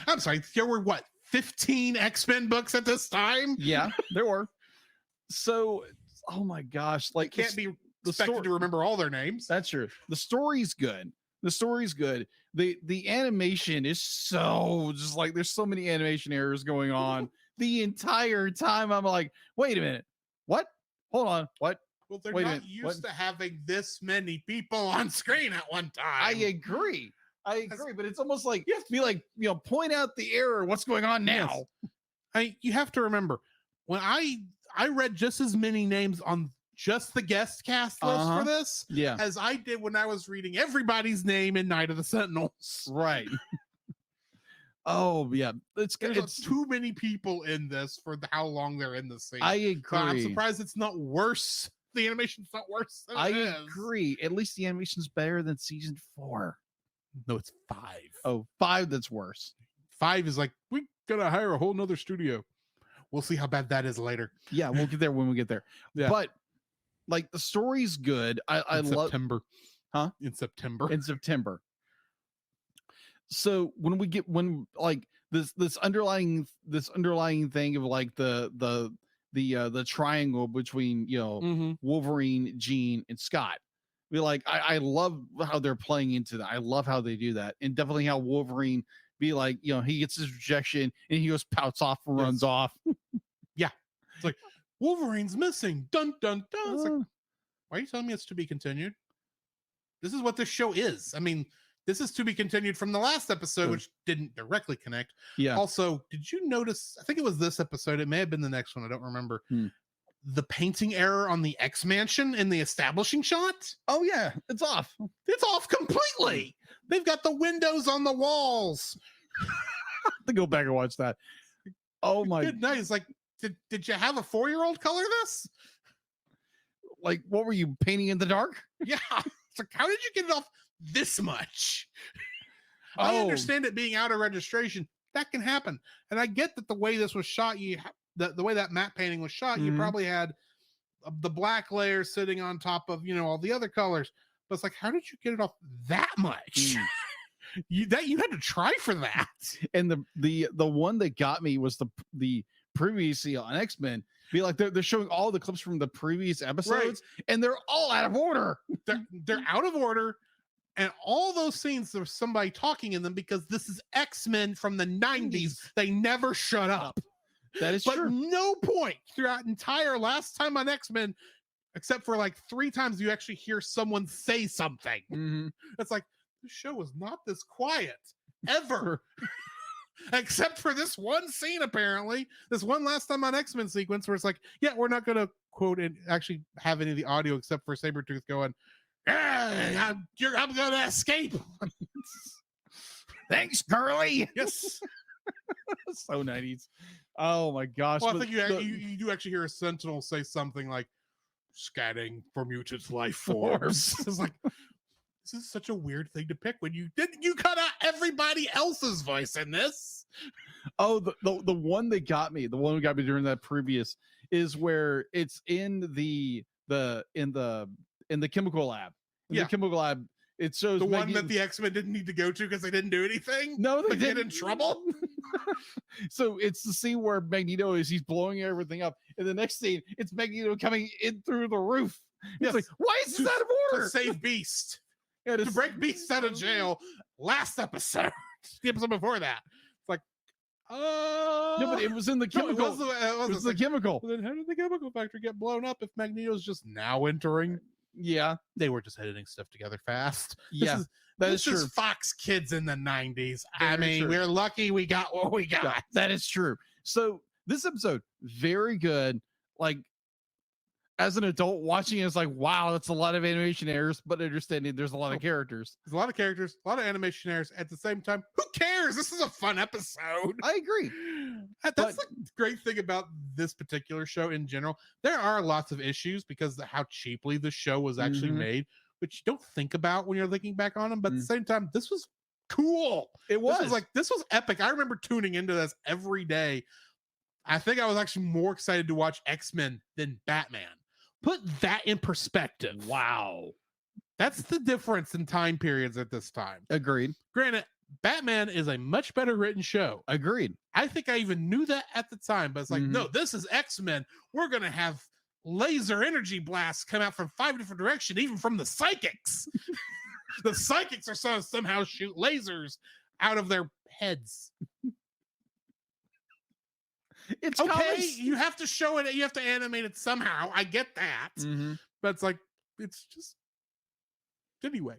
I'm sorry. There were what, 15 X-Men books at this time? Yeah, there were. So, oh my gosh, like Can't be the expected story- to remember all their names. That's true. The story's good. The animation is so just like there's so many animation errors going on the entire time. I'm like, wait a minute, what? Hold on, what? Well, they're Wait a not minute, used what? to having this many people on screen at one time. I agree, but it's almost like you have to be like, point out the error. What's going on now? You have to remember, when I read just as many names on just the guest cast list Uh-huh. for this Yeah, as I did when I was reading everybody's name in Night of the Sentinels. right. Oh yeah, There's it's too many people in this for how long they're in the scene. I So I'm agree. surprised it's not worse. The animation's not worse than I it is. agree. At least the animation's better than season 4. No, it's 5. Oh, 5 that's worse. 5 is like, we gotta hire a whole nother studio. We'll see how bad that is later. Yeah, we'll get there when we get there. Yeah. But like the story's good. I In love September. Huh? In September. in September. So when like this underlying thing of like the triangle between Mhm. Wolverine, Jean, and Scott. I love how they're playing into that. I love how they do that, and definitely how Wolverine be like, he gets his rejection and he goes pouts off and runs off. It's like Wolverine's missing. Dun dun dun. It's like, Uh, why are you telling me it's to be continued? This is what this show is. I mean, this is to be continued from the last episode, Sure. which didn't directly connect. yeah. Also, did you notice? I think it was this episode. It may have been the next one. I don't remember. Hmm. The painting error on the X Mansion in the establishing shot. Oh yeah, it's off. It's off completely. They've got the windows on the walls. To go back and watch that. Oh my! Good night. It's like, did you have a 4-year-old color this? Like, what were you painting in the dark? Yeah. It's like, how did you get it off this much? I Oh. understand it being out of registration. That can happen. And I get that the way this was shot, the way that matte painting was shot, you Mhm. probably had the black layer sitting on top of, all the other colors. But it's like, how did you get it off that much? Mm. you had to try for that. And the one that got me was the previously on X-Men. Be like they're showing all the clips from the previous episodes, and they're all out of order. They're out of order. And all those scenes, there's somebody talking in them because this is X-Men from the 90s. They never shut up. That is But true. no point throughout entire last time on X-Men, except for like 3 times you actually hear someone say something. Mhm. It's like, the show was not this quiet ever. Except for this one scene, apparently. This one last time on X-Men sequence where it's like, yeah, we're not going to quote and actually have any of the audio except for Sabretooth going, I'm going to escape. Thanks, Curly. Yes. So 90s. Oh my gosh. Well, I but think you do actually hear a Sentinel say something like, scanning for mutant life forms. It's like, this is such a weird thing to pick when you cut out everybody else's voice in this. Oh, the one that got me, during that previous is where it's in the chemical lab. In Yeah. the chemical lab, it shows The one Magneto- that the X-Men didn't need to go to because they didn't do anything. No, they But get didn't. in trouble. So it's the scene where Magneto he's blowing everything up, and the next scene it's Magneto coming in through the roof. Yes. It's like, why is this out of To order? save Beast. Yeah, To break Beast out of jail last episode. The episode before that. It's like, No, but it was in the no, it chemical. was the, it it was was the like, chemical. well, then how did the chemical factory get blown up if Magneto's just now entering? Yeah, They were just editing stuff together fast. yeah, This true. is Fox Kids in the 90s. I Very mean, true. we're lucky we got what we got. Yeah, that is true. So this episode, very good. Like as an adult watching it, it's like, wow, that's a lot of animation errors, but understanding there's a lot of characters. There's a lot of characters, a lot of animation errors. At the same time, who cares? This is a fun episode. I agree. That's the great thing about this particular show in general. There are lots of issues because of how cheaply the show was actually Mhm. made, which you don't think about when you're looking back on them. But at the same time, this was cool. It was. This was epic. I remember tuning into this every day. I think I was actually more excited to watch X-Men than Batman. Put that in perspective. Wow. That's the difference in time periods at this time. Agreed. Granted, Batman is a much better written show. Agreed. I think I even knew that at the time, but it's like, Mhm. no, this is X-Men. We're going to have laser energy blasts come out from 5 different directions, even from the psychics. The psychics are somehow shoot lasers out of their heads. It's Okay, comics. you have to show it. You have to animate it somehow. I get that. Mhm. But it's like, it's just anyway.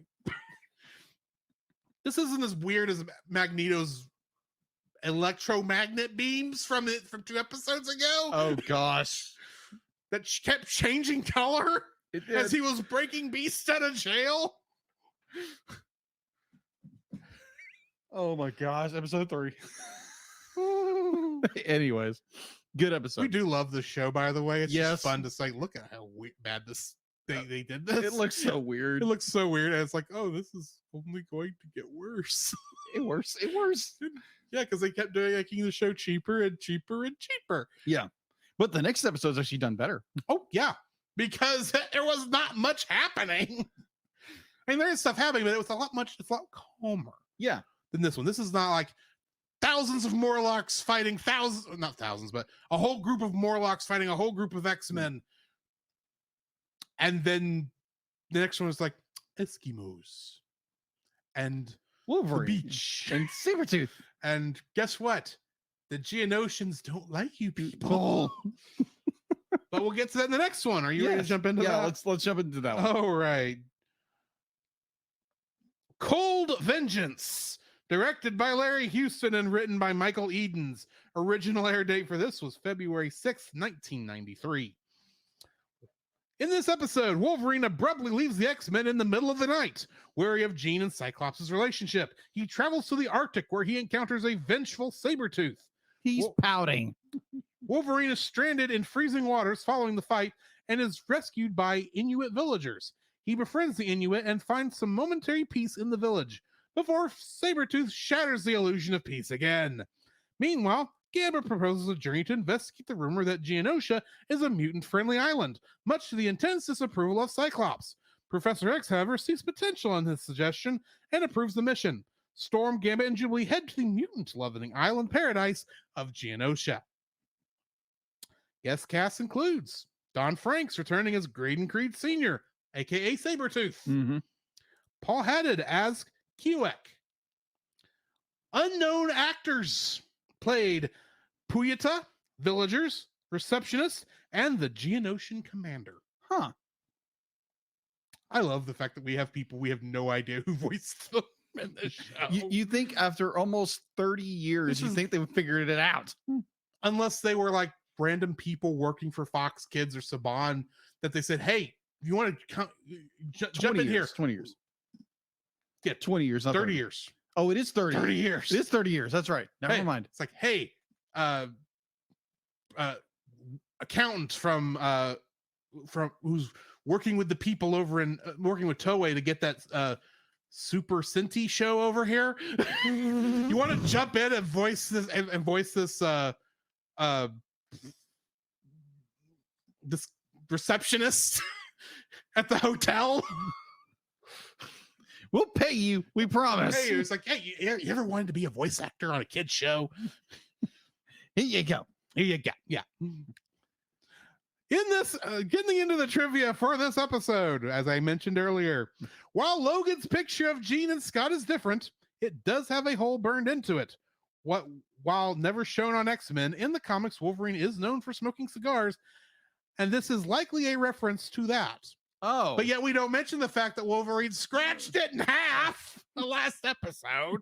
This isn't as weird as Magneto's electromagnet beams from 2 episodes ago Oh gosh. that kept changing color It as did. he was breaking Beast out of jail. Oh my gosh. Episode 3. Anyways, good episode. We do love the show, by the way. It's Yes. just fun to say, look at how bad this they did this. It looks so weird. It looks so weird. And it's like, oh, this is only going to get worse. It worse. It worse. Yeah, because they kept making the show cheaper and cheaper and cheaper. But the next episode's actually done better. Oh, yeah. because there was not much happening. I mean, there is stuff happening, but it's a lot calmer Yeah. than this one. This is not like thousands of Morlocks fighting not thousands, but a whole group of Morlocks fighting a whole group of X-Men. And then the next one was like Eskimos and the Wolverine beach. and Sabretooth. And guess what? The Geonosians don't like you people. But we'll get to that in the next one. Are you ready to jump into that? let's jump into that one. All right. Cold Vengeance, directed by Larry Houston and written by Michael Edens. Original air date for this was February 6th, 1993. In this episode, Wolverine abruptly leaves the X-Men in the middle of the night, wary of Jean and Cyclops' relationship. He travels to the Arctic, where he encounters a vengeful Sabretooth. He's pouting. Wolverine is stranded in freezing waters following the fight and is rescued by Inuit villagers. He befriends the Inuit and finds some momentary peace in the village before Sabretooth shatters the illusion of peace again. Meanwhile, Gambit proposes a journey to investigate the rumor that Geonosia is a mutant-friendly island, much to the intense disapproval of Cyclops. Professor X, however, sees potential in his suggestion and approves the mission. Storm, Gambit, and Jubilee head to the mutant-loving island paradise of Geonosia. Guest cast includes Don Franks returning as Graydon Creed Sr., aka Sabretooth. Mm-hmm. Paul Haddad as Kiwek. Unknown actors played Puyata, villagers, receptionist, and the Geonosian commander. Huh. I love the fact that we have people we have no idea who voiced them in this show. You think after almost 30 years, you think they've figured it out? Unless they were like random people working for Fox Kids or Saban that they said, hey, you want to come, jump in here. 20 years. Yeah, 20 years. Not 30 years. Oh, it is 30. 30 years. It is 30 years. That's right. Never mind. It's like, hey, accountant from who's working with the people over in working with Toei to get that Super Sinti show over here. You want to jump in and voice this this receptionist at the hotel? We'll pay you. We promise. Hey, it's like, hey, you ever wanted to be a voice actor on a kid's show? Here you go. Here you go. Yeah. In this, getting into the trivia for this episode, as I mentioned earlier, while Logan's picture of Jean and Scott is different, it does have a hole burned into it. While never shown on X-Men, in the comics, Wolverine is known for smoking cigars, and this is likely a reference to that. Oh. But yet we don't mention the fact that Wolverine scratched it in half the last episode.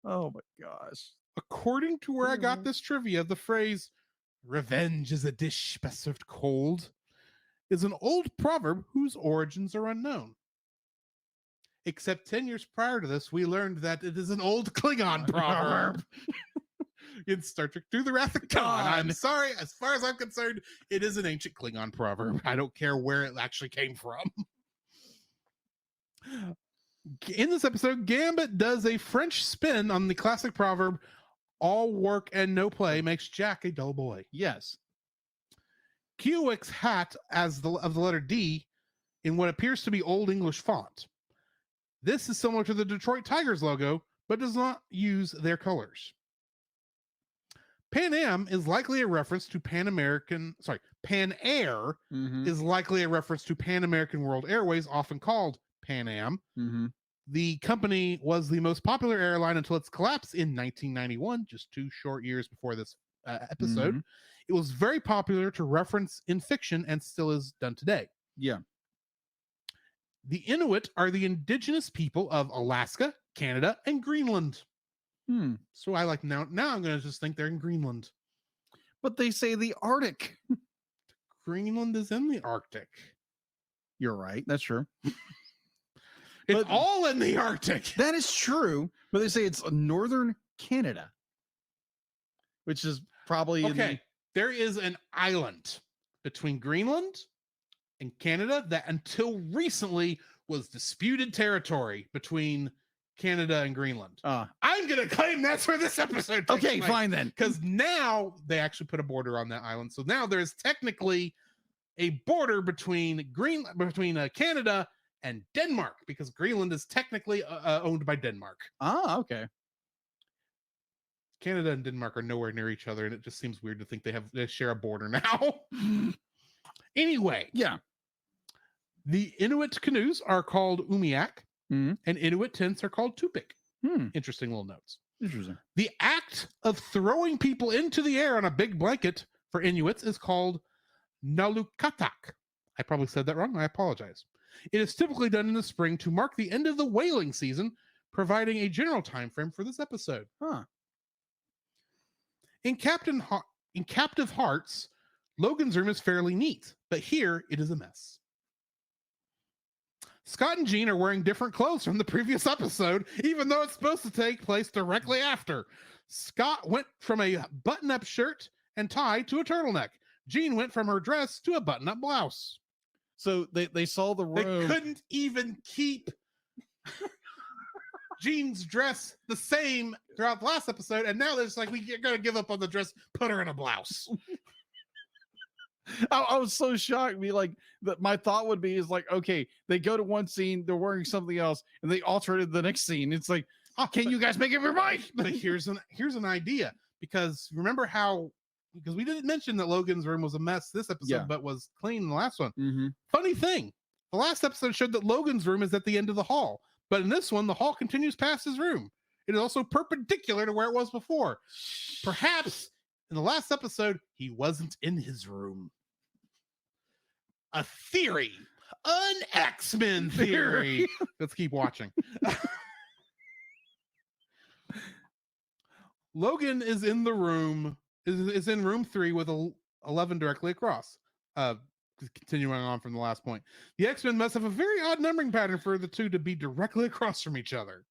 Oh my gosh. According to where I got this trivia, the phrase "revenge is a dish best served cold" is an old proverb whose origins are unknown. Except 10 years prior to this, we learned that it is an old Klingon proverb. In Star Trek II: The Wrath of Khan. I'm sorry, as far as I'm concerned, it is an ancient Klingon proverb. I don't care where it actually came from. In this episode, Gambit does a French spin on the classic proverb, "All work and no play makes Jack a dull boy." Yes. Kiwek's hat of the letter D in what appears to be Old English font. This is similar to the Detroit Tigers logo, but does not use their colors. Pan Am is likely a reference to Pan Air is likely a reference to Pan American World Airways, often called Pan Am. Mm-hmm. The company was the most popular airline until its collapse in 1991, just 2 short years before this episode. Mm-hmm. It was very popular to reference in fiction and still is done today. Yeah. The Inuit are the indigenous people of Alaska, Canada, and Greenland. So I like now I'm going to just think they're in Greenland. But they say the Arctic. Greenland is in the Arctic. You're right. That's true. It's all in the Arctic. That is true. But they say it's northern Canada, which is probably okay. There is an island between Greenland and Canada that until recently was disputed territory between Canada and Greenland. I'm going to claim that's where this episode takes okay, place. fine then. Because now they actually put a border on that island. So now there's technically a border between Canada and Denmark, because Greenland is technically owned by Denmark. Ah, okay. Canada and Denmark are nowhere near each other, and it just seems weird to think they share a border now. Anyway, Yeah. the Inuit canoes are called umiak, Mhm. and Inuit tents are called tupik. Hmm. Interesting little notes. Interesting. The act of throwing people into the air on a big blanket for Inuits is called nalukatak. I probably said that wrong. I apologize. It is typically done in the spring to mark the end of the whaling season, providing a general time frame for this episode. Huh. In Captive Hearts, Logan's room is fairly neat, but here it is a mess. Scott and Jean are wearing different clothes from the previous episode, even though it's supposed to take place directly after. Scott went from a button-up shirt and tie to a turtleneck. Jean went from her dress to a button-up blouse. So they saw the They room. couldn't even keep Jean's dress the same throughout the last episode, and now they're just like, we're gonna give up on the dress, put her in a blouse. I was so shocked. Be like, that my thought would be is like, okay, they go to one scene, they're wearing something else, and they alter it to the next scene. It's like, can you guys make up your mind? But here's an idea, because remember because we didn't mention that Logan's room was a mess this episode, Yeah. but was clean in the last one. Mm-hmm. Funny thing, the last episode showed that Logan's room is at the end of the hall, but in this one, the hall continues past his room. It is also perpendicular to where it was before. Perhaps in the last episode, he wasn't in his room. A theory. An X-Men theory. Let's keep watching. Logan is in the room, is in room 3 with 11 directly across. Continuing on from the last point. The X-Men must have a very odd numbering pattern for the two to be directly across from each other.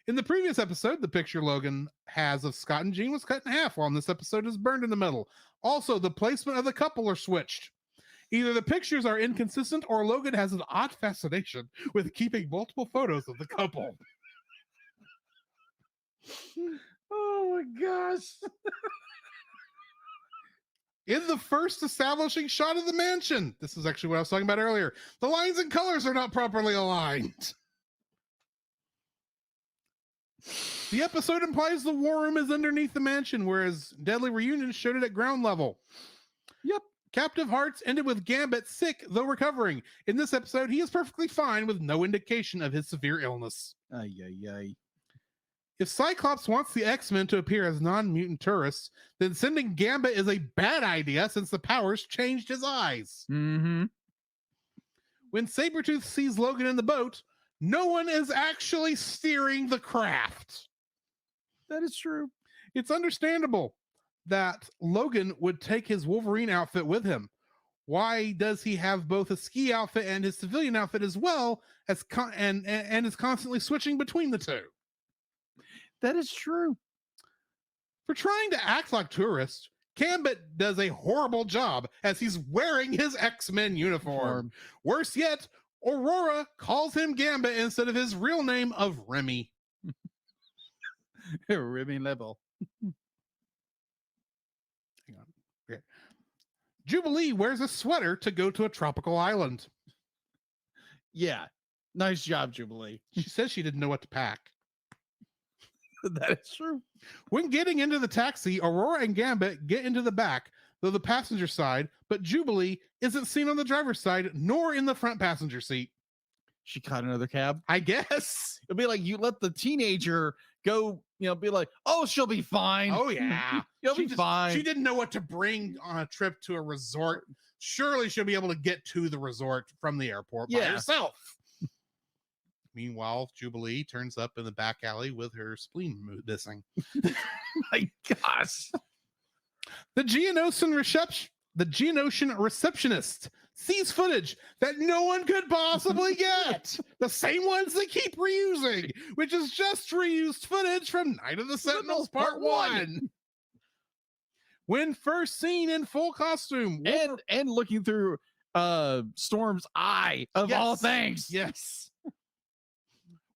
In the previous episode, the picture Logan has of Scott and Jean was cut in half, while in this episode is burned in the middle. Also, the placement of the couple are switched. Either the pictures are inconsistent or Logan has an odd fascination with keeping multiple photos of the couple. Oh my gosh. In the first establishing shot of the mansion, this is actually what I was talking about earlier, the lines and colors are not properly aligned. The episode implies the war room is underneath the mansion, whereas Deadly Reunion showed it at ground level. Yep. Captive Hearts ended with Gambit sick, though recovering. In this episode, he is perfectly fine with no indication of his severe illness. Ay, ay, ay. If Cyclops wants the X-Men to appear as non-mutant tourists, then sending Gambit is a bad idea since the powers changed his eyes. Mm-hmm. When Sabretooth sees Logan in the boat, no one is actually steering the craft. That is true. It's understandable that Logan would take his Wolverine outfit with him. Why does he have both a ski outfit and his civilian outfit as well as and is constantly switching between the two? That is true. For trying to act like tourists, Gambit does a horrible job as he's wearing his X-Men uniform. Worse yet, Aurora calls him Gambit instead of his real name of Remy. Remy level. Hang on. Okay. Jubilee wears a sweater to go to a tropical island. Yeah. Nice job, Jubilee. She says she didn't know what to pack. That is true. When getting into the taxi, Aurora and Gambit get into the back, though the passenger side, but Jubilee isn't seen on the driver's side nor in the front passenger seat. She caught another cab. I guess. It'd be like you let the teenager go, be like, oh, she'll be fine. Oh, yeah. You'll be fine. She didn't know what to bring on a trip to a resort. Surely she'll be able to get to the resort from the airport by herself. Meanwhile, Jubilee turns up in the back alley with her spleen missing. My gosh. The Geonosian receptionist sees footage that no one could possibly get. The same ones they keep reusing, which is just reused footage from Night of the Sentinels Part 1. When first seen in full costume. And looking through Storm's eye, of all things. Yes.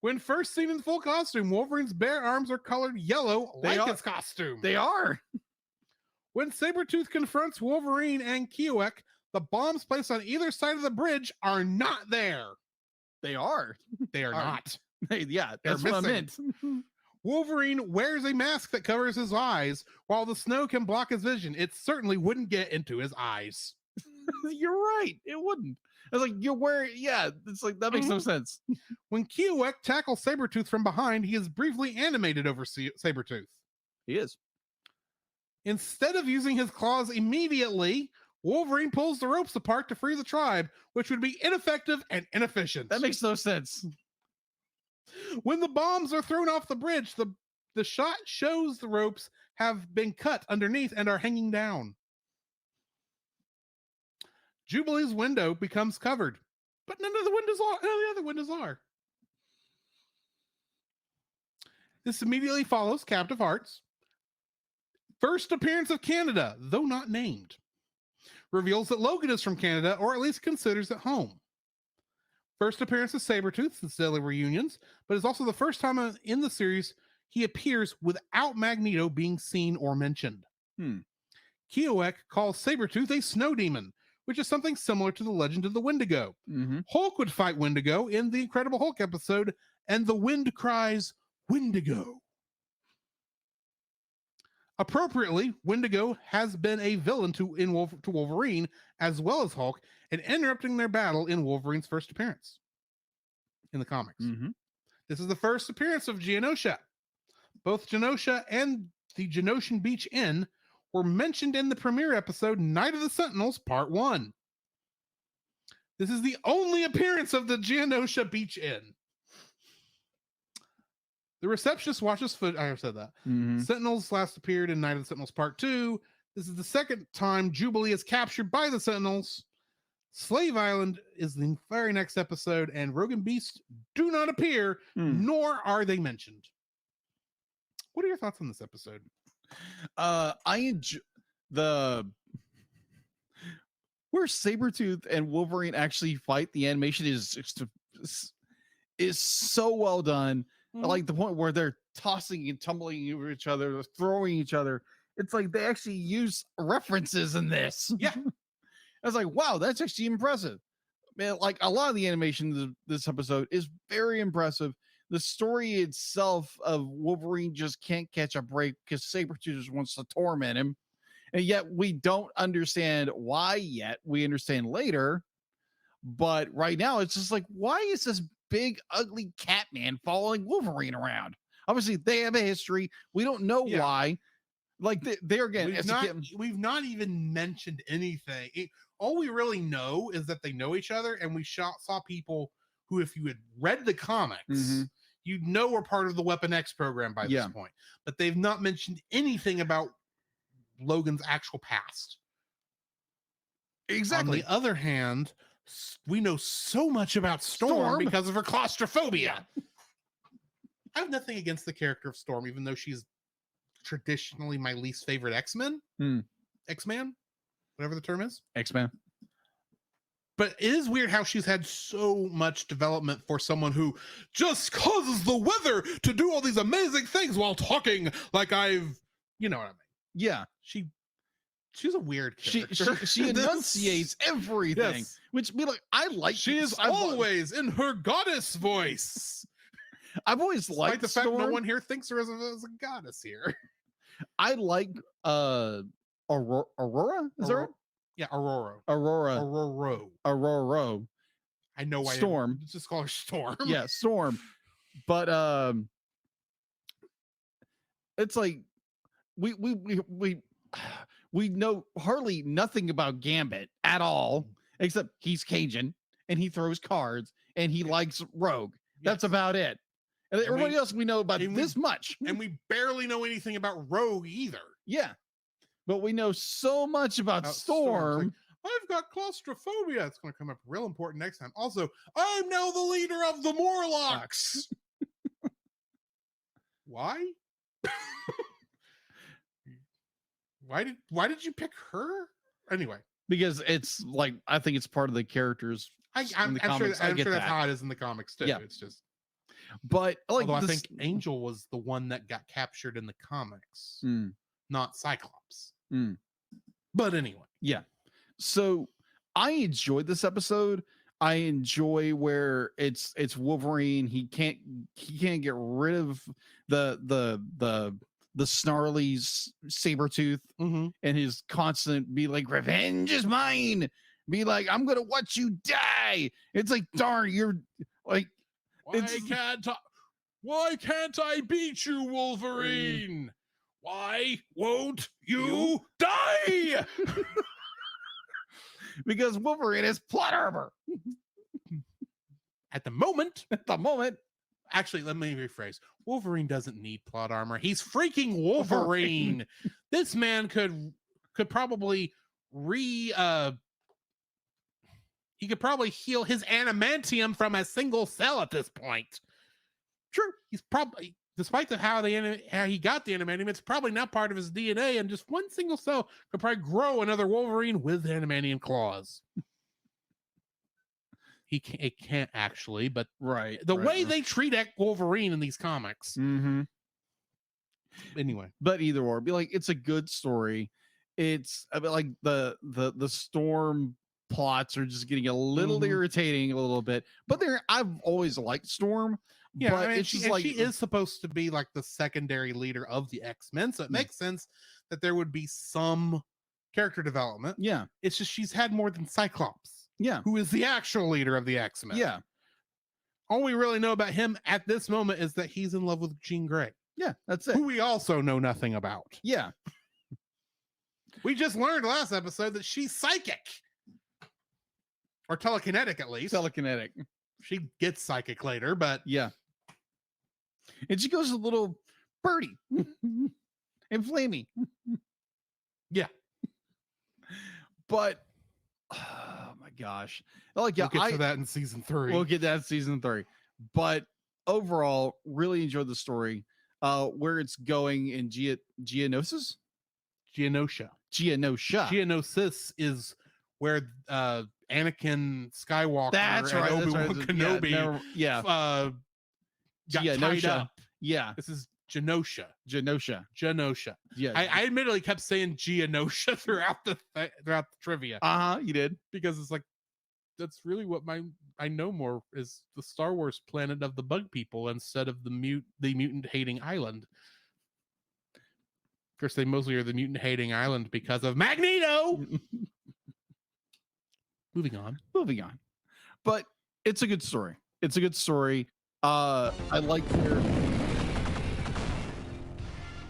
When first seen in full costume, Wolverine's bare arms are colored yellow like his costume. They are. When Sabretooth confronts Wolverine and Kiowek, The bombs placed on either side of the bridge are not there. They are. They are Are. not. Yeah, They're that's what I missing. meant. Wolverine wears a mask that covers his eyes, while the snow can block his vision. It certainly wouldn't get into his eyes. You're right. It wouldn't. I was like, you're wearing, yeah, it's like, that makes no sense. When Kiowek tackles Sabretooth from behind, he is briefly animated over Sabretooth. He is. Instead of using his claws immediately, Wolverine pulls the ropes apart to free the tribe, which would be ineffective and inefficient. That makes no sense. When the bombs are thrown off the bridge, the shot shows the ropes have been cut underneath and are hanging down. Jubilee's window becomes covered, but none of the other windows are. This immediately follows Captive Hearts. First appearance of Canada, though not named. Reveals that Logan is from Canada, or at least considers it home. First appearance of Sabretooth since Deadly Reunions, but is also the first time in the series he appears without Magneto being seen or mentioned. Kiowek calls Sabretooth a snow demon, which is something similar to the legend of the Wendigo. Hulk would fight Wendigo in the Incredible Hulk episode, and the wind cries, Wendigo. Appropriately, Wendigo has been a villain to Wolverine as well as Hulk, and interrupting their battle in Wolverine's first appearance in the comics. This is the first appearance of Genosha. Both Genosha and the Genosian Beach Inn were mentioned in the premiere episode Night of the Sentinels Part 1. This is the only appearance of the Genosha Beach Inn. The receptionist watches foot. I have said that. Sentinels last appeared in Night of the Sentinels Part 2. This is the second time Jubilee is captured by the Sentinels. Slave Island is the very next episode, and Rogue and Beast do not appear, nor are they mentioned. What are your thoughts on this episode? I enjoy where Sabretooth and Wolverine actually fight. The animation is so well done. I like the point where they're tossing and tumbling over each other, throwing each other. It's like they actually use references in this. Yeah. I was like, wow, that's actually impressive. Man, like a lot of the animation of this episode is very impressive. The story itself of Wolverine just can't catch a break because Sabretooth just wants to torment him. And yet we don't understand why yet. We understand later. But right now, it's just like, why is this big, ugly cat man following Wolverine around? Obviously, they have a history. We don't know why. Like, they're again, we've not even mentioned anything. All we really know is that they know each other, and we saw people who, if you had read the comics, you'd know were part of the Weapon X program by this point. But they've not mentioned anything about Logan's actual past. Exactly. On the other hand, we know so much about Storm because of her claustrophobia. I have nothing against the character of Storm, even though she's traditionally my least favorite X-Men. X-Man, whatever the term is. X-Men. But it is weird how she's had so much development for someone who just causes the weather to do all these amazing things while talking like you know what I mean. Yeah. She's a weird character. She enunciates everything, which be like, I like. She is always in her goddess voice. I've always liked the fact Storm. no one here thinks her as a goddess here. I like Aurora. Is there? Yeah, Aurora. I know why. Storm. Let's just call her Storm. Yeah, Storm. But it's like we know hardly nothing about Gambit at all, except he's Cajun and he throws cards and he likes Rogue. That's about it. And everybody else we know about this much. And we barely know anything about Rogue either. Yeah. But we know so much about Storm. Like, I've got claustrophobia. It's going to come up real important next time. Also, I'm now the leader of the Morlocks. Why? Why did you pick her? Anyway, because it's like, I think it's part of the characters. I'm sure that's how it is in the comics too. Yeah. It's just, but like, although I think Angel was the one that got captured in the comics, not Cyclops. But anyway, yeah. So I enjoyed this episode. I enjoy where it's Wolverine. He can't get rid of the snarly Sabretooth and his constant be like, revenge is mine. Be like, I'm gonna watch you die. It's like, darn, you're like, why can't I beat you, Wolverine? Why won't you die? Because Wolverine is plot armor. At the moment, Actually, let me rephrase. Wolverine doesn't need plot armor. He's freaking Wolverine. This man could probably he could probably heal his adamantium from a single cell at this point. True. He's probably, despite how he got the adamantium, it's probably not part of his DNA, and just one single cell could probably grow another Wolverine with adamantium claws. It can't actually, but the way they treat Wolverine in these comics. Anyway, but either or, be like, it's a good story. It's a bit like the Storm plots are just getting a little irritating a little bit, but I've always liked Storm. Yeah, but I mean, it's just like, she is supposed to be like the secondary leader of the X-Men, so it makes sense that there would be some character development. Yeah, it's just she's had more than Cyclops. Yeah, who is the actual leader of the X-Men. Yeah, all we really know about him at this moment is that he's in love with Jean Grey. Yeah, that's it. Who we also know nothing about. Yeah, we just learned last episode that she's psychic. Or telekinetic, at least. Telekinetic. She gets psychic later, but yeah. And she goes a little birdie and flamey. Yeah. But oh my gosh. Like, we'll get to that in season 3. We'll get that in season 3. But overall, really enjoyed the story. Where it's going in Geonosis? Geonosis is where Anakin Skywalker and Obi-Wan Kenobi got tied up. Yeah. This is Genosha. Yeah. I admittedly kept saying Geonosia throughout the trivia. You did. Because it's like, that's really what I know more is the Star Wars planet of the bug people instead of the mutant hating island. Of course, they mostly are the mutant hating island because of Magneto. Moving on. But it's a good story. I like where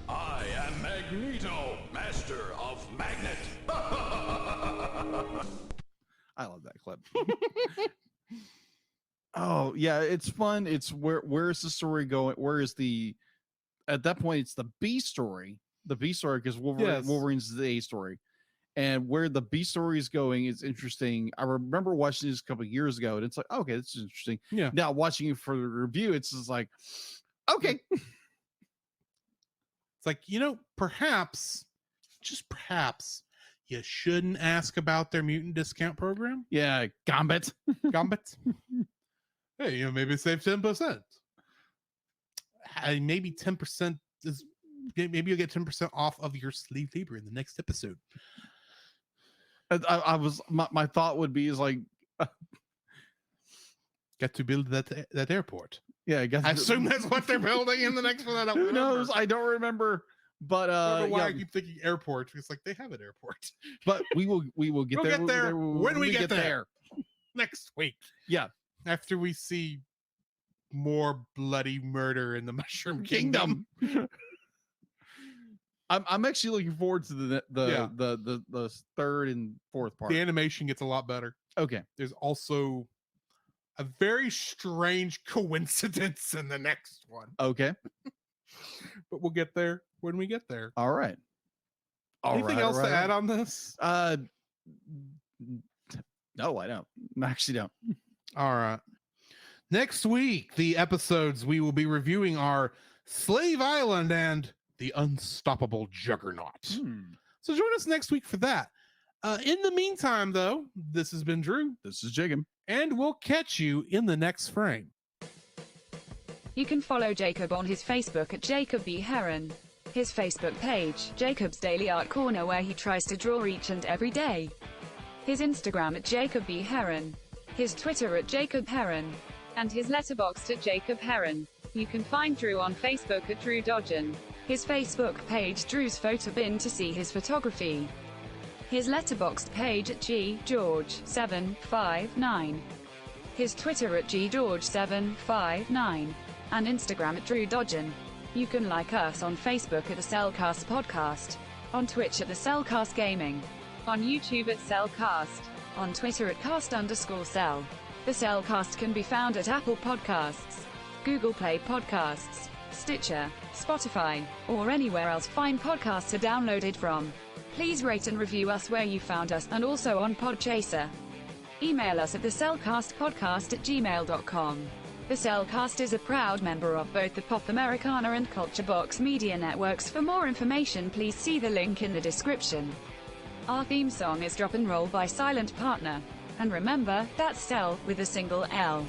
I am Magneto, master of magnet. I love that clip. Oh yeah, it's fun. It's where is the story going? Where is at that point it's the B story. The B story, because Wolverine's the A story. And where the B story is going is interesting. I remember watching this a couple of years ago, and it's like, okay, this is interesting. Yeah. Now watching it for the review, it's just like, okay. It's like, perhaps, just perhaps, you shouldn't ask about their mutant discount program. Yeah, Gambit. Hey, maybe save 10%. Maybe 10% is. Maybe you'll get 10% off of your slave labor in the next episode. My thought would be is like, got to build that airport. Yeah, I assume that's what they're building in the next one. Who knows? I don't remember. But I don't know why I keep thinking airport. It's like they have an airport. But we will get we'll there. When we get there next week. Yeah, after we see more bloody murder in the Mushroom Kingdom. I'm actually looking forward to the third and fourth part. The animation gets a lot better. Okay. There's also a very strange coincidence in the next one. Okay. But we'll get there when we get there. All right. Anything else to add on this? No, I don't. I actually don't. All right. Next week, the episodes we will be reviewing are Slave Island and The Unstoppable Juggernaut. So join us next week for that. In the meantime, though, this has been Drew. This is Jacob. And we'll catch you in the next frame. You can follow Jacob on his Facebook at Jacob B. Heron. His Facebook page, Jacob's Daily Art Corner, where he tries to draw each and every day. his Instagram at Jacob B. Heron, his Twitter at Jacob Heron, and his Letterboxd at Jacob Heron. You can find Drew on Facebook at Drew Dodgen, his Facebook page Drew's Photo Bin to see his photography, his Letterboxd page at ggeorge759, his Twitter at ggeorge759, and Instagram at Drew Dodgen. You can like us on Facebook at the Cellcast Podcast, on Twitch at the Cellcast Gaming, on YouTube at Cellcast, on Twitter at cast_cell. The Cellcast can be found at Apple Podcasts, Google Play Podcasts, Stitcher, Spotify, or anywhere else fine podcasts are downloaded from. Please rate and review us where you found us, and also on Podchaser. Email us at thecellcastpodcast@gmail.com. The Cellcast is a proud member of both the Pop Americana and Culture Box media networks. For more information, please see the link in the description. Our theme song is Drop and Roll by Silent Partner. And remember, that's Cell, with a single L.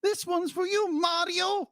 This one's for you, Mario.